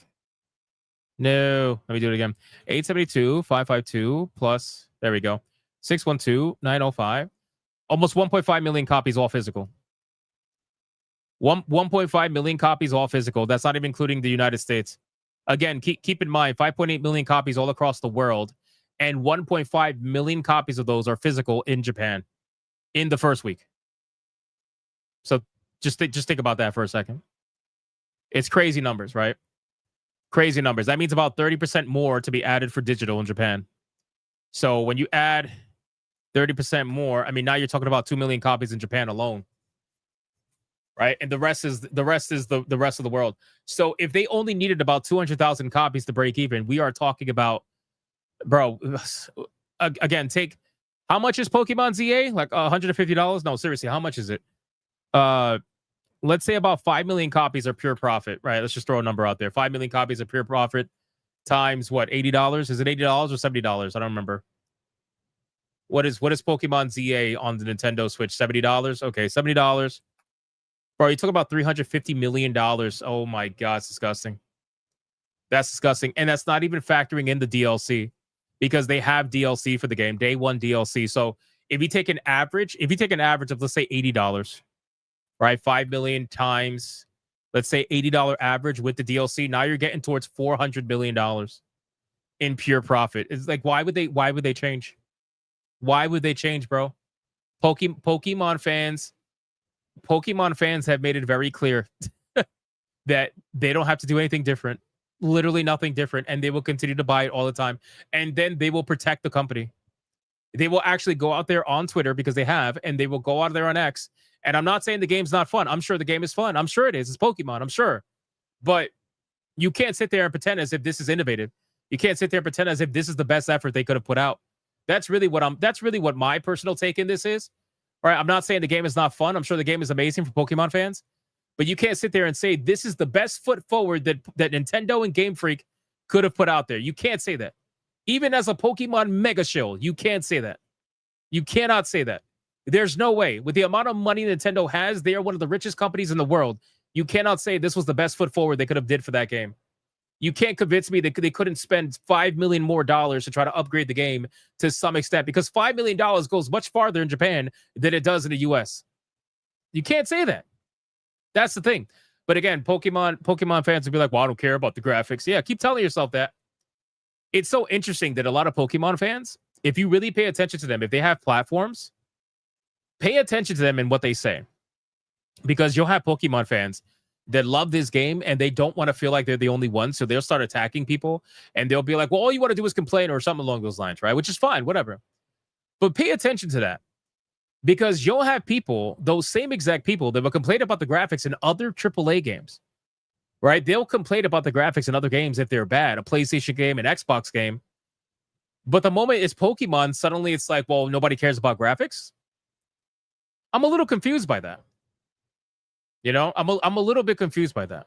No. Let me do it again. 872,552 plus, there we go, 612,905. Almost 1.5 million copies all physical. 1.5 million copies all physical. That's not even including the United States. Again, keep in mind, 5.8 million copies all across the world, and 1.5 million copies of those are physical in Japan in the first week. So just think about that for a second. It's crazy numbers, right? Crazy numbers. That means about 30% more to be added for digital in Japan. So when you add 30% more, I mean, now you're talking about 2 million copies in Japan alone, right? And the rest is the rest of the world. So if they only needed about 200,000 copies to break even, we are talking about, bro, again, take, how much is Pokemon ZA? Like $150? No, seriously, how much is it? Let's say about 5 million copies are pure profit, right? Let's just throw a number out there. 5 million copies of pure profit times what? $80? Is it $80 or $70? I don't remember. What is Pokemon ZA on the Nintendo Switch? $70? Okay, $70. Bro, you talk about $350 million. Oh my God, it's disgusting. That's disgusting. And that's not even factoring in the DLC, because they have DLC for the game, day one DLC. So if you take an average of, let's say, $80, right? 5 million times, let's say $80 average with the DLC. Now you're getting towards $400 million in pure profit. It's like, why would they change? Why would they change, bro? Pokemon fans have made it very clear that they don't have to do anything different. Literally nothing different. And they will continue to buy it all the time. And then they will protect the company. They will actually go out there on Twitter, because they have, and they will go out there on X. And I'm not saying the game's not fun. I'm sure the game is fun. I'm sure it is. It's Pokemon. I'm sure. But you can't sit there and pretend as if this is innovative. You can't sit there and pretend as if this is the best effort they could have put out. That's really what my personal take in this is. All right, I'm not saying the game is not fun. I'm sure the game is amazing for Pokemon fans. But you can't sit there and say this is the best foot forward that Nintendo and Game Freak could have put out there. You can't say that. Even as a Pokemon mega shill, you can't say that. You cannot say that. There's no way. With the amount of money Nintendo has, they are one of the richest companies in the world. You cannot say this was the best foot forward they could have did for that game. You can't convince me that they couldn't spend $5 million more to try to upgrade the game to some extent, because $5 million goes much farther in Japan than it does in the US. You can't say that. That's the thing. But again, Pokemon fans will be like, well, I don't care about the graphics. Yeah, keep telling yourself that. It's so interesting that a lot of Pokemon fans, if you really pay attention to them, if they have platforms, pay attention to them and what they say. Because you'll have Pokemon fans that love this game and they don't want to feel like they're the only one. So they'll start attacking people and they'll be like, well, all you want to do is complain or something along those lines, right? Which is fine, whatever. But pay attention to that. Because you'll have people, those same exact people, that will complain about the graphics in other AAA games, right? They'll complain about the graphics in other games if they're bad, a PlayStation game, an Xbox game. But the moment it's Pokemon, suddenly it's like, well, nobody cares about graphics. I'm a little confused by that. You know, I'm a little bit confused by that.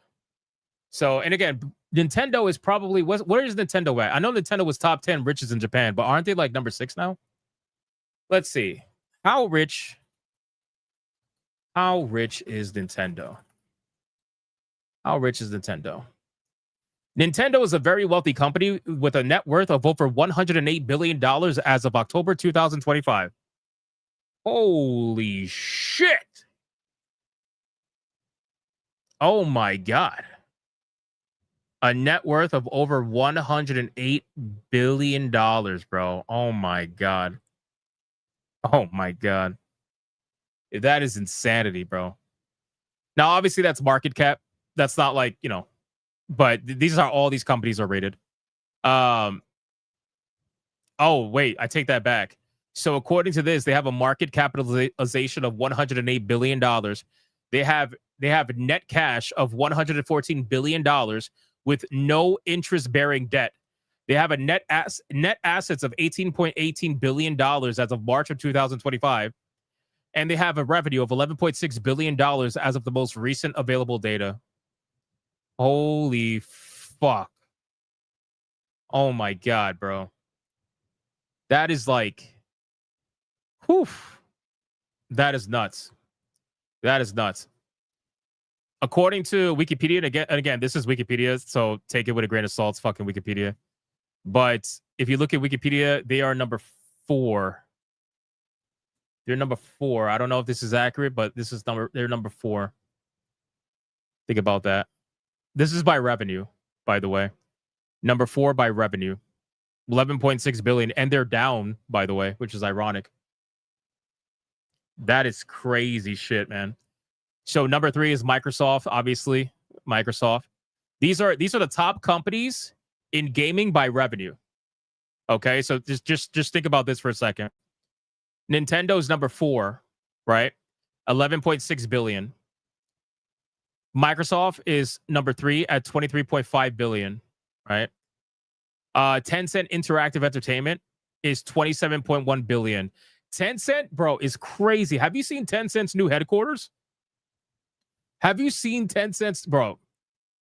So, and again, Nintendo is probably, where is Nintendo at? I know Nintendo was top 10 richest in Japan, but aren't they like number 6 now? Let's see. How rich is Nintendo? How rich is Nintendo? Nintendo is a very wealthy company with a net worth of over $108 billion as of October 2025. Holy shit. Oh my God. A net worth of over $108 billion, bro. Oh my God. Oh my God. That is insanity, bro. Now, obviously, that's market cap. That's not like, you know, but these are all these companies are rated. Oh, wait, I take that back. So according to this, they have a market capitalization of $108 billion. They have net cash of $114 billion with no interest-bearing debt. They have a net assets of $18.18 billion as of March of 2025. And they have a revenue of $11.6 billion as of the most recent available data. Holy fuck. Oh my God, bro. That is like, whew. That is nuts. That is nuts. According to Wikipedia, and again, this is Wikipedia, so take it with a grain of salt. It's fucking Wikipedia. But if you look at Wikipedia, they are number 4. They're number 4. I don't know if this is accurate, but they're number 4. Think about that. This is by revenue, by the way. Number 4 by revenue. 11.6 billion. And they're down, by the way, which is ironic. That is crazy shit, man. So number 3 is Microsoft, obviously. Microsoft. These are the top companies in gaming by revenue. Okay, so just think about this for a second. Nintendo's number 4, right? 11.6 billion. Microsoft is number 3 at 23.5 billion, right? Tencent Interactive Entertainment is 27.1 billion. Tencent, bro, is crazy. Have you seen Tencent's new headquarters? Have you seen Tencent's, bro?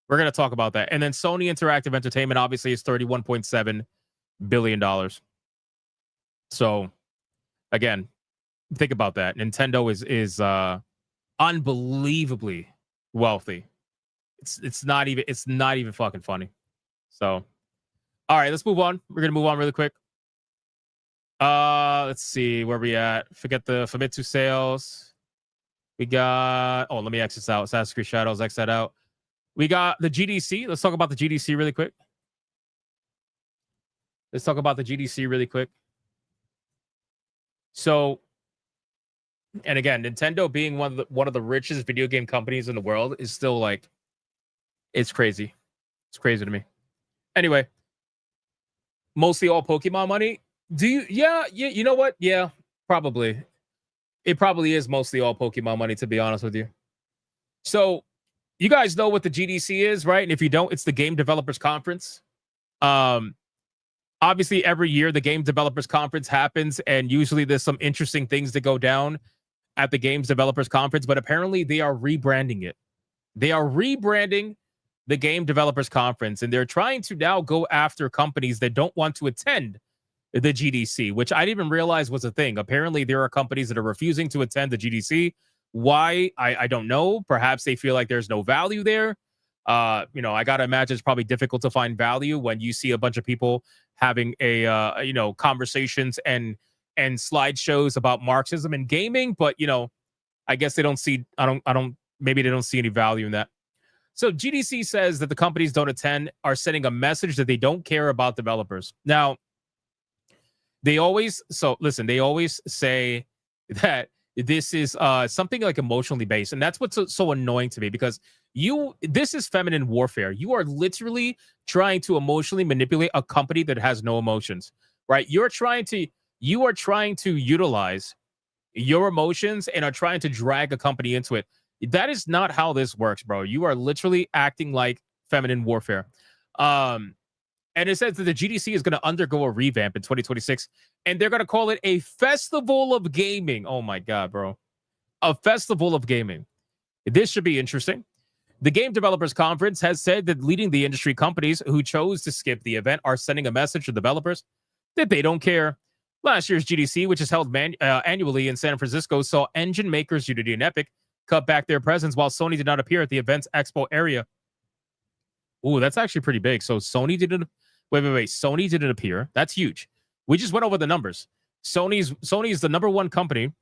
We're going to talk about that. And then Sony Interactive Entertainment obviously is $31.7 billion. So again, think about that. Nintendo is unbelievably wealthy. It's not even fucking funny. So all right, let's move on. We're gonna move on really quick. Let's see where we at. Forget the Famitsu sales. We got, let me X this out. Assassin's Creed Shadows, X that out. We got the GDC. Let's talk about the GDC really quick. So, and again, Nintendo being one of the richest video game companies in the world is still like, it's crazy. It's crazy to me. Anyway, mostly all Pokemon money. Yeah, you know what? Yeah, probably. It probably is mostly all Pokemon money, to be honest with you. So, you guys know what the GDC is, right? And if you don't, it's the Game Developers Conference. Obviously, every year the Game Developers Conference happens, and usually there's some interesting things that go down at the Games Developers Conference, but apparently they are rebranding it. They are rebranding the Game Developers Conference, and they're trying to now go after companies that don't want to attend the GDC, which I didn't even realize was a thing. Apparently, there are companies that are refusing to attend the GDC. Why? I don't know. Perhaps they feel like there's no value there. I gotta imagine it's probably difficult to find value when you see a bunch of people having conversations and slideshows about Marxism and gaming. But I guess they don't see. I don't maybe they don't see any value in that. So GDC says that the companies don't attend are sending a message that they don't care about developers. Now, they always say that this is something like emotionally based, and that's what's so annoying to me, because this is feminine warfare. You are literally trying to emotionally manipulate a company that has no emotions, right? You are trying to utilize your emotions and are trying to drag a company into it. That is not how this works, bro. You are literally acting like feminine warfare. And it says that the GDC is going to undergo a revamp in 2026, and they're going to call it a festival of gaming. Oh my God, bro. A festival of gaming. This should be interesting. The Game Developers Conference has said that leading the industry companies who chose to skip the event are sending a message to developers that they don't care. Last year's GDC, which is held annually in San Francisco, saw engine makers Unity and Epic cut back their presence, while Sony did not appear at the event's expo area. Ooh, that's actually pretty big. So Sony didn't... Wait. Sony didn't appear. That's huge. We just went over the numbers. Sony is the number one company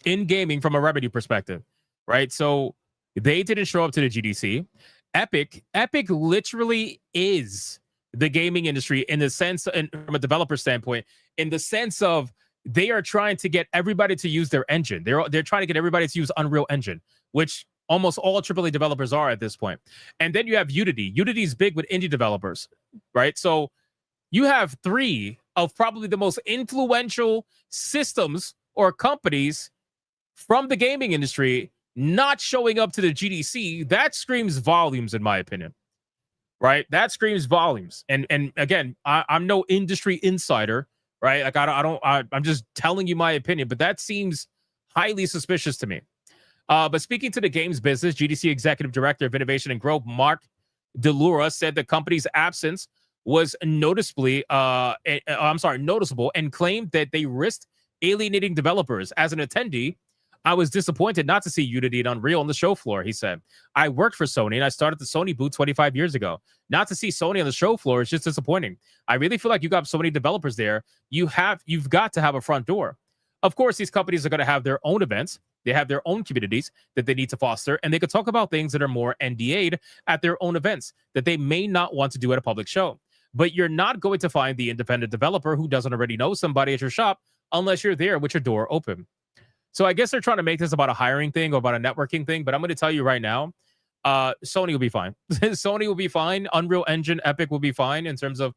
in gaming from a revenue perspective, right? So they didn't show up to the GDC. Epic literally is the gaming industry in the sense, and from a developer standpoint, in the sense of they are trying to get everybody to use their engine. They're trying to get everybody to use Unreal Engine, which almost all AAA developers are at this point. And then you have Unity. Unity's big with indie developers, right? So you have three of probably the most influential systems or companies from the gaming industry not showing up to the GDC. That screams volumes, in my opinion, right? That screams volumes. And again, I'm no industry insider, right? Like I'm just telling you my opinion, but that seems highly suspicious to me. But speaking to the games business, GDC Executive Director of Innovation and Growth, Mark DeLura, said the company's absence was noticeable and claimed that they risked alienating developers. As an attendee, I was disappointed not to see Unity and Unreal on the show floor, he said. I worked for Sony and I started the Sony booth 25 years ago. Not to see Sony on the show floor is just disappointing. I really feel like you got so many developers there. You've got to have a front door. Of course, these companies are going to have their own events. They have their own communities that they need to foster, and they could talk about things that are more NDA'd at their own events that they may not want to do at a public show. But you're not going to find the independent developer who doesn't already know somebody at your shop unless you're there with your door open. So I guess they're trying to make this about a hiring thing or about a networking thing, but I'm going to tell you right now, Sony will be fine. Sony will be fine. Unreal Engine, Epic will be fine in terms of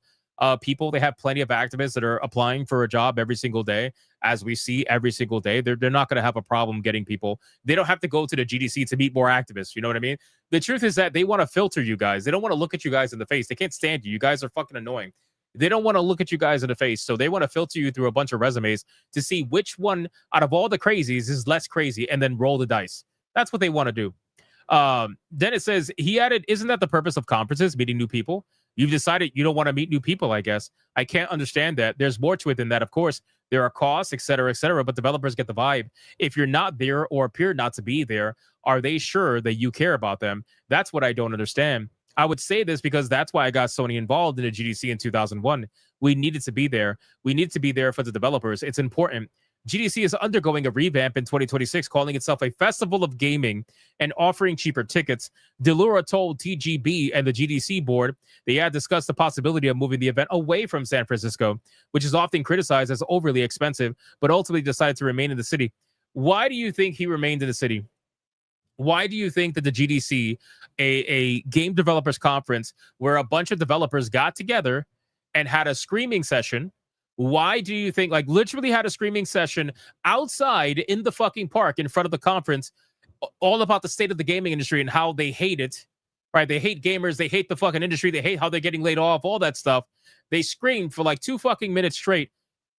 people. They have plenty of activists that are applying for a job every single day, as we see every single day. They're not going to have a problem getting people. They don't have to go to the GDC to meet more activists. You know what I mean? The truth is that they want to filter you guys. They don't want to look at you guys in the face. They can't stand you. You guys are fucking annoying. They don't want to look at you guys in the face. So they want to filter you through a bunch of resumes to see which one out of all the crazies is less crazy and then roll the dice. That's what they want to do. Then it says, he added, isn't that the purpose of conferences, meeting new people? You've decided you don't want to meet new people, I guess. I can't understand that. There's more to it than that, of course. There are costs, et cetera, but developers get the vibe. If you're not there or appear not to be there, are they sure that you care about them? That's what I don't understand. I would say this because that's why I got Sony involved in the GDC in 2001. We needed to be there. We need to be there for the developers. It's important. GDC is undergoing a revamp in 2026, calling itself a festival of gaming and offering cheaper tickets. DeLura told TGB and the GDC board they had discussed the possibility of moving the event away from San Francisco, which is often criticized as overly expensive, but ultimately decided to remain in the city. Why do you think he remained in the city? Why do you think that the GDC, a game developers conference where a bunch of developers got together and had a screaming session, why do you think, like, literally had a screaming session outside in the fucking park in front of the conference, all about the state of the gaming industry and how they hate it, right? They hate gamers. They hate the fucking industry. They hate how they're getting laid off, all that stuff. They screamed for like 2 fucking minutes straight.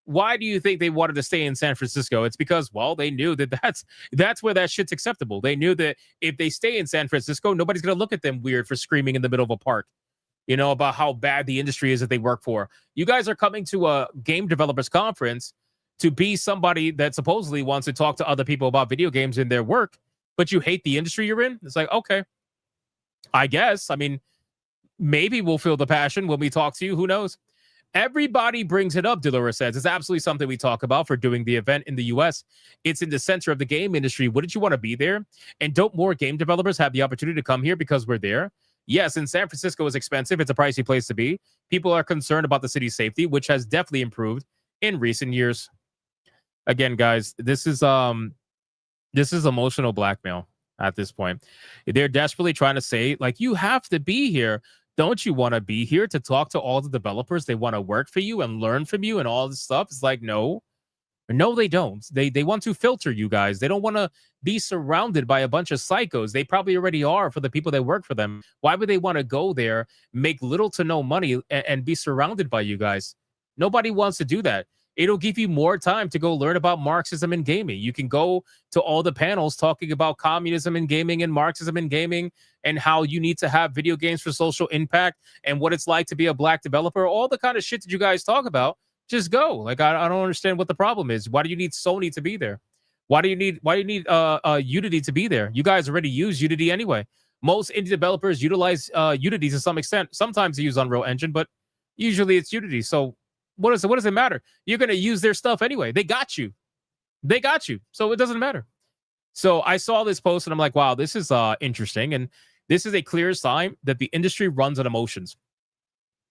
Why do you think they wanted to stay in San Francisco? It's because, well, they knew that that's where that shit's acceptable. They knew that if they stay in San Francisco, nobody's going to look at them weird for screaming in the middle of a park, you know, about how bad the industry is that they work for. You guys are coming to a game developers conference to be somebody that supposedly wants to talk to other people about video games in their work, but you hate the industry you're in. It's like, okay, I guess. I mean, maybe we'll feel the passion when we talk to you. Who knows? Everybody brings it up, Delora says. It's absolutely something we talk about for doing the event in the US. It's in the center of the game industry. Wouldn't you want to be there? And don't more game developers have the opportunity to come here because we're there? Yes, and San Francisco is expensive. It's a pricey place to be. People are concerned about the city's safety, which has definitely improved in recent years. Again, guys, this is emotional blackmail at this point. They're desperately trying to say, like, you have to be here. Don't you want to be here to talk to all the developers? They want to work for you and learn from you and all this stuff. It's like, no, they don't. They want to filter you guys. They don't want to be surrounded by a bunch of psychos. They probably already are for the people that work for them. Why would they want to go there, make little to no money, and be surrounded by you guys? Nobody wants to do that. It'll give you more time to go learn about Marxism in gaming. You can go to all the panels talking about communism in gaming and Marxism in gaming and how you need to have video games for social impact and what it's like to be a black developer. All the kind of shit that you guys talk about, just go. Like, I don't understand what the problem is. Why do you need Sony to be there? Why do you need Unity to be there? You guys already use Unity anyway. Most indie developers utilize Unity to some extent. Sometimes they use Unreal Engine, but usually it's Unity. So what does it matter? You're going to use their stuff anyway. They got you. So it doesn't matter. So I saw this post and I'm like, wow, this is interesting. And this is a clear sign that the industry runs on emotions.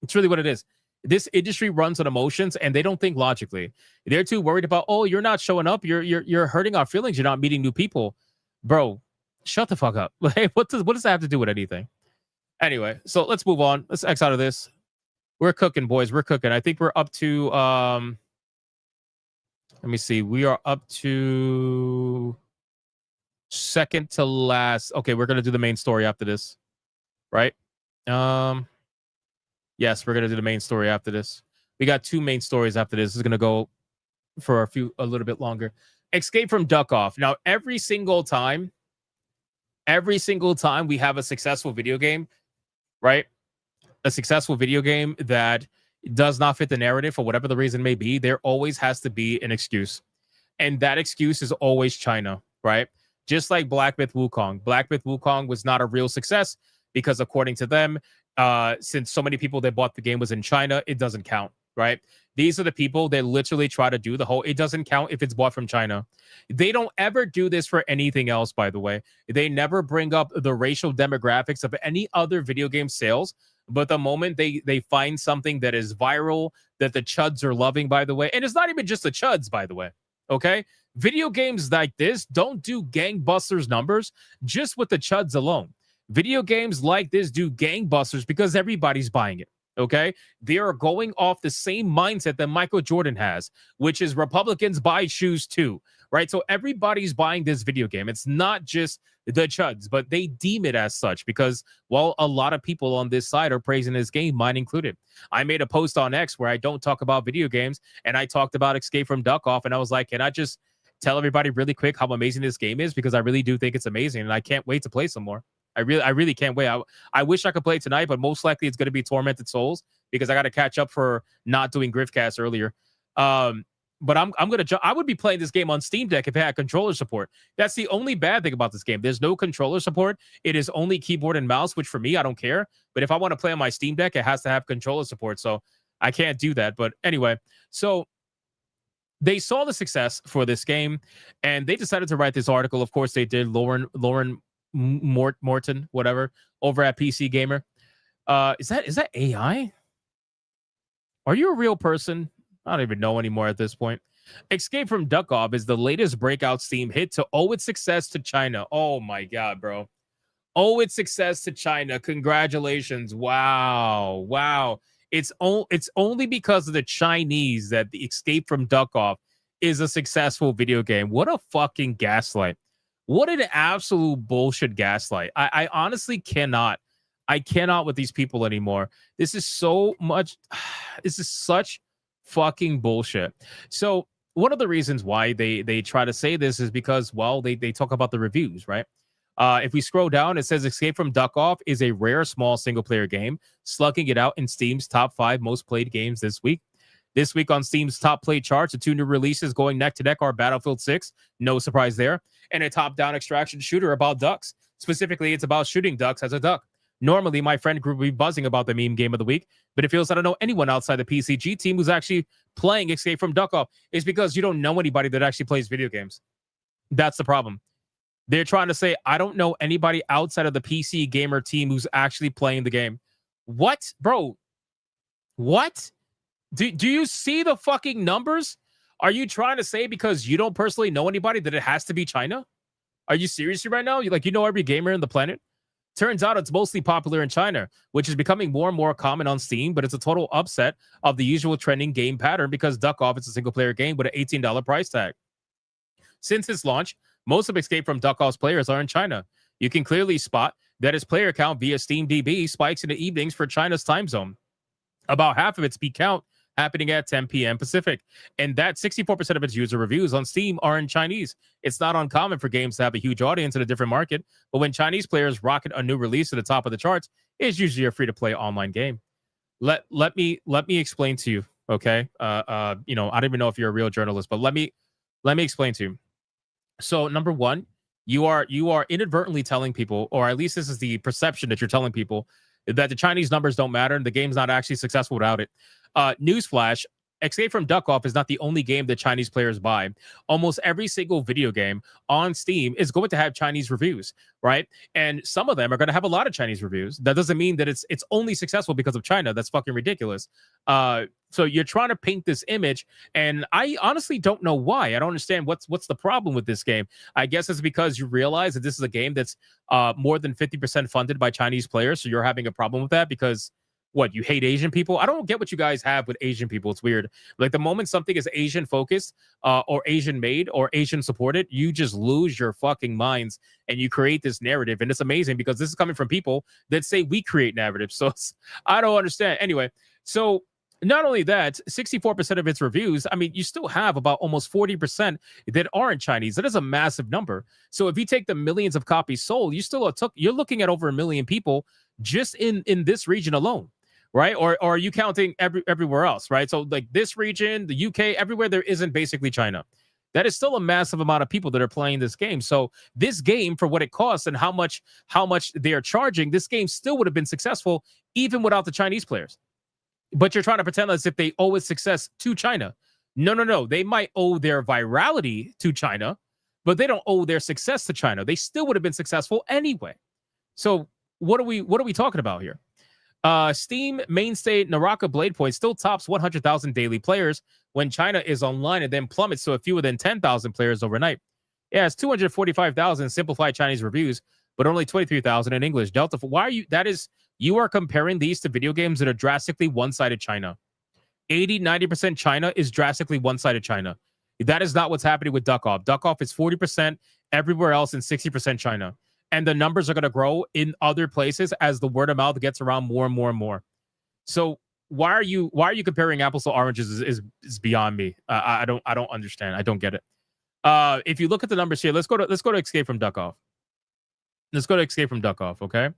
It's really what it is. This industry runs on emotions and they don't think logically. They're too worried about, oh, you're not showing up. You're hurting our feelings. You're not meeting new people. Bro, shut the fuck up. What does that have to do with anything? Anyway, so let's move on. Let's X out of this. We're cooking, boys. We're cooking. I think we're up to, let me see. We are up to second to last. Okay, we're going to do the main story after this, right? Yes, we're going to do the main story after this. We got 2 main stories after this. This is going to go for a little bit longer. Escape from Duck Off. Now, every single time we have a successful video game, right? A successful video game that does not fit the narrative for whatever the reason may be, there always has to be an excuse. And that excuse is always China, right? Just like Black Myth Wukong. Black Myth Wukong was not a real success because according to them, since so many people that bought the game was in China, it doesn't count, right? These are the people that literally try to do the whole, it doesn't count if it's bought from China. They don't ever do this for anything else, by the way. They never bring up the racial demographics of any other video game sales. But the moment they find something that is viral, that the chuds are loving, by the way, and it's not even just the chuds, by the way, okay? Video games like this don't do gangbusters numbers just with the chuds alone. Video games like this do gangbusters because everybody's buying it, okay? They are going off the same mindset that Michael Jordan has, which is Republicans buy shoes too, right? So everybody's buying this video game. It's not just the chuds, but they deem it as such because, well, a lot of people on this side are praising this game, mine included. I made a post on X where I don't talk about video games, and I talked about Escape from Duck Off, and I was like, can I just tell everybody really quick how amazing this game is? Because I really do think it's amazing, and I can't wait to play some more. I really can't wait. I wish I could play tonight, but most likely it's going to be Tormented Souls because I got to catch up for not doing Griffcast earlier. But I would be playing this game on Steam Deck if it had controller support. That's the only bad thing about this game. There's no controller support. It is only keyboard and mouse, which for me, I don't care. But if I want to play on my Steam Deck, it has to have controller support. So I can't do that. But anyway, so they saw the success for this game and they decided to write this article. Of course, they did. Lauren Morton, whatever, over at PC Gamer. Is that AI? Are you a real person? I don't even know anymore at this point. Escape from Duck Off is the latest breakout Steam hit to owe its success to China. Oh my God, bro. Owe its success to China. Congratulations. Wow. It's only because of the Chinese that the Escape from Duck Off is a successful video game. What a fucking gaslight. What an absolute bullshit gaslight. I honestly cannot. I cannot with these people anymore. This is so much. This is such fucking bullshit. So one of the reasons why they try to say this is because, well, they talk about the reviews, right? If we scroll down, it says Escape from Duck Off is a rare small single-player game, slugging it out in Steam's top 5 most played games this week. This week on Steam's top play charts, the 2 new releases going neck to neck are Battlefield 6, no surprise there, and a top-down extraction shooter about ducks. Specifically, it's about shooting ducks as a duck. Normally, my friend group would be buzzing about the meme game of the week, but it feels I don't know anyone outside the PCG team who's actually playing Escape from Duck-Off. It's because you don't know anybody that actually plays video games. That's the problem. They're trying to say, I don't know anybody outside of the PC gamer team who's actually playing the game. What? Bro, what? Do you see the fucking numbers? Are you trying to say because you don't personally know anybody that it has to be China? Are you serious right now? You know every gamer on the planet? Turns out it's mostly popular in China, which is becoming more and more common on Steam, but it's a total upset of the usual trending game pattern because Duck Off is a single-player game with an $18 price tag. Since its launch, most of Escape from Duck Off's players are in China. You can clearly spot that its player count via SteamDB spikes in the evenings for China's time zone. About half of its peak count happening at 10 p.m. Pacific. And that 64% of its user reviews on Steam are in Chinese. It's not uncommon for games to have a huge audience in a different market, but when Chinese players rocket a new release to the top of the charts, it's usually a free-to-play online game. Let me explain to you, okay? I don't even know if you're a real journalist, but let me explain to you. So, number one, you are inadvertently telling people, or at least this is the perception that you're telling people, that the Chinese numbers don't matter and the game's not actually successful without it. Newsflash, Escape from Duck Off is not the only game that Chinese players buy. Almost every single video game on Steam is going to have Chinese reviews, right? And some of them are going to have a lot of Chinese reviews. That doesn't mean that it's only successful because of China. That's fucking ridiculous. So you're trying to paint this image, and I honestly don't know why. I don't understand what's the problem with this game. I guess it's because you realize that this is a game that's more than 50% funded by Chinese players, so you're having a problem with that because what, you hate Asian people? I don't get what you guys have with Asian people. It's weird. Like the moment something is Asian focused or Asian made or Asian supported, you just lose your fucking minds and you create this narrative. And it's amazing because this is coming from people that say we create narratives. So I don't understand. Anyway, so not only that, 64% of its reviews, I mean, you still have about almost 40% that aren't Chinese. That is a massive number. So if you take the millions of copies sold, you're looking at over 1 million people just in this region alone. Right? Or are you counting everywhere else, right? So like this region, the UK, everywhere there isn't basically China. That is still a massive amount of people that are playing this game. So this game, for what it costs and how much they are charging, this game still would have been successful even without the Chinese players. But you're trying to pretend as if they owe its success to China. No. They might owe their virality to China, but they don't owe their success to China. They still would have been successful anyway. So what are we talking about here? Steam mainstay Naraka Blade Point still tops 100,000 daily players when China is online and then plummets to a fewer than 10,000 players overnight. Yeah, it's 245,000 simplified Chinese reviews, but only 23,000 in English. Delta, why are you are comparing these to video games that are drastically one-sided China. 80-90% China is drastically one-sided China. That is not what's happening with Duck Off. Duck Off is 40% everywhere else and 60% China. And the numbers are going to grow in other places as the word of mouth gets around more and more and more. So why are you comparing apples to oranges is beyond me. I don't understand. I don't get it. If you look at the numbers here, let's go to Escape from Duck Off. Let's go to Escape from Duck Off, okay?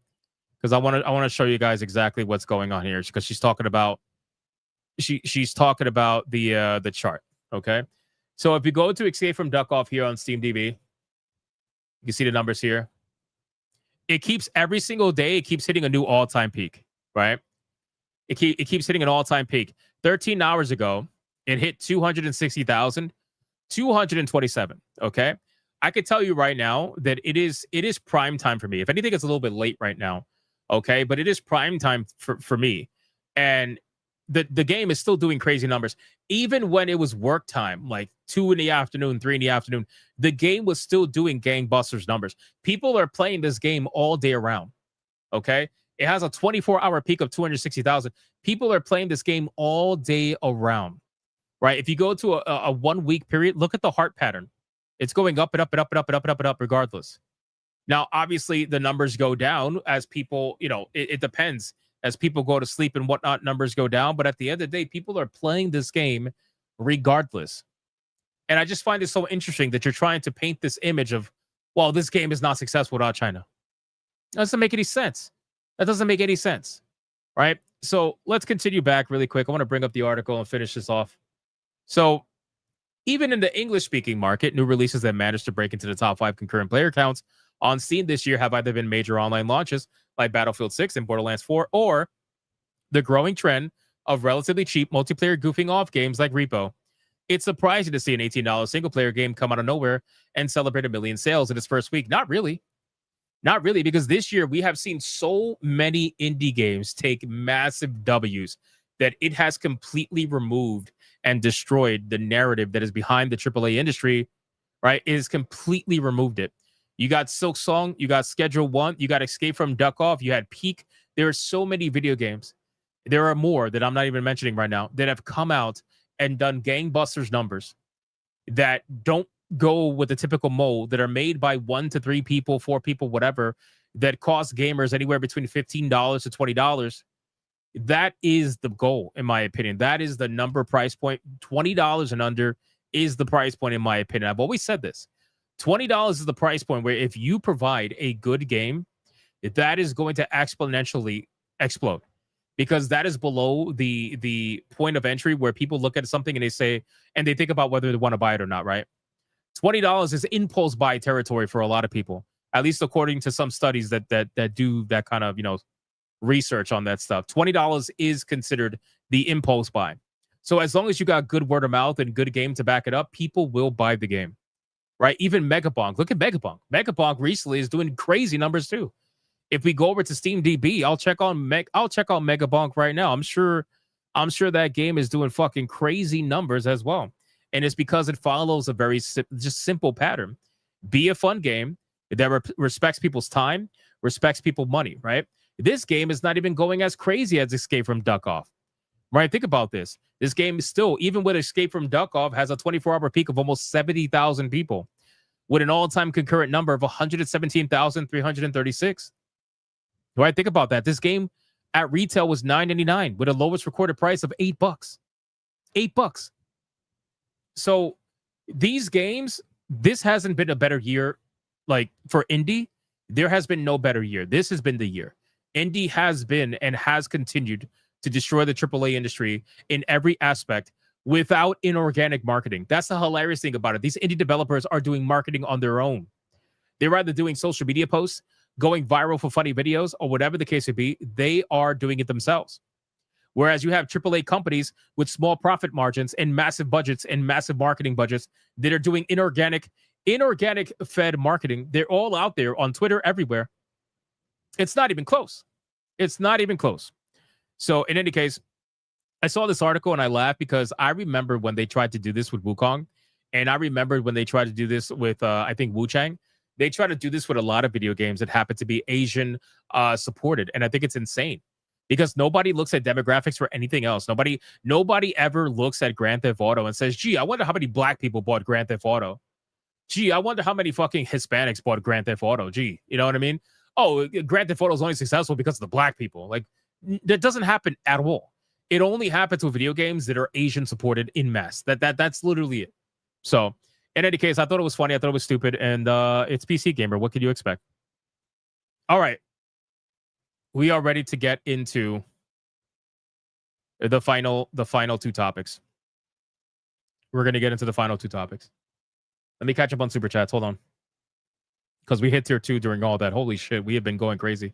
Because I want to show you guys exactly what's going on here. Because she's talking about the chart, okay? So if you go to Escape from Duck Off here on SteamDB, you can see the numbers here. It keeps every single day, it keeps hitting a new all-time peak, right? It keeps hitting an all-time peak. 13 hours ago, it hit 260,000, 227, okay? I could tell you right now that it is prime time for me. If anything, it's a little bit late right now, okay? But it is prime time for me. And the game is still doing crazy numbers. Even when it was work time, like 2 in the afternoon, 3 in the afternoon, the game was still doing gangbusters numbers. People are playing this game all day around, okay? It has a 24-hour peak of 260,000. People are playing this game all day around, right? If you go to a 1 week period, look at the heart pattern. It's going up and up and up and up and up and up and up regardless. Now, obviously, the numbers go down as people, it depends. As people go to sleep and whatnot, numbers go down. But at the end of the day, people are playing this game regardless. And I just find it so interesting that you're trying to paint this image of, well, this game is not successful without China. That doesn't make any sense. That doesn't make any sense, right? So let's continue back really quick. I want to bring up the article and finish this off. So even in the English-speaking market, new releases that managed to break into the top 5 concurrent player counts on Steam this year have either been major online launches like Battlefield 6 and Borderlands 4, or the growing trend of relatively cheap multiplayer goofing off games like Repo. It's surprising to see an $18 single-player game come out of nowhere and celebrate 1 million sales in its first week. Not really. Not really, because this year we have seen so many indie games take massive W's that it has completely removed and destroyed the narrative that is behind the AAA industry, right? It has completely removed it. You got Silk Song, you got Schedule 1, you got Escape from Duck-Off, you had Peak. There are so many video games. There are more that I'm not even mentioning right now that have come out and done gangbusters numbers that don't go with the typical mold, that are made by 1 to 3 people, 4 people, whatever, that cost gamers anywhere between $15 to $20. That is the goal, in my opinion. That is the number price point. $20 and under is the price point, in my opinion. I've always said this. $20 is the price point where if you provide a good game, that is going to exponentially explode, because that is below the point of entry where people look at something and they say, and they think about whether they want to buy it or not, right? $20 is impulse buy territory for a lot of people, at least according to some studies that do that kind of, research on that stuff. $20 is considered the impulse buy. So as long as you got good word of mouth and good game to back it up, people will buy the game, right? Even Megabonk. Look at Megabonk. Megabonk recently is doing crazy numbers too. If we go over to SteamDB, I'll check on Megabonk right now. I'm sure that game is doing fucking crazy numbers as well. And it's because it follows a very just simple pattern. Be a fun game that respects people's time, respects people's money, right? This game is not even going as crazy as Escape from Duck-Off, right? Think about this. This game is still, even with Escape from Duck-Off, has a 24-hour peak of almost 70,000 people with an all-time concurrent number of 117,336. Right? Think about that. This game at retail was $9.99 with a lowest recorded price of $8. $8. So these games, this hasn't been a better year. Like for indie, there has been no better year. This has been the year. Indie has been and has continued to destroy the AAA industry in every aspect without inorganic marketing. That's the hilarious thing about it. These indie developers are doing marketing on their own. They're either doing social media posts, going viral for funny videos, or whatever the case may be. They are doing it themselves. Whereas you have AAA companies with small profit margins and massive budgets and massive marketing budgets that are doing inorganic fed marketing. They're all out there on Twitter, everywhere. It's not even close. It's not even close. So in any case, I saw this article and I laughed because I remember when they tried to do this with Wukong, and I remembered when they tried to do this with, I think, Wu Chang. They try to do this with a lot of video games that happen to be Asian supported. And I think it's insane because nobody looks at demographics for anything else. Nobody ever looks at Grand Theft Auto and says, gee, I wonder how many black people bought Grand Theft Auto. Gee, I wonder how many fucking Hispanics bought Grand Theft Auto. Gee, you know what I mean? Oh, Grand Theft Auto is only successful because of the black people. Like, that doesn't happen at all. It only happens with video games that are Asian supported in mass. That's literally it. So, in any case, I thought it was funny. I thought it was stupid. And it's PC Gamer. What could you expect? All right. We are ready to get into the final 2 topics. We're going to get into the final 2 topics. Let me catch up on Super Chats. Hold on. Because we hit tier 2 during all that. Holy shit. We have been going crazy.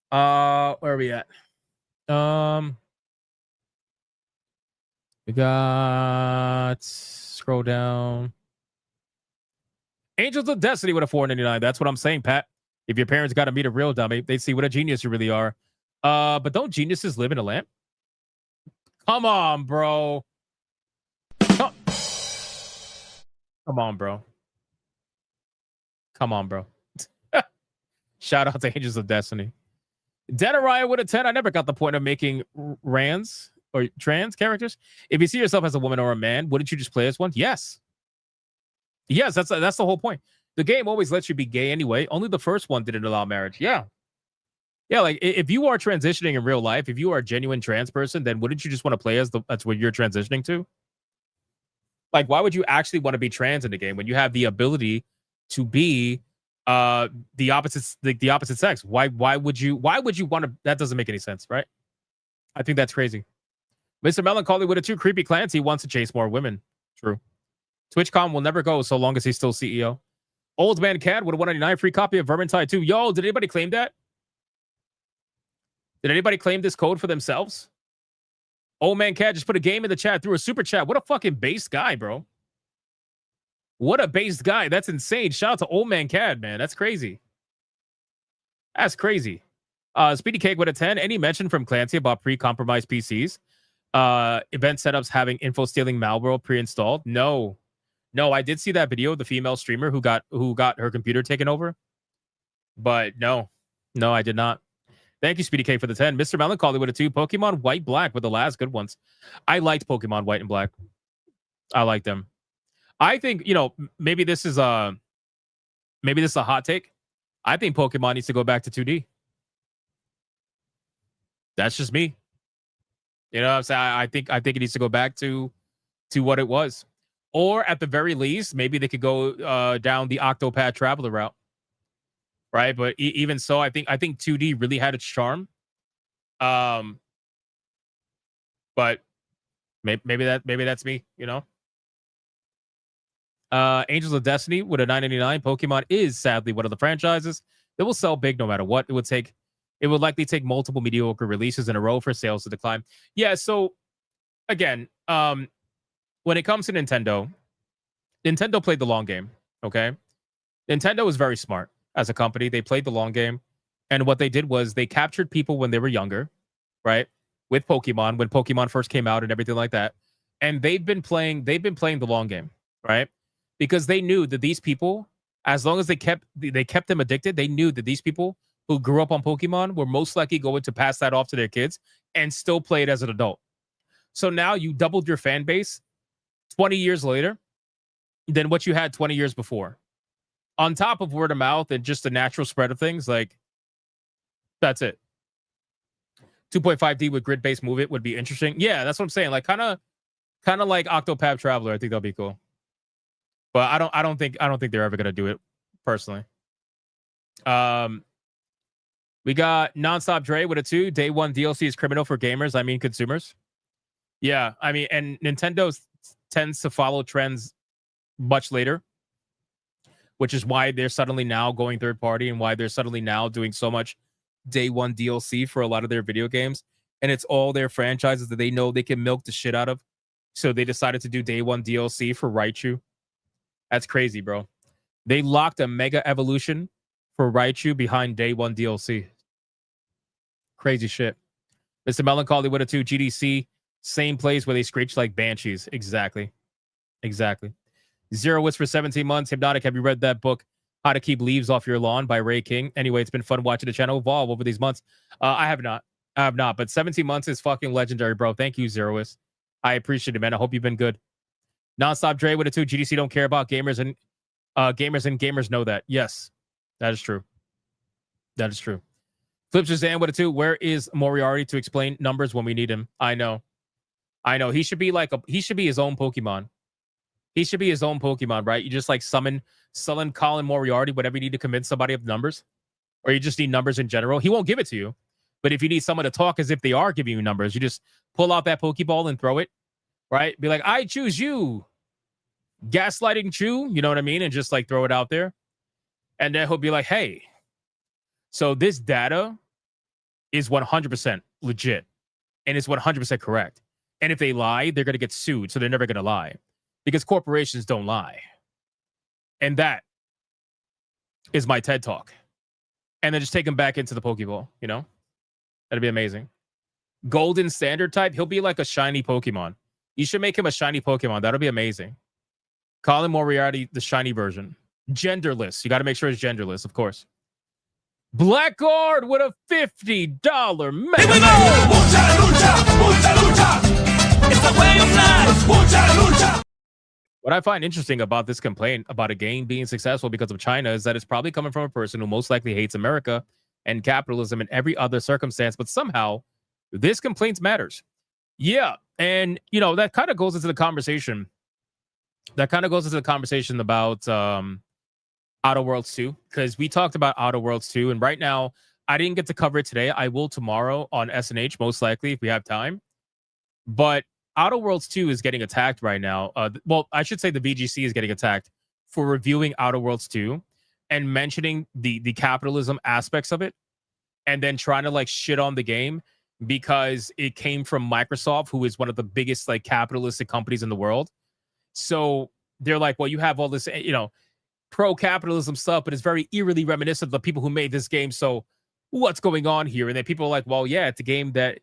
Where are we at? We got... Scroll down. Angels of Destiny with a $4.99. That's what I'm saying, Pat. If your parents got to meet a real dummy, they see what a genius you really are. But don't geniuses live in a lamp? Come on, bro. Come on, bro. Come on, bro. Shout out to Angels of Destiny. Denariah with a 10. I never got the point of making trans characters. If you see yourself as a woman or a man, wouldn't you just play as one? Yes. Yes, that's the whole point. The game always lets you be gay anyway. Only the first one didn't allow marriage. Yeah. Yeah, like if you are transitioning in real life, if you are a genuine trans person, then wouldn't you just want to play as that's what you're transitioning to? Like, why would you actually want to be trans in the game when you have the ability to be the opposite sex? Why would you want to? That doesn't make any sense, right? I think that's crazy. Mr. Melancholy with a 2 creepy Clancy wants to chase more women. True. TwitchCon will never go so long as he's still CEO. Old Man Cad with a 199 free copy of Vermintide 2. Yo, did anybody claim that? Did anybody claim this code for themselves? Old Man Cad just put a game in the chat through a super chat. What a fucking base guy, bro. What a base guy. That's insane. Shout out to Old Man Cad, man. That's crazy. That's crazy. Speedy Cake with a 10. Any mention from Clancy about pre-compromised PCs? Event setups having info stealing malware pre-installed? No, I did see that video of the female streamer who got her computer taken over, but no, I did not. Thank you, Speedy K, for the 10. Mr. Melancholy with a 2. Pokemon White Black with the last good ones. I liked Pokemon White and Black. I like them. I think, maybe this is a hot take. I think Pokemon needs to go back to 2D. That's just me. You know what I'm saying? I think it needs to go back to what it was. Or at the very least, maybe they could go down the Octopath Traveler route. Right? But even so, I think 2D really had its charm. But maybe that's me, Angels of Destiny with a 9.99. Pokemon is sadly one of the franchises that will sell big no matter what. It would likely take multiple mediocre releases in a row for sales to decline. Yeah, so again, when it comes to Nintendo played the long game, okay? Nintendo was very smart as a company. They played the long game, and what they did was they captured people when they were younger, right? With Pokemon, when Pokemon first came out and everything like that. And they've been playing the long game, right? Because they knew that these people, as long as they kept them addicted, they knew that these people who grew up on Pokemon were most likely going to pass that off to their kids and still play it as an adult. So now you doubled your fan base 20 years later than what you had 20 years before. On top of word of mouth and just the natural spread of things, like, that's it. 2.5D with grid-based move it would be interesting. Yeah, that's what I'm saying. Like, kind of like Octopath Traveler. I think that'll be cool. But I don't think they're ever gonna do it personally. We got Nonstop Dre with a 2. Day one DLC is criminal for gamers. I mean consumers. Yeah, I mean, and Nintendo tends to follow trends much later, which is why they're suddenly now going third party and why they're suddenly now doing so much day one DLC for a lot of their video games. And it's all their franchises that they know they can milk the shit out of. So they decided to do day one DLC for Raichu. That's crazy, bro. They locked a mega evolution for Raichu behind day one DLC. Crazy shit. Mr. Melancholy with a 2. GDC, same place where they screech like banshees. Exactly. Zero Wits for 17 months. Hypnotic, have you read that book, How to Keep Leaves Off Your Lawn by Ray King? Anyway, it's been fun watching the channel evolve over these months. I have not. But 17 months is fucking legendary, bro. Thank you, Zero Wits. I appreciate it, man. I hope you've been good. Nonstop Dre with a 2. GDC don't care about gamers, and gamers know that. Yes, that is true. Flip Shazam with a 2. Where is Moriarty to explain numbers when we need him? I know. He should be his own Pokemon. He should be his own Pokemon, right? You just like summon Colin Moriarty whenever you need to convince somebody of numbers, or you just need numbers in general. He won't give it to you, but if you need someone to talk as if they are giving you numbers, you just pull out that Pokeball and throw it, right? Be like, I choose you. Gaslighting Chew, you know what I mean? And just like throw it out there. And then he'll be like, hey, so this data is 100% legit and it's 100% correct. And if they lie, they're going to get sued. So they're never going to lie because corporations don't lie. And that is my TED Talk. And then just take him back into the Pokeball, That'd be amazing. Golden Standard type, he'll be like a shiny Pokemon. You should make him a shiny Pokemon. That'll be amazing. Colin Moriarty, the shiny version. Genderless. You got to make sure it's genderless, of course. Blackguard with a $50 mega. Here we go! Mucha lucha, mucha lucha. It's the way of life. Mucha lucha. What I find interesting about this complaint about a game being successful because of China is that it's probably coming from a person who most likely hates America and capitalism and every other circumstance, but somehow this complaint matters. Yeah, and that kind of goes into the conversation. About Outer Worlds 2, because we talked about Outer Worlds 2, and right now I didn't get to cover it today. I will tomorrow on SNH, most likely, if we have time. But Outer Worlds 2 is getting attacked right now. Well, I should say the VGC is getting attacked for reviewing Outer Worlds 2 and mentioning the capitalism aspects of it, and then trying to like shit on the game because it came from Microsoft, who is one of the biggest like capitalistic companies in the world. So they're like, well, you have all this, pro-capitalism stuff, but it's very eerily reminiscent of the people who made this game. So what's going on here? And then people are like, well, yeah, it's a game that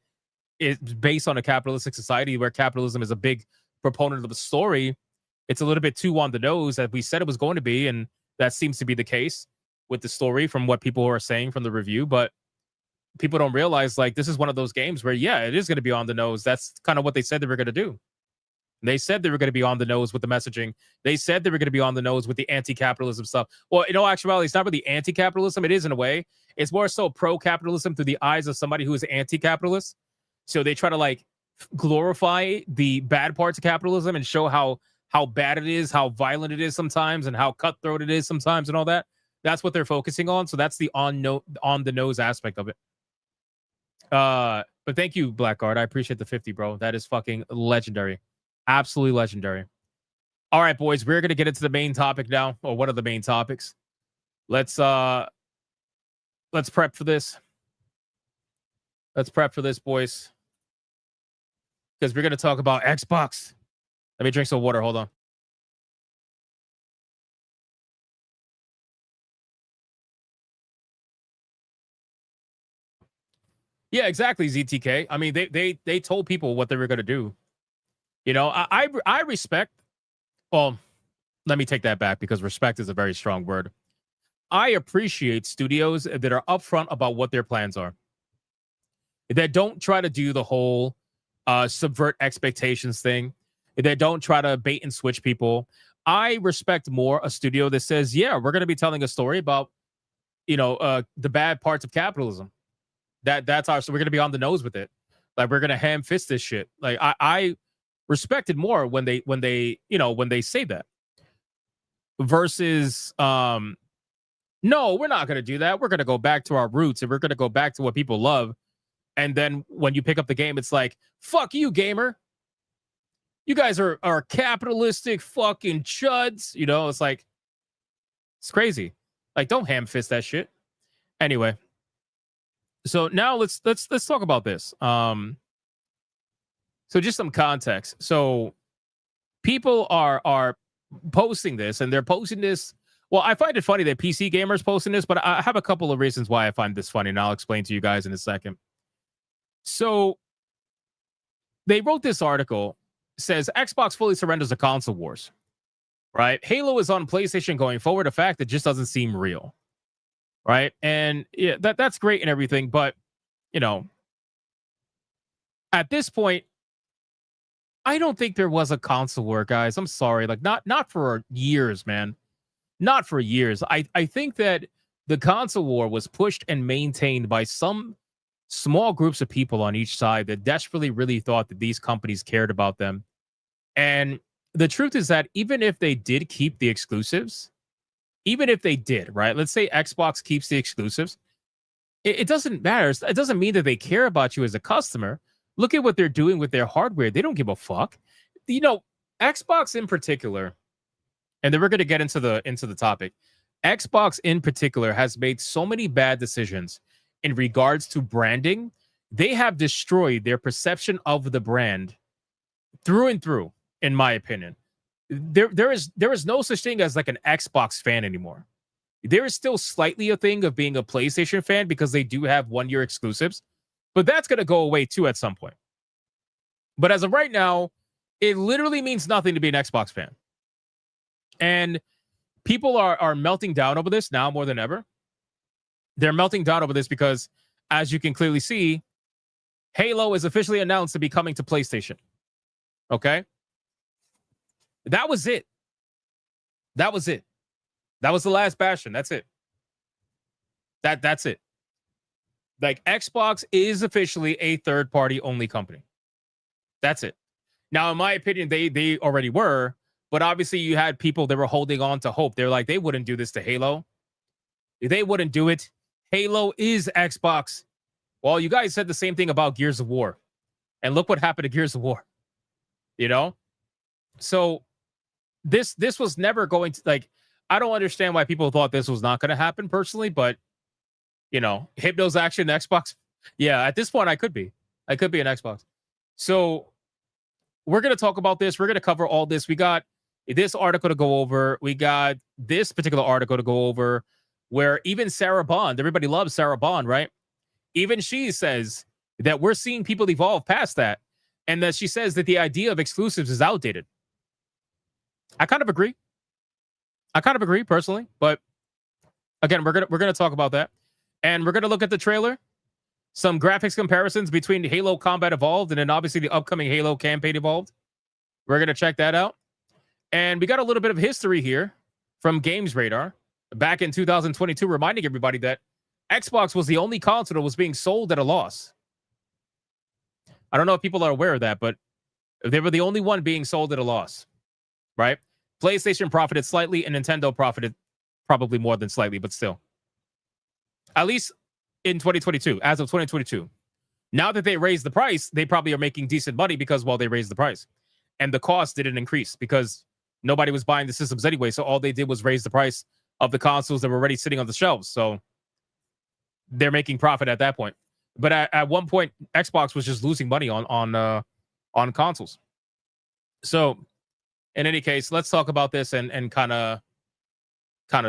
is based on a capitalistic society where capitalism is a big proponent of the story. It's a little bit too on the nose that we said it was going to be, and that seems to be the case with the story from what people are saying from the review. But people don't realize, like, this is one of those games where, yeah, it is going to be on the nose. That's kind of what they said they were going to do. They said they were going to be on the nose with the messaging. They said they were going to be on the nose with the anti-capitalism stuff. Well, in all actuality, it's not really anti-capitalism. It is in a way. It's more so pro-capitalism through the eyes of somebody who is anti-capitalist. So they try to like glorify the bad parts of capitalism and show how bad it is, how violent it is sometimes, and how cutthroat it is sometimes, and all that. That's what they're focusing on. So that's the on the nose aspect of it. But thank you, Blackguard. I appreciate the 50, bro. That is fucking legendary. Absolutely legendary. All right, boys, we're gonna get into the main topic now, or one of the main topics. Let's prep for this. Let's prep for this, boys, because we're gonna talk about Xbox. Let me drink some water. Hold on. Yeah, exactly, ZTK. I mean, they told people what they were gonna do. You know, I respect. Well, let me take that back, because respect is a very strong word. I appreciate studios that are upfront about what their plans are, that don't try to do the whole subvert expectations thing, that don't try to bait and switch people. I respect more a studio that says, yeah, we're going to be telling a story about, the bad parts of capitalism. That's so we're going to be on the nose with it. Like, we're going to ham fist this shit. Like, I respect it more when they say that, versus no, we're not going to do that. We're going to go back to our roots, and we're going to go back to what people love. And then when you pick up the game, it's like, fuck you, gamer. You guys are capitalistic fucking chuds. It's like, it's crazy. Like, don't ham fist that shit. Anyway, so now let's talk about this. So just some context. So people are posting this, and they're posting this. Well, I find it funny that PC gamers posting this, but I have a couple of reasons why I find this funny, and I'll explain to you guys in a second. So they wrote this article, says Xbox fully surrenders to console wars, right? Halo is on PlayStation going forward, a fact that just doesn't seem real, right? And yeah, that's great and everything, but at this point, I don't think there was a console war, guys. I'm sorry. Like, not for years, man. Not for years. I think that the console war was pushed and maintained by some small groups of people on each side that desperately really thought that these companies cared about them. And the truth is that even if they did keep the exclusives, even if they did, right? Let's say Xbox keeps the exclusives. It doesn't matter. It doesn't mean that they care about you as a customer. Look at what they're doing with their hardware. They don't give a fuck. Xbox in particular, and then we're going to get into the topic. Xbox in particular has made so many bad decisions in regards to branding. They have destroyed their perception of the brand through and through, in my opinion. There is no such thing as like an Xbox fan anymore. There is still slightly a thing of being a PlayStation fan because they do have 1-year exclusives. But that's going to go away too at some point. But as of right now, it literally means nothing to be an Xbox fan. And people are melting down over this now more than ever. They're melting down over this because, as you can clearly see, Halo is officially announced to be coming to PlayStation. Okay? That was it. That was it. That was the last bastion. That's it. That's it. Like, Xbox is officially a third-party only company. That's it. Now, in my opinion, they already were, but obviously you had people that were holding on to hope. They're like, they wouldn't do this to Halo. They wouldn't do it. Halo is Xbox. Well, you guys said the same thing about Gears of War. And look what happened to Gears of War. So this was never going to, like, I don't understand why people thought this was not going to happen personally, but Hypno's actually an Xbox. Yeah, at this point, I could be an Xbox. So we're going to talk about this. We're going to cover all this. We got this article to go over. We got this particular article to go over where even Sarah Bond, everybody loves Sarah Bond, right? Even she says that we're seeing people evolve past that, and that she says that the idea of exclusives is outdated. I kind of agree. Personally, but again, we're gonna talk about that, and we're gonna look at the trailer, some graphics comparisons between Halo Combat Evolved and then obviously the upcoming Halo Campaign Evolved. We're gonna check that out, and we got a little bit of history here from Games Radar back in 2022, reminding everybody that Xbox was the only console that was being sold at a loss. I don't know if people are aware of that, but they were the only one being sold at a loss, right? PlayStation profited slightly and Nintendo profited probably more than slightly, but still. At least in 2022, as of 2022. Now that they raised the price, they probably are making decent money because, well, they raised the price. And the cost didn't increase because nobody was buying the systems anyway. So all they did was raise the price of the consoles that were already sitting on the shelves. So they're making profit at that point. But at one point, Xbox was just losing money on consoles. So in any case, let's talk about this and kind of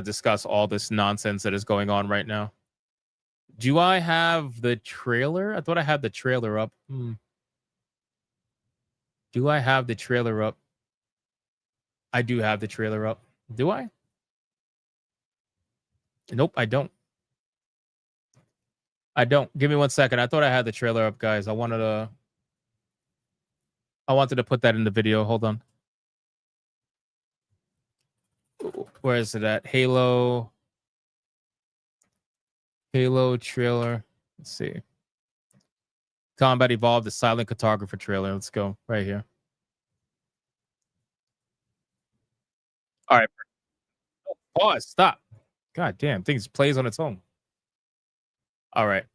discuss all this nonsense that is going on right now. Do I have the trailer? I thought I had the trailer up. Do I have the trailer up? I do have the trailer up. Do I? Nope, I don't. Give me 1 second. I thought I had the trailer up, guys. I wanted to put that in the video. Hold on. Where is it at? Halo trailer. Let's see. Combat Evolved, the silent cartographer trailer. Let's go right here. All right. Pause. Stop. God damn. Things plays on its own. All right.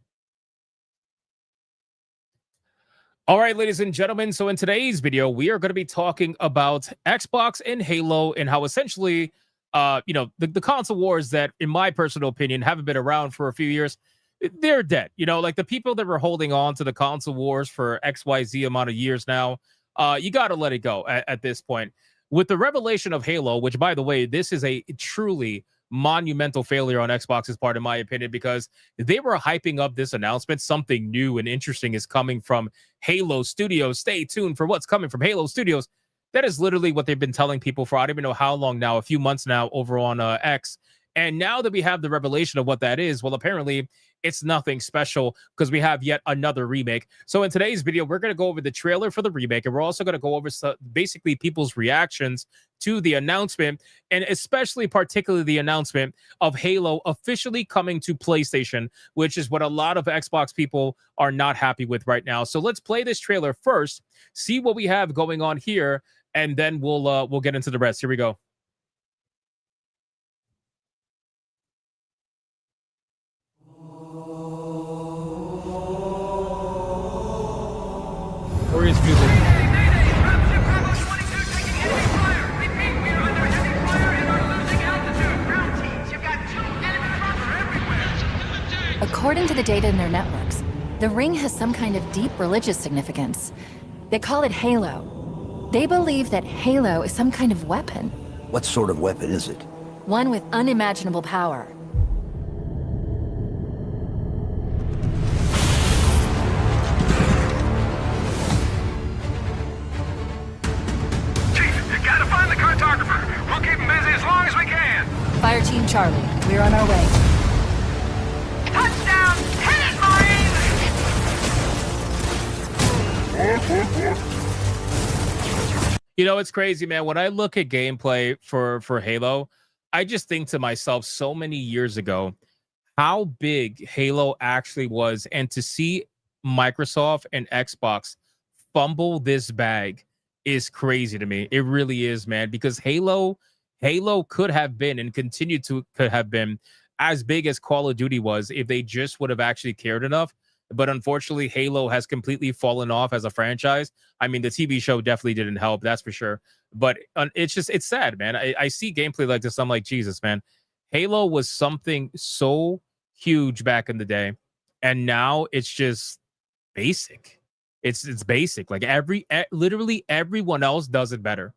All right, ladies and gentlemen. So in today's video, we are going to be talking about Xbox and Halo and how essentially, the console wars that, in my personal opinion, haven't been around for a few years, they're dead. Like the people that were holding on to the console wars for XYZ amount of years now, you got to let it go at this point. With the revelation of Halo, which, by the way, this is a truly monumental failure on Xbox's part, in my opinion, because they were hyping up this announcement. Something new and interesting is coming from Halo Studios. Stay tuned for what's coming from Halo Studios. That is literally what they've been telling people for I don't even know how long now, a few months now over on X. And now that we have the revelation of what that is, well, apparently it's nothing special because we have yet another remake. So in today's video, we're going to go over the trailer for the remake, and we're also going to go over basically people's reactions to the announcement, and especially particularly the announcement of Halo officially coming to PlayStation, which is what a lot of Xbox people are not happy with right now. So let's play this trailer first, see what we have going on here, and then we'll get into the rest. Here we go. Glorious music. According to the data in their networks, the ring has some kind of deep religious significance. They call it Halo. They believe that Halo is some kind of weapon. What sort of weapon is it? One with unimaginable power. We'll keep him busy as long as we can. Fire Team Charlie, we're on our way. Touchdown! Hit it, Marines! It's crazy, man. When I look at gameplay for Halo, I just think to myself so many years ago how big Halo actually was, and to see Microsoft and Xbox fumble this bag is crazy to me. It really is, man, because Halo could have been and could have been as big as Call of Duty was if they just would have actually cared enough. but unfortunately, Halo has completely fallen off as a franchise. I mean, the TV show definitely didn't help, that's for sure. But it's sad, man. I see gameplay like this. I'm like, Jesus, man. Halo was something so huge back in the day, and now it's just basic. It's basic. Like literally everyone else does it better.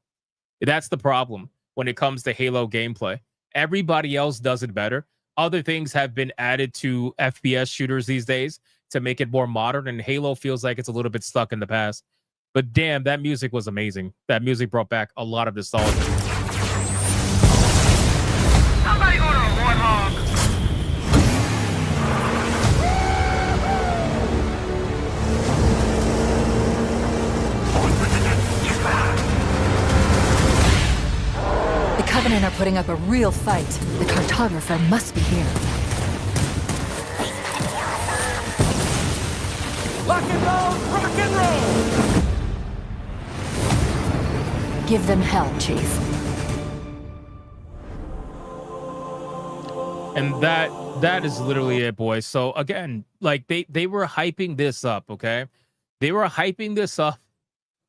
That's the problem when it comes to Halo gameplay. Everybody else does it better. Other things have been added to FPS shooters these days to make it more modern, and Halo feels like it's a little bit stuck in the past. But damn, that music was amazing. That music brought back a lot of nostalgia. Somebody order a warthog. The Covenant are putting up a real fight. The cartographer must be here. Rock and roll, rock and roll. Give them hell, Chief. And that is literally it, boys. So again, like they were hyping this up, okay? They were hyping this up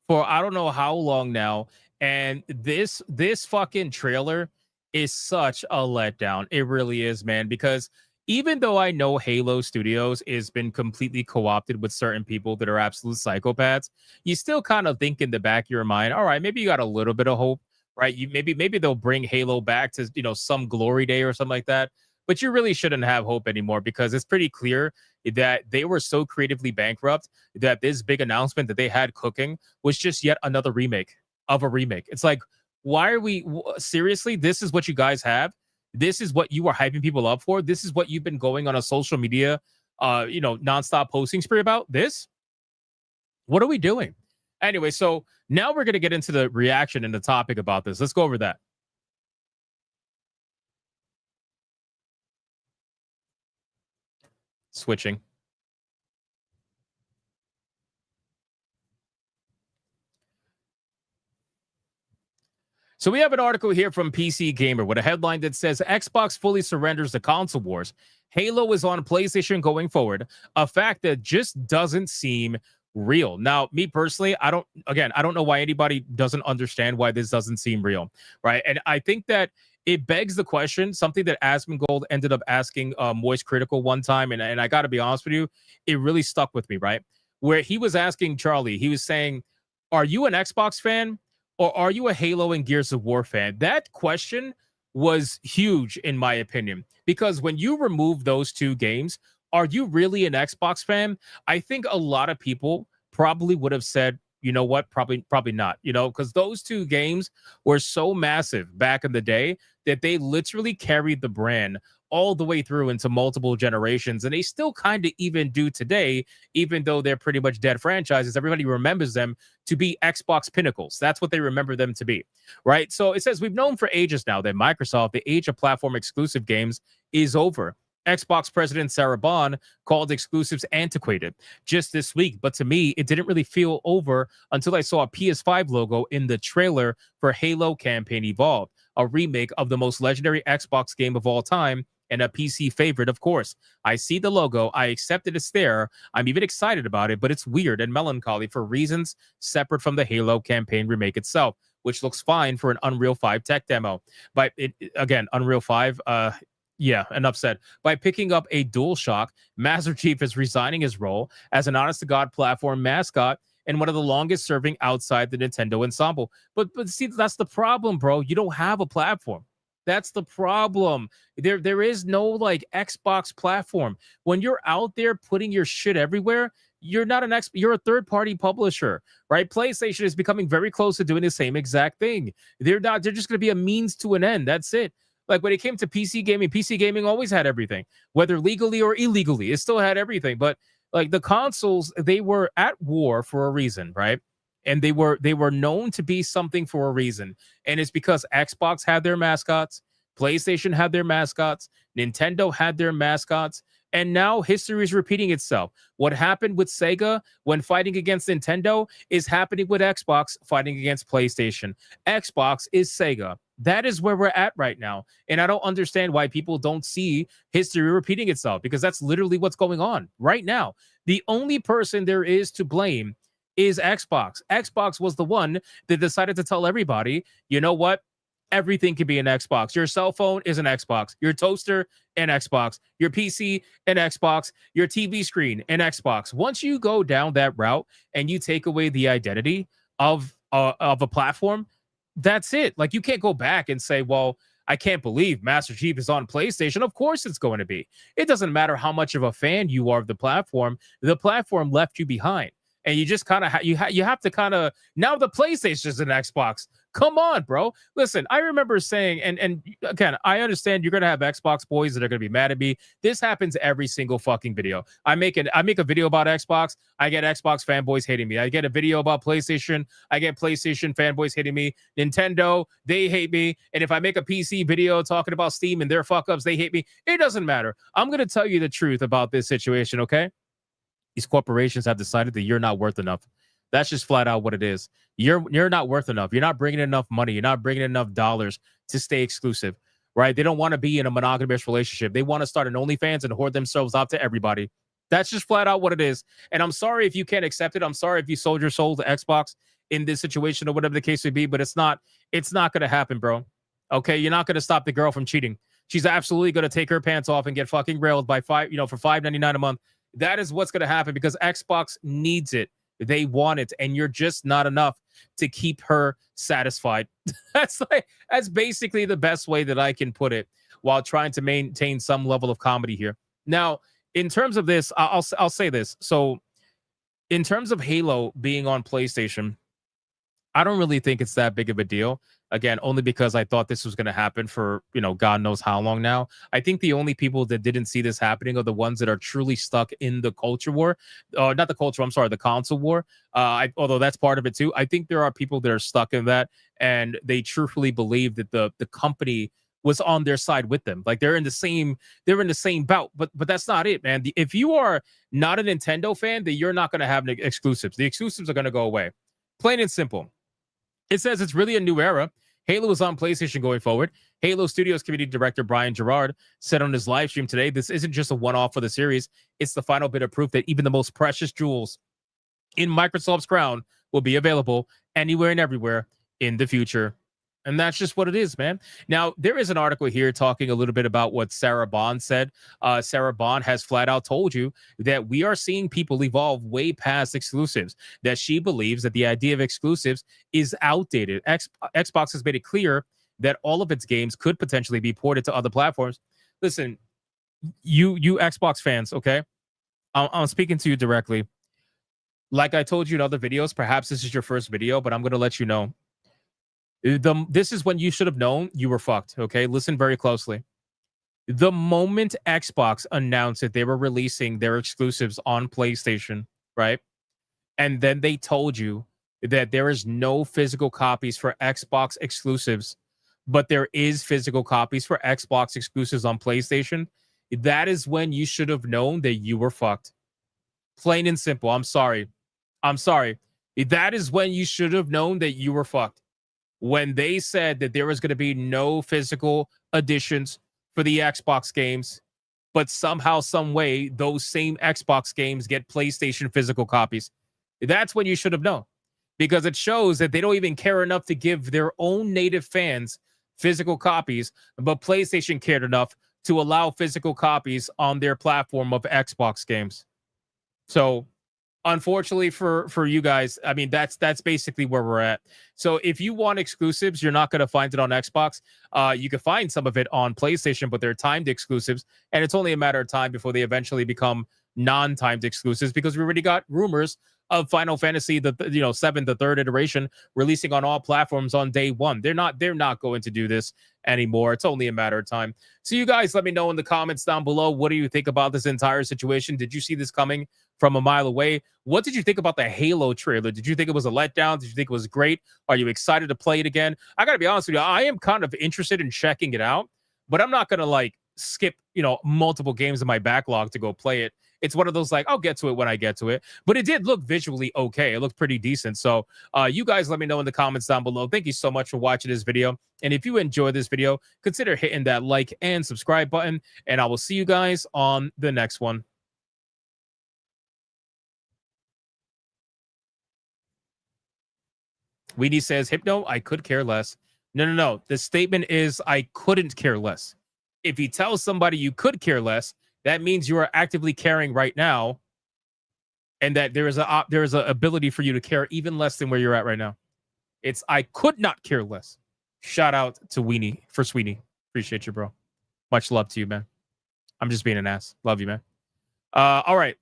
for I don't know how long now. And this fucking trailer is such a letdown. It really is, man, because even though I know Halo Studios has been completely co-opted with certain people that are absolute psychopaths, you still kind of think in the back of your mind, all right, maybe you got a little bit of hope, right? Maybe they'll bring Halo back to, some glory day or something like that. But you really shouldn't have hope anymore, because it's pretty clear that they were so creatively bankrupt that this big announcement that they had cooking was just yet another remake of a remake. It's like, why are we seriously? This is what you guys have. This is what you are hyping people up for. This is what you've been going on a social media, nonstop posting spree about. This? What are we doing? Anyway, so now we're going to get into the reaction and the topic about this. Let's go over that. Switching. So we have an article here from PC Gamer with a headline that says Xbox fully surrenders the console wars. Halo is on PlayStation going forward, a fact that just doesn't seem real. Now, me personally, I don't know why anybody doesn't understand why this doesn't seem real, right? And I think that it begs the question, something that Asmongold ended up asking Moist Critical one time, and I got to be honest with you, it really stuck with me, right? Where he was asking Charlie, he was saying, are you an Xbox fan? Or are you a Halo and Gears of War fan? That question was huge, in my opinion, because when you remove those two games, are you really an Xbox fan? I think a lot of people probably would have said, you know what, probably not, because those two games were so massive back in the day that they literally carried the brand all the way through into multiple generations, and they still kind of even do today, even though they're pretty much dead franchises. Everybody remembers them to be Xbox pinnacles. That's what they remember them to be, right? So it says, we've known for ages now that Microsoft, the age of platform exclusive games, is over. Xbox president Sarah Bond called exclusives antiquated just this week, but to me, it didn't really feel over until I saw a PS5 logo in the trailer for Halo Campaign Evolved, a remake of the most legendary Xbox game of all time, and a PC favorite, of course. I see the logo, I accept it's there, I'm even excited about it, but it's weird and melancholy for reasons separate from the Halo campaign remake itself, which looks fine for an Unreal 5 tech demo. But again, Unreal 5, enough said. By picking up a DualShock, Master Chief is resigning his role as an honest-to-God platform mascot and one of the longest-serving outside the Nintendo ensemble. But see, that's the problem, bro. You don't have a platform. That's the problem. There is no like Xbox platform. When you're out there putting your shit everywhere, you're not you're a third-party publisher, right? PlayStation is becoming very close to doing the same exact thing. They're just going to be a means to an end. That's it. Like when it came to PC gaming always had everything, whether legally or illegally, it still had everything. But like the consoles, they were at war for a reason, right? And they were known to be something for a reason. And it's because Xbox had their mascots, PlayStation had their mascots, Nintendo had their mascots, And now history is repeating itself. What happened with Sega when fighting against Nintendo is happening with Xbox fighting against PlayStation. Xbox is Sega. That is where we're at right now. And I don't understand why people don't see history repeating itself, because that's literally what's going on right now. The only person there is to blame is Xbox. Xbox was the one that decided to tell everybody, you know what? Everything can be an Xbox. Your cell phone is an Xbox. Your toaster, an Xbox. Your PC, an Xbox. Your TV screen, an Xbox. Once you go down that route and you take away the identity of a platform, that's it. Like, you can't go back and say, well, I can't believe Master Chief is on PlayStation. Of course it's going to be. It doesn't matter how much of a fan you are of the platform. The platform left you behind. And you just kind of you have to kind of, now the PlayStation is an Xbox. Come on, bro. Listen, I remember saying, and again, I understand you're gonna have Xbox boys that are gonna be mad at me. This happens every single fucking video. I make a video about Xbox. I get Xbox fanboys hating me. I get a video about PlayStation. I get PlayStation fanboys hating me. Nintendo, they hate me. And if I make a PC video talking about Steam and their fuck ups, they hate me. It doesn't matter. I'm gonna tell you the truth about this situation, okay? These corporations have decided that you're not worth enough. That's just flat out what it is. You're not worth enough. You're not bringing enough money. You're not bringing enough dollars to stay exclusive, right? They don't want to be in a monogamous relationship. They want to start an OnlyFans and hoard themselves out to everybody. That's just flat out what it is. And I'm sorry if you can't accept it. I'm sorry if you sold your soul to Xbox in this situation or whatever the case may be, but it's not going to happen, bro. Okay, you're not going to stop the girl from cheating. She's absolutely going to take her pants off and get fucking railed by for $5.99 a month. That is what's going to happen because Xbox needs it. They want it, and you're just not enough to keep her satisfied. That's basically the best way that I can put it while trying to maintain some level of comedy here. Now, in terms of this, I'll say this. So, in terms of Halo being on PlayStation, I don't really think it's that big of a deal. Again, only because I thought this was going to happen for, God knows how long now. I think the only people that didn't see this happening are the ones that are truly stuck in the culture war. Not the culture, I'm sorry, the console war. Although that's part of it too. I think there are people that are stuck in that and they truthfully believe that the company was on their side with them. Like they're in the same bout, but that's not it, man. If you are not a Nintendo fan, then you're not going to have exclusives. The exclusives are going to go away. Plain and simple. It says it's really a new era. Halo is on PlayStation going forward. Halo Studios Committee Director Brian Gerard said on his live stream today, this isn't just a one-off for the series. It's the final bit of proof that even the most precious jewels in Microsoft's crown will be available anywhere and everywhere in the future. And that's just what it is, man. Now, there is an article here talking a little bit about what Sarah Bond said. Sarah Bond has flat out told you that we are seeing people evolve way past exclusives, that she believes that the idea of exclusives is outdated. Xbox has made it clear that all of its games could potentially be ported to other platforms. Listen, you Xbox fans, okay? I'm speaking to you directly. Like I told you in other videos, perhaps this is your first video, but I'm going to let you know. This is when you should have known you were fucked, okay? Listen very closely. The moment Xbox announced that they were releasing their exclusives on PlayStation, right? And then they told you that there is no physical copies for Xbox exclusives, but there is physical copies for Xbox exclusives on PlayStation. That is when you should have known that you were fucked. Plain and simple. I'm sorry. That is when you should have known that you were fucked. When they said that there was going to be no physical editions for the Xbox games, but somehow, some way, those same Xbox games get PlayStation physical copies. That's when you should have known, because it shows that they don't even care enough to give their own native fans physical copies, but PlayStation cared enough to allow physical copies on their platform of Xbox games. So, unfortunately for you guys, I mean, that's basically where we're at. So if you want exclusives, you're not going to find it on Xbox. You can find some of it on PlayStation, but they're timed exclusives, and it's only a matter of time before they eventually become non-timed exclusives, because we already got rumors of Final Fantasy, the 7th, the third iteration, releasing on all platforms on day one. They're not going to do this anymore. It's only a matter of time. So you guys, let me know in the comments down below, what do you think about this entire situation? Did you see this coming from a mile away? What did you think about the Halo trailer? Did you think it was a letdown? Did you think it was great? Are you excited to play it again? I gotta be honest with you, I am kind of interested in checking it out, but I'm not gonna skip, multiple games in my backlog to go play it. It's one of those like, I'll get to it when I get to it. But it did look visually okay. It looked pretty decent. So you guys let me know in the comments down below. Thank you so much for watching this video. And if you enjoy this video, consider hitting that like and subscribe button. And I will see you guys on the next one. Weedy says, Hypno, I could care less. No. The statement is I couldn't care less. If you tell somebody you could care less, that means you are actively caring right now, and that there is a ability for you to care even less than where you're at right now. It's I could not care less. Shout out to Weenie for Sweeney. Appreciate you, bro. Much love to you, man. I'm just being an ass. Love you, man. All right.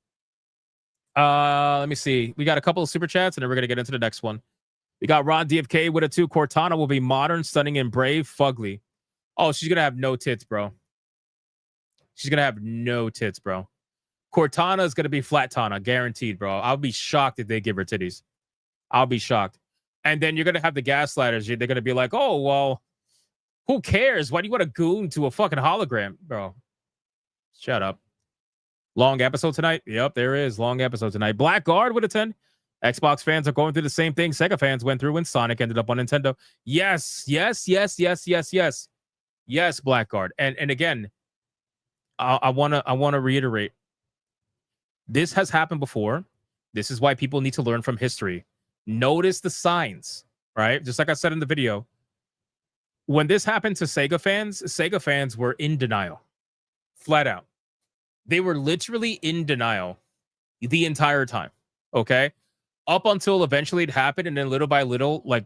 Let me see. We got a couple of super chats, and then we're gonna get into the next one. We got Ron DFK with a 2. Cortana will be modern, stunning, and brave. Fugly. Oh, she's gonna have no tits, bro. She's gonna have no tits, bro. Cortana is gonna be flat Tana, guaranteed, bro. I'll be shocked if they give her titties. I'll be shocked. And then you're gonna have the gaslighters. They're gonna be like, oh, well, who cares? Why do you want to goon to a fucking hologram, bro? Shut up. Long episode tonight? Yep, there is. Long episode tonight. Blackguard with a 10. Xbox fans are going through the same thing Sega fans went through when Sonic ended up on Nintendo. Yes, Blackguard. And again, I wanna reiterate. This has happened before. This is why people need to learn from history. Notice the signs, right? Just like I said in the video. When this happened to Sega fans were in denial. Flat out. They were literally in denial the entire time. Okay? Up until eventually it happened, and then little by little, like,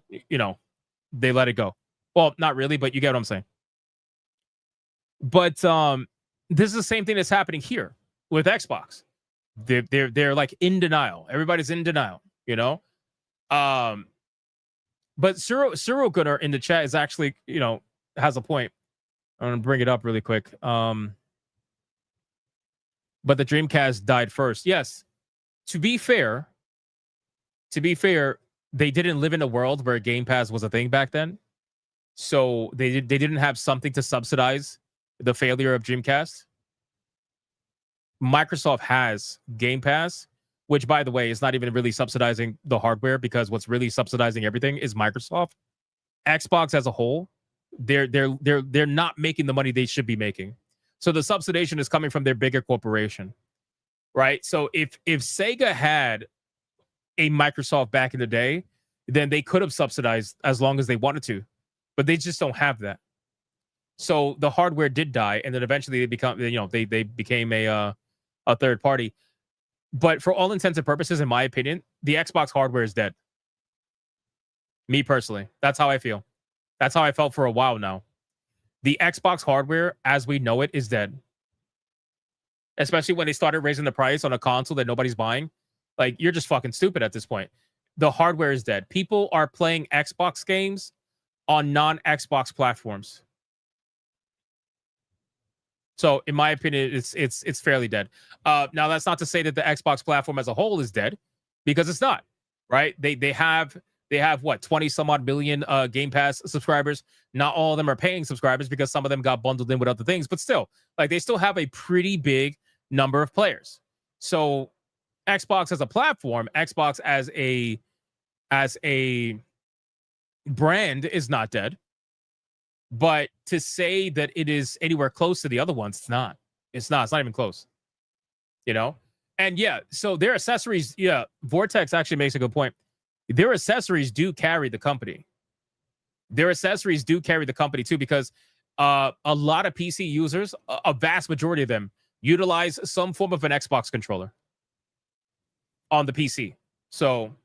they let it go. Well, not really, but you get what I'm saying. But this is the same thing that's happening here with Xbox. They're like in denial. Everybody's in denial, But Cyril Gunnar in the chat is actually, has a point. I'm gonna bring it up really quick. But the Dreamcast died first. Yes. To be fair, they didn't live in a world where Game Pass was a thing back then. So they didn't have something to subsidize the failure of Dreamcast. Microsoft has Game Pass, which, by the way, is not even really subsidizing the hardware, because what's really subsidizing everything is Microsoft. Xbox as a whole, they're not making the money they should be making. So the subsidization is coming from their bigger corporation, right? So if Sega had a Microsoft back in the day, then they could have subsidized as long as they wanted to, but they just don't have that. So the hardware did die, and then eventually they became a third party. But for all intents and purposes, in my opinion, the Xbox hardware is dead. Me personally, that's how I feel. That's how I felt for a while now. The Xbox hardware, as we know it, is dead. Especially when they started raising the price on a console that nobody's buying. Like, you're just fucking stupid at this point. The hardware is dead. People are playing Xbox games on non-Xbox platforms. So, in my opinion, it's fairly dead. Now, that's not to say that the Xbox platform as a whole is dead, because it's not, right? They have what, 20 some odd million Game Pass subscribers. Not all of them are paying subscribers, because some of them got bundled in with other things. But still, like, they still have a pretty big number of players. So Xbox as a platform, Xbox as a brand is not dead. But to say that it is anywhere close to the other ones, it's not. It's not even close. And yeah, so their accessories, yeah, Vortex actually makes a good point. Their accessories do carry the company. Their accessories do carry the company too, because a lot of PC users, a vast majority of them, utilize some form of an Xbox controller on the PC. So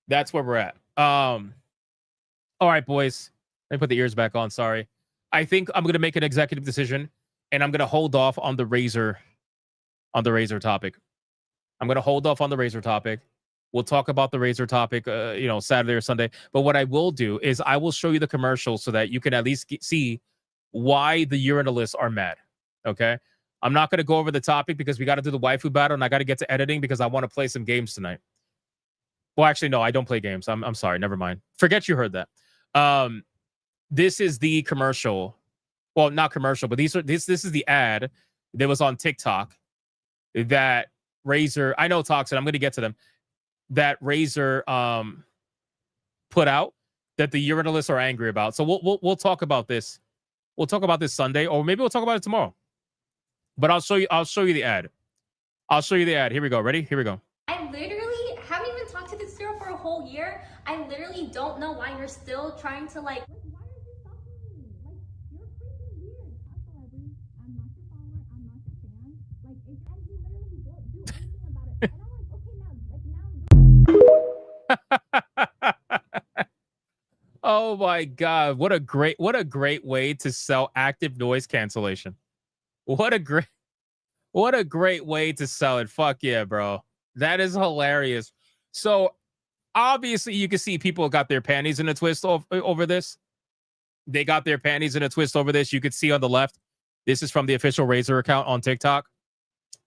that's where we're at. All right, boys. Let me put the ears back on. Sorry. I think I'm going to make an executive decision, and I'm going to hold off on the Razer topic. I'm going to hold off on the Razer topic. We'll talk about the Razer topic, Saturday or Sunday. But what I will do is I will show you the commercial so that you can at least see why the urinalists are mad. Okay? I'm not going to go over the topic because we got to do the waifu battle, and I got to get to editing because I want to play some games tonight. Well, actually, no, I don't play games. I'm sorry. Never mind. Forget you heard that. This is the commercial well, not commercial, but this is the ad that was on TikTok that Razer, I know Toxin, I'm going to get to them, that Razer put out that the urinalists are angry about. So we'll talk about this. We'll talk about this Sunday, or maybe we'll talk about it tomorrow. But I'll show you the ad. I'll show you the ad. Here we go. Ready? Here we go. I literally haven't even talked to this girl for a whole year. I literally don't know why you're still trying to like. Why are you talking to me? Like, you're freaking weird. I'm not your follower. I'm not your fan. Like, and he literally won't do anything about it. And I'm like, okay, now, Oh my God. What a great way to sell active noise cancellation. What a great way to sell it. Fuck yeah, bro. That is hilarious. So obviously you can see people got their panties in a twist over this. They got their panties in a twist over this. You could see on the left. This is from the official Razer account on TikTok.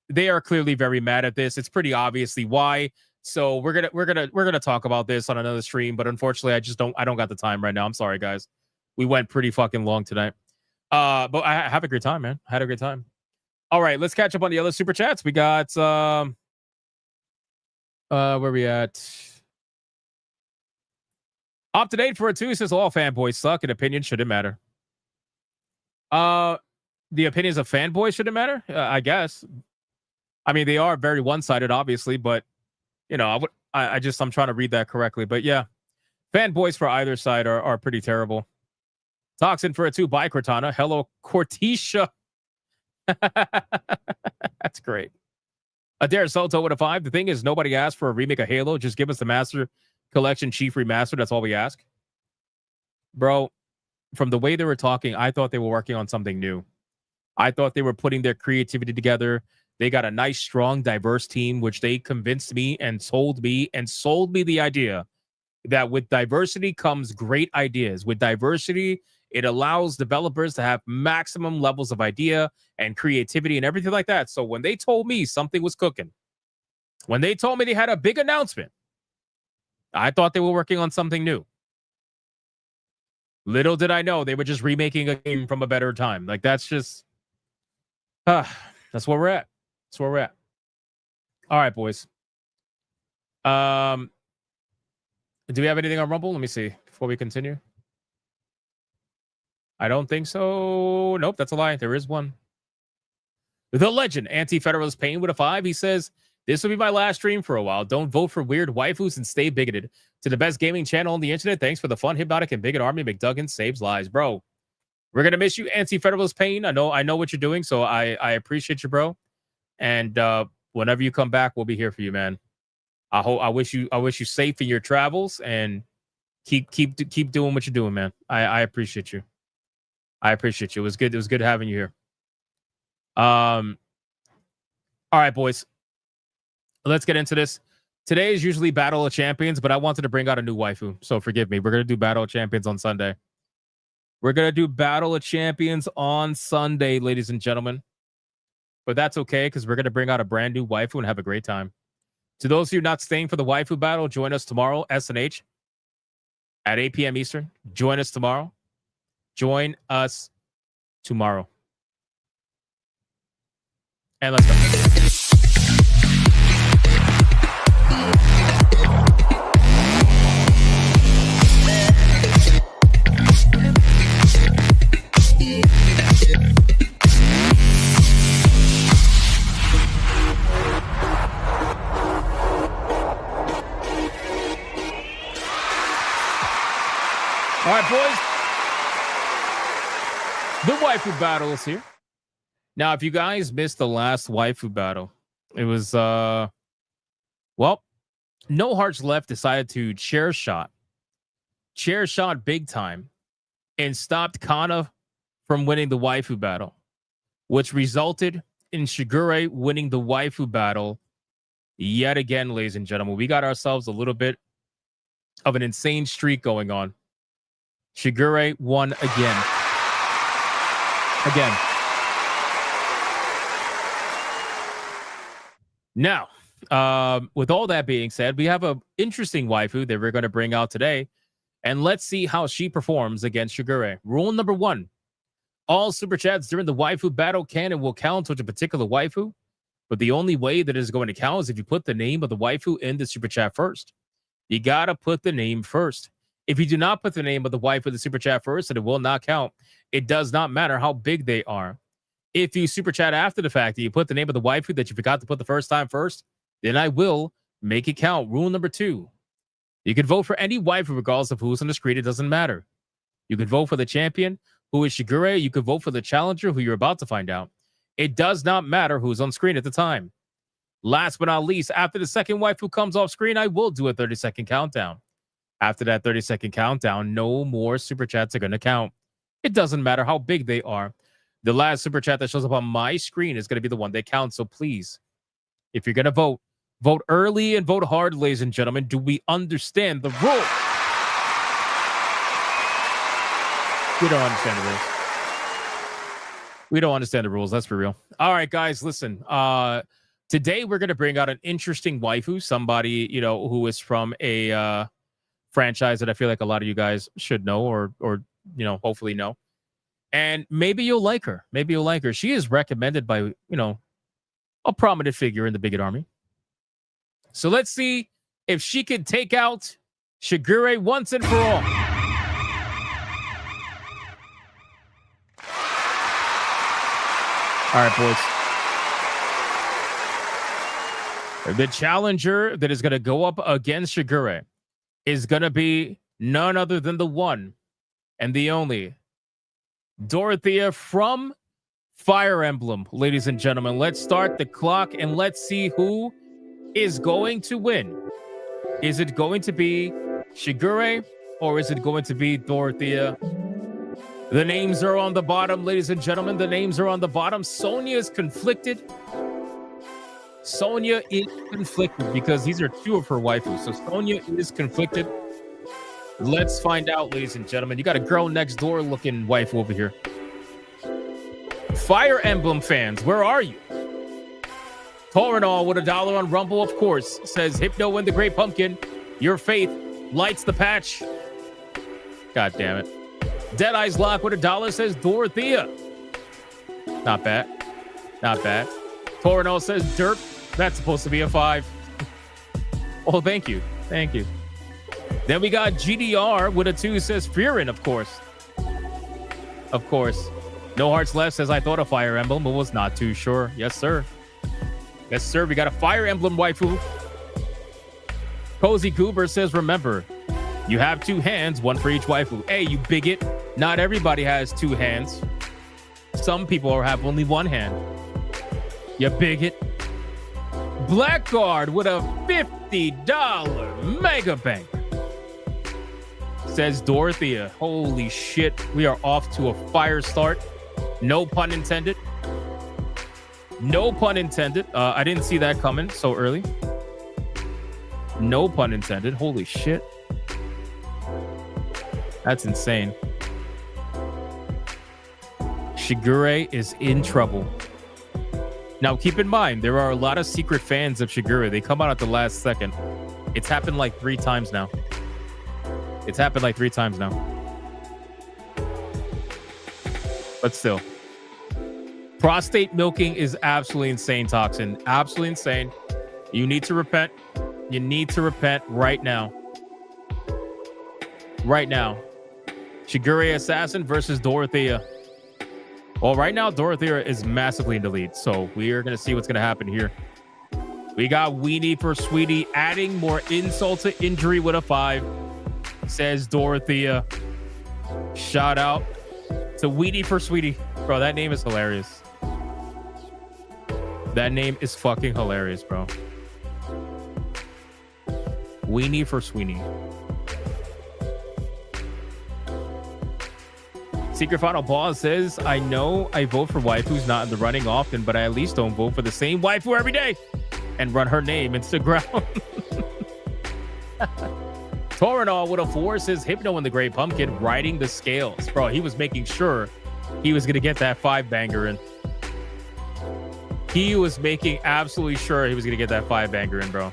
They are clearly very mad at this. It's pretty obviously why. So we're gonna talk about this on another stream, but unfortunately I don't got the time right now. I'm sorry, guys. We went pretty fucking long tonight. But I have a great time, man. I had a great time. All right, let's catch up on the other super chats. We got where we at? Up to date for a 2 says all fanboys suck and opinions shouldn't matter. The opinions of fanboys shouldn't matter, I guess. I mean, they are very one-sided, obviously, but you know, I'm trying to read that correctly. But yeah, fanboys for either side are pretty terrible. Toxin for a 2 by Cortana. Hello, Cortisha. That's great. Adair Soto with a 5. The thing is, nobody asked for a remake of Halo. Just give us the Master Collection Chief Remaster. That's all we ask. Bro, from the way they were talking, I thought they were working on something new. I thought they were putting their creativity together. They got a nice, strong, diverse team, which they convinced me and sold me the idea that with diversity comes great ideas. With diversity, it allows developers to have maximum levels of idea and creativity and everything like that. So when they told me something was cooking, when they told me they had a big announcement, I thought they were working on something new. Little did I know they were just remaking a game from a better time. Like, that's just... that's where we're at. That's where we're at. All right, boys. Do we have anything on Rumble? Let me see before we continue. I don't think so. Nope, that's a lie. There is one. The legend, Anti-Federalist Pain with a 5. He says, this will be my last stream for a while. Don't vote for weird waifus and stay bigoted. To the best gaming channel on the internet, thanks for the fun, hypnotic, and bigot army. McDuggan saves lives. Bro, we're going to miss you, Anti-Federalist Pain. I know what you're doing, so I appreciate you, bro. And whenever you come back, we'll be here for you, man. I wish you safe in your travels and keep doing what you're doing, man. I appreciate you. I appreciate you. It was good having you here. All right, boys. Let's get into this. Today is usually Battle of Champions, but I wanted to bring out a new waifu, so forgive me. We're gonna do Battle of Champions on Sunday. We're gonna do Battle of Champions on Sunday, ladies and gentlemen. But that's okay, because we're gonna bring out a brand new waifu and have a great time. To those of you not staying for the waifu battle, join us tomorrow, SNH, at 8 p.m. Eastern. Join us tomorrow. Join us tomorrow. And let's go. All right, boys. The waifu battle is here. Now, if you guys missed the last waifu battle, it was, well, No Hearts Left decided to chair shot big time and stopped Kana from winning the waifu battle, which resulted in Shigure winning the waifu battle yet again, ladies and gentlemen. We got ourselves a little bit of an insane streak going on. Shigure won again. Now, with all that being said, we have an interesting waifu that we're going to bring out today, and let's see how she performs against Shigure. Rule number 1, All super chats during the waifu battle can and will count towards a particular waifu, but the only way that is going to count is if you put the name of the waifu in the super chat first. You gotta put the name first. If you do not put the name of the waifu in the super chat first, then it will not count. It does not matter how big they are. If you super chat after the fact that you put the name of the waifu that you forgot to put the first time first, then I will make it count. Rule number 2. You can vote for any waifu regardless of who's on the screen. It doesn't matter. You can vote for the champion, who is Shigure. You could vote for the challenger, who you're about to find out. It does not matter who's on screen at the time. Last but not least, after the second waifu comes off screen, I will do a 30-second countdown. After that 30-second countdown, no more super chats are going to count. It doesn't matter how big they are. The last super chat that shows up on my screen is going to be the one that counts. So please, if you're going to vote, vote early and vote hard, ladies and gentlemen. Do we understand the rules? We don't understand the rules. We don't understand the rules. That's for real. All right, guys, listen. Today we're going to bring out an interesting waifu, somebody, who is from a franchise that I feel like a lot of you guys should know or hopefully know. And maybe you'll like her. Maybe you'll like her. She is recommended by, a prominent figure in the Bigot Army. So let's see if she can take out Shigure once and for all. All right, boys. The challenger that is going to go up against Shigure is going to be none other than the one and the only Dorothea from Fire Emblem. Ladies and gentlemen, let's start the clock and let's see who is going to win. Is it going to be Shigure or is it going to be Dorothea? The names are on the bottom, ladies and gentlemen. The names are on the bottom. Sonya is conflicted. Sonya is conflicted because these are two of her waifus. So Sonya is conflicted. Let's find out, ladies and gentlemen. You got a girl next door looking waifu over here. Fire Emblem fans, where are you? Torinol with $1 on Rumble, of course, says Hypno and the Great Pumpkin. Your faith lights the patch. God damn it. Deadeye's Lock with $1 says Dorothea. Not bad. Not bad. Torinol says Derp. That's supposed to be a 5. Oh, thank you. Thank you. Then we got GDR with a 2 says Fearin, of course. Of course. No Hearts Left says I thought a Fire Emblem, but was not too sure. Yes, sir. Yes, sir. We got a Fire Emblem waifu. Cozy Goober says, remember, you have 2 hands, 1 for each waifu. Hey, you bigot. Not everybody has 2 hands. Some people have only 1 hand. You bigot. Blackguard with a $50 mega bank. Says Dorothea. Holy shit. We are off to a fire start. No pun intended. No pun intended. I didn't see that coming so early. No pun intended. Holy shit. That's insane. Shigure is in trouble. Now, keep in mind, there are a lot of secret fans of Shigure. They come out at the last second. It's happened like 3 times now. It's happened like 3 times now. But still. Prostate milking is absolutely insane, Toxin. Absolutely insane. You need to repent. You need to repent right now. Right now. Shigure Assassin versus Dorothea. Well, right now, Dorothea is massively in the lead. So we are going to see what's going to happen here. We got Weenie for Sweetie adding more insult to injury with a 5. Says Dorothea. Shout out to Weenie for Sweetie. Bro, that name is hilarious. That name is fucking hilarious, bro. Weenie for Sweeney. Secret Final Boss says, I know I vote for waifus not in the running often, but I at least don't vote for the same waifu every day and run her name into the ground. Torinol with a 4 says Hypno and the Great Pumpkin riding the scales. Bro, he was making sure he was going to get that 5 banger in. He was making absolutely sure he was going to get that 5 banger in, bro.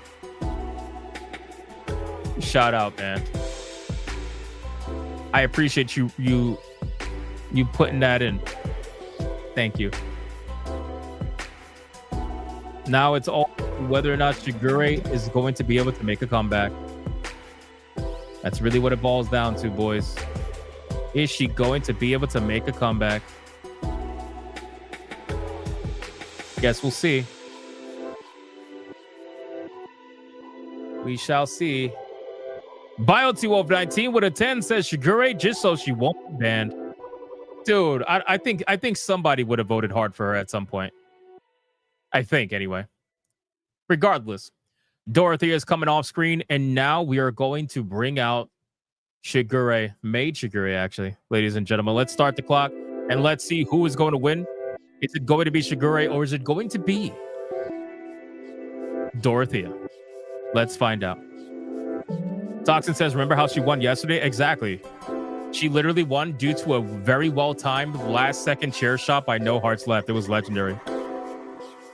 Shout out, man. I appreciate you You putting that in. Thank you. Now it's all whether or not Shigure is going to be able to make a comeback. That's really what it boils down to, boys. Is she going to be able to make a comeback? Guess we'll see. We shall see. Bio219 with a 10 says Shigure just so she won't be banned. Dude, I think somebody would have voted hard for her at some point. I think, anyway. Regardless, Dorothea is coming off screen, and now we are going to bring out Shigure. Maid Shigure, actually. Ladies and gentlemen, let's start the clock, and let's see who is going to win. Is it going to be Shigure, or is it going to be Dorothea? Let's find out. Toxin says, remember how she won yesterday? Exactly. She literally won due to a very well-timed last-second chair shot by No Hearts Left. It was legendary.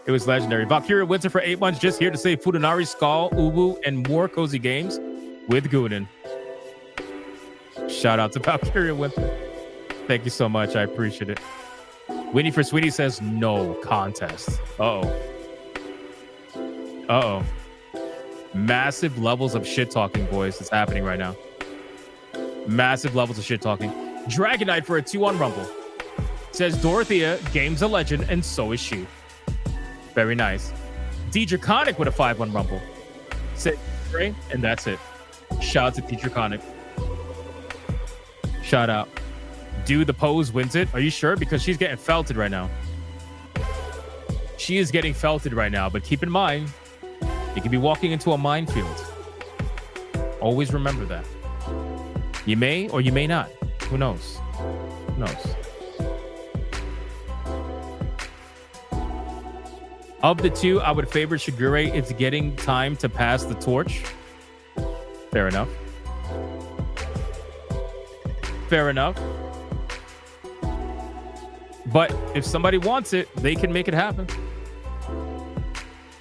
It was legendary. Valkyria Winter for 8 months, just here to say Fudanari, Skull, Ubu, and more cozy games with Goonin. Shout out to Valkyria Winter. Thank you so much. I appreciate it. Winnie for Sweetie says no contest. Uh-oh. Massive levels of shit-talking, boys. It's happening right now. Massive levels of shit-talking. Dragon Knight for a 2-on Rumble. Says Dorothea, game's a legend, and so is she. Very nice. D Draconic with a 5-1 Rumble. Say Ray, and that's it. Shout out to D Draconic. Shout out. Do the pose wins it? Are you sure? Because she's getting felted right now. She is getting felted right now, but keep in mind, you could be walking into a minefield. Always remember that. You may or you may not. Who knows? Who knows? Of the two, I would favor Shigure. It's getting time to pass the torch. Fair enough. Fair enough. But if somebody wants it, they can make it happen.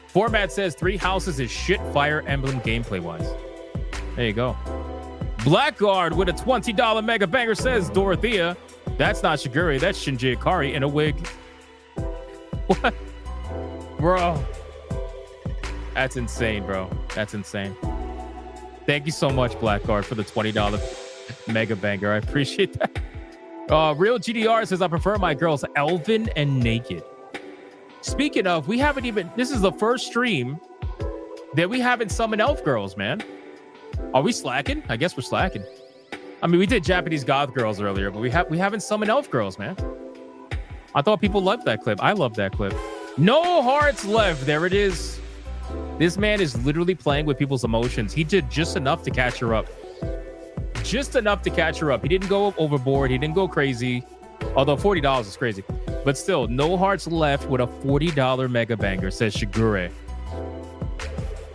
Format says 3 houses is shit Fire Emblem gameplay-wise. There you go. Blackguard with a $20 mega banger says Dorothea. That's not Shigure. That's Shinji Ikari in a wig. What? Bro. That's insane, bro. That's insane. Thank you so much, Blackguard, for the $20 mega banger. I appreciate that. Real GDR says I prefer my girls Elvin and Naked. Speaking of, we haven't even... This is the first stream that we haven't summoned elf girls, man. Are we slacking? I guess we're slacking. I mean, we did Japanese goth girls earlier, but we haven't summoned elf girls, man. I thought people loved that clip. I love that clip. No Hearts Left. There it is. This man is literally playing with people's emotions. He did just enough to catch her up. Just enough to catch her up. He didn't go overboard. He didn't go crazy. Although $40 is crazy. But still, No Hearts Left with a $40 mega banger, says Shigure.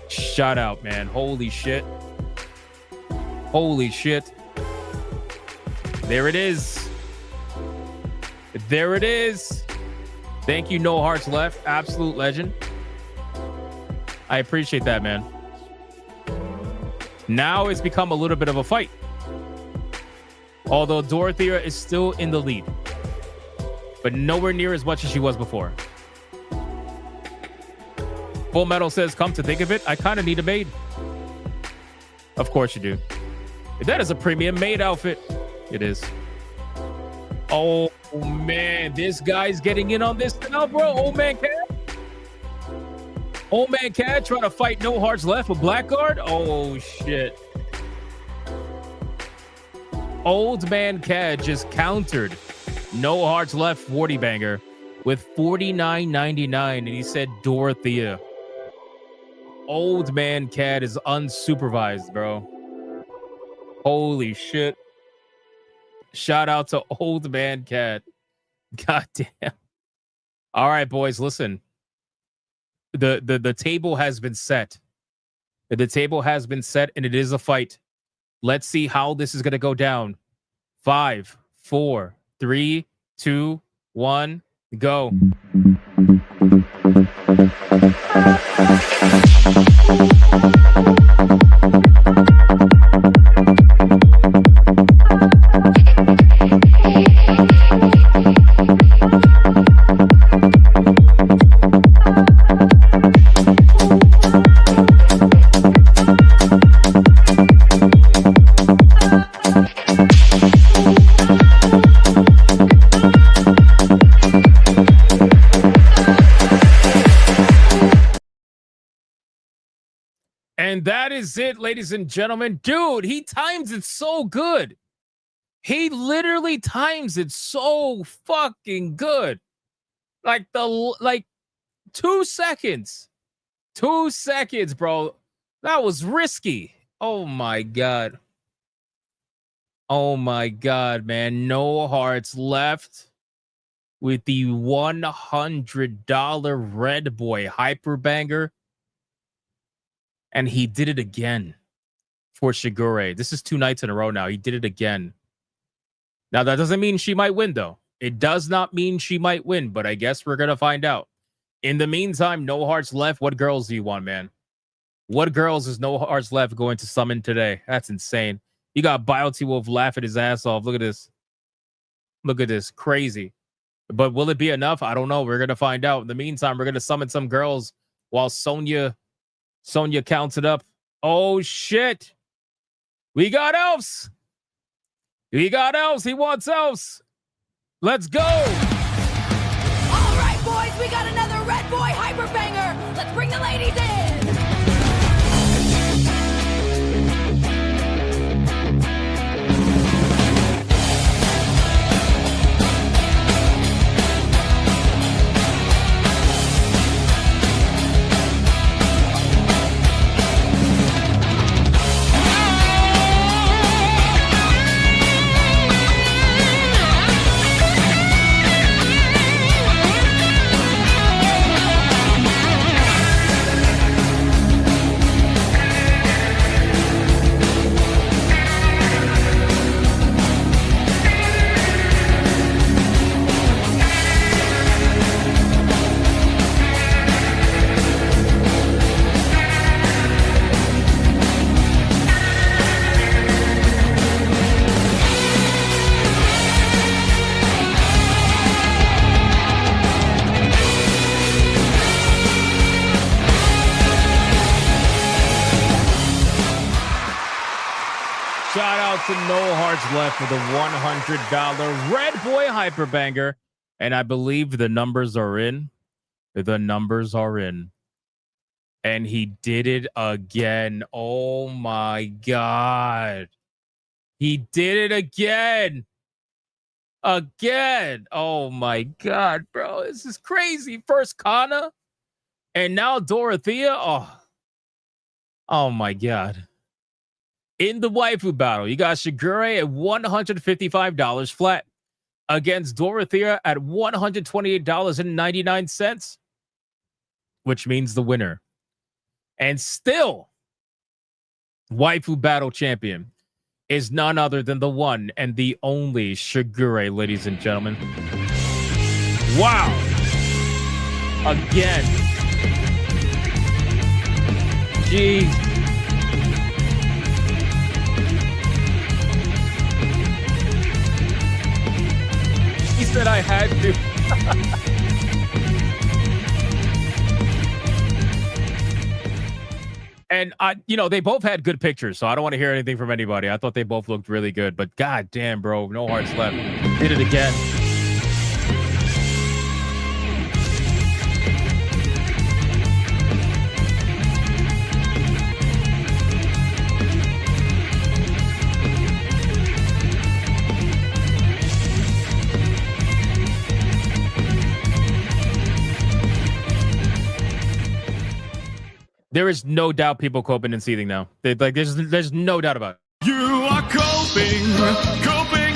Shout out, man. Holy shit. Holy shit. There it is. There it is. Thank you, No Hearts Left. Absolute legend. I appreciate that, man. Now it's become a little bit of a fight. Although Dorothea is still in the lead. But nowhere near as much as she was before. Full Metal says, come to think of it, I kind of need a maid. Of course you do. That is a premium maid outfit. It is. Oh, man. This guy's getting in on this now, bro. Old Man Cat. Old Man Cat trying to fight No Hearts Left with Blackguard. Oh, shit. Old Man Cat just countered No Hearts Left 40 banger with $49.99, and he said Dorothea. Old Man Cat is unsupervised, bro. Holy shit. Shout out to Old Man Cat. God damn. All right, boys, listen. The table has been set. The table has been set, and it is a fight. Let's see how this is going to go down. 5, 4, 3, 2, 1, go. And that is it, ladies and gentlemen. Dude, he times it so good. He literally times it so fucking good. Like 2 seconds. 2 seconds, bro. That was risky. Oh my God. Oh my God, man. No hearts left with the $100 Red Boy Hyper Banger. And he did it again for Shigure. This is 2 nights in a row now. He did it again. Now, that doesn't mean she might win, though. It does not mean she might win, but I guess we're going to find out. In the meantime, no hearts left. What girls do you want, man? What girls is no hearts left going to summon today? That's insane. You got Biotee Wolf laughing his ass off. Look at this. Look at this. Crazy. But will it be enough? I don't know. We're going to find out. In the meantime, we're going to summon some girls while Sonya counts it up. Oh, shit. We got elves. We got elves. He wants elves. Let's go. All right, boys, we got another Red Boy Hyper Banger. Let's bring the ladies in. Shout out to No Hearts Left for the $100 Red Boy Hyper Banger. And I believe the numbers are in. The numbers are in. And he did it again. Oh my God. He did it again. Again. Oh my God, bro. This is crazy. First Kana. And now Dorothea. Oh my God. In the waifu battle, you got Shigure at $155 flat against Dorothea at $128.99, which means the winner. And still, waifu battle champion is none other than the one and the only Shigure, ladies and gentlemen. Wow. Again. Jeez. He said I had to. And they both had good pictures, so I don't want to hear anything from anybody. I thought they both looked really good, but god damn, bro, no hearts left. Did it again. There is no doubt people coping and seething now. There's no doubt about it. You are coping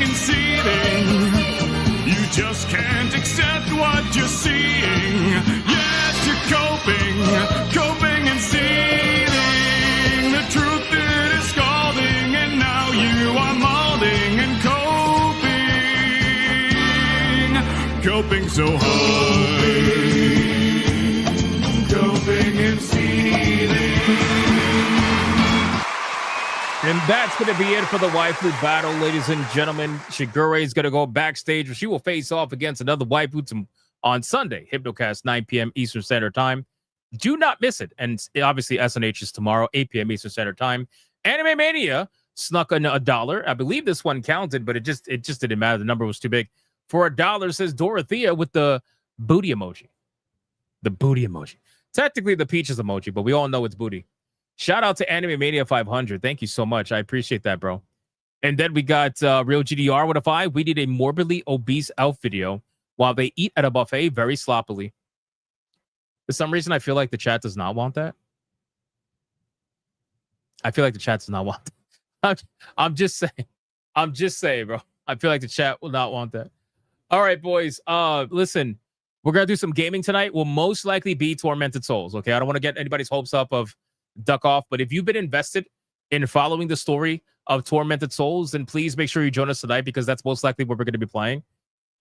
and seething. You just can't accept what you're seeing. Yes, you're coping and seething. The truth it is scalding, and now you are molding and coping so hard. Coping and seething. And that's going to be it for the waifu battle, ladies and gentlemen. Shigure is going to go backstage. She will face off against another waifu on Sunday, Hypnocast, 9 p.m. Eastern Standard Time. Do not miss it. And obviously, SNH is tomorrow, 8 p.m. Eastern Standard Time. Anime Mania snuck in $1. I believe this one counted, but it just didn't matter. The number was too big. For $1, says Dorothea with the booty emoji. The booty emoji. Technically, the peaches emoji, but we all know it's booty. Shout out to Anime Mania 500. Thank you so much. I appreciate that, bro. And then we got Real GDR with a 5. We did a morbidly obese elf video while they eat at a buffet very sloppily. For some reason, I feel like the chat does not want that. I feel like the chat does not want that. I'm just saying. I'm just saying, bro. I feel like the chat will not want that. All right, boys. Listen, we're going to do some gaming tonight. Will most likely be Tormented Souls, okay? I don't want to get anybody's hopes up of Duck Off, but if you've been invested in following the story of Tormented Souls, then please make sure you join us tonight because that's most likely what we're going to be playing.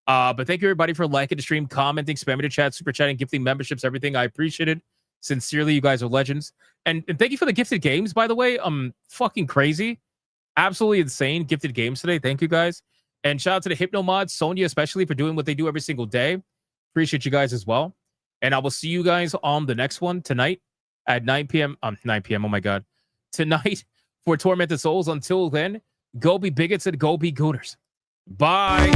But thank you, everybody, for liking the stream, commenting, spamming the chat, super chatting, gifting memberships, everything. I appreciate it. Sincerely, you guys are legends. And thank you for the gifted games, by the way. Fucking crazy. Absolutely insane gifted games today. Thank you, guys. And shout out to the Hypno mods, Sonya especially, for doing what they do every single day. Appreciate you guys as well. And I will see you guys on the next one tonight at 9 p.m. 9 p.m. Oh, my God. Tonight for Tormented Souls. Until then, go be bigots and go be gooners. Bye.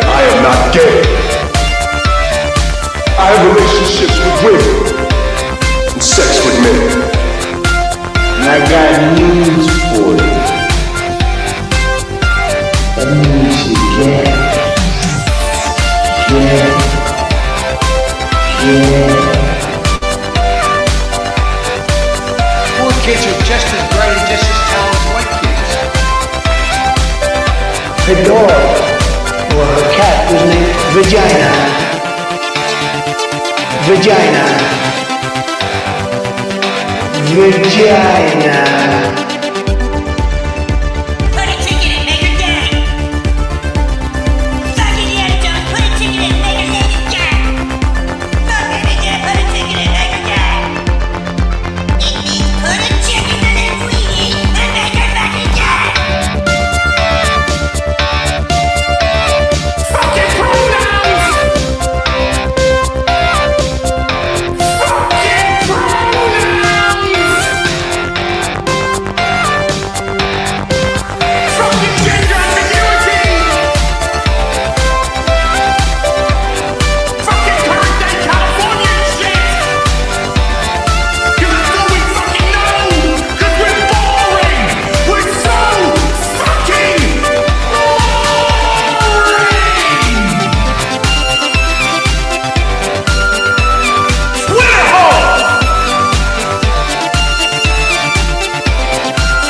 I am not gay. I have relationships with women and sex with men. And I got news for you. That means you get. Poor kids are just as bright and just as talented as white kids. Her dog, or her cat, was named Vagina. Put a ticket in, make her gay. Fuck Indiana Jones, put a ticket in, make her lady gay. Fuck baby gay, put a ticket in, make her gay. It means put a chicken in a queenie and make her fucking gay. Fucking pronouns! Fucking pronouns! Fucking gender ambiguity! Fucking current day California shit! Cause that's all we fucking know! Cause we're boring! We're so fucking boring! Twitter hole!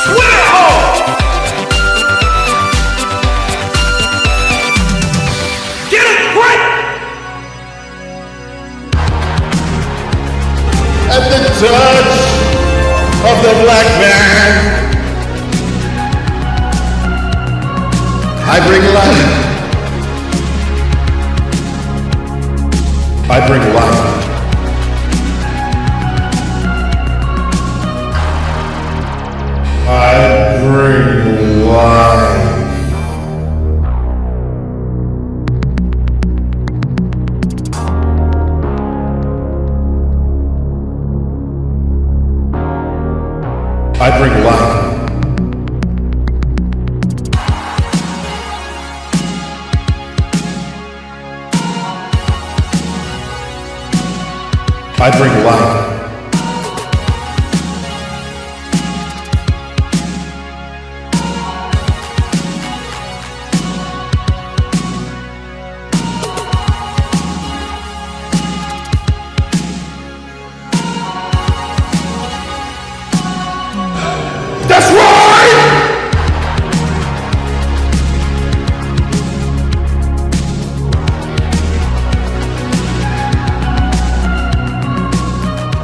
Twitter hole! Get it right! At the touch of the black man, I bring life. I bring life. I bring life. I bring life. I bring life.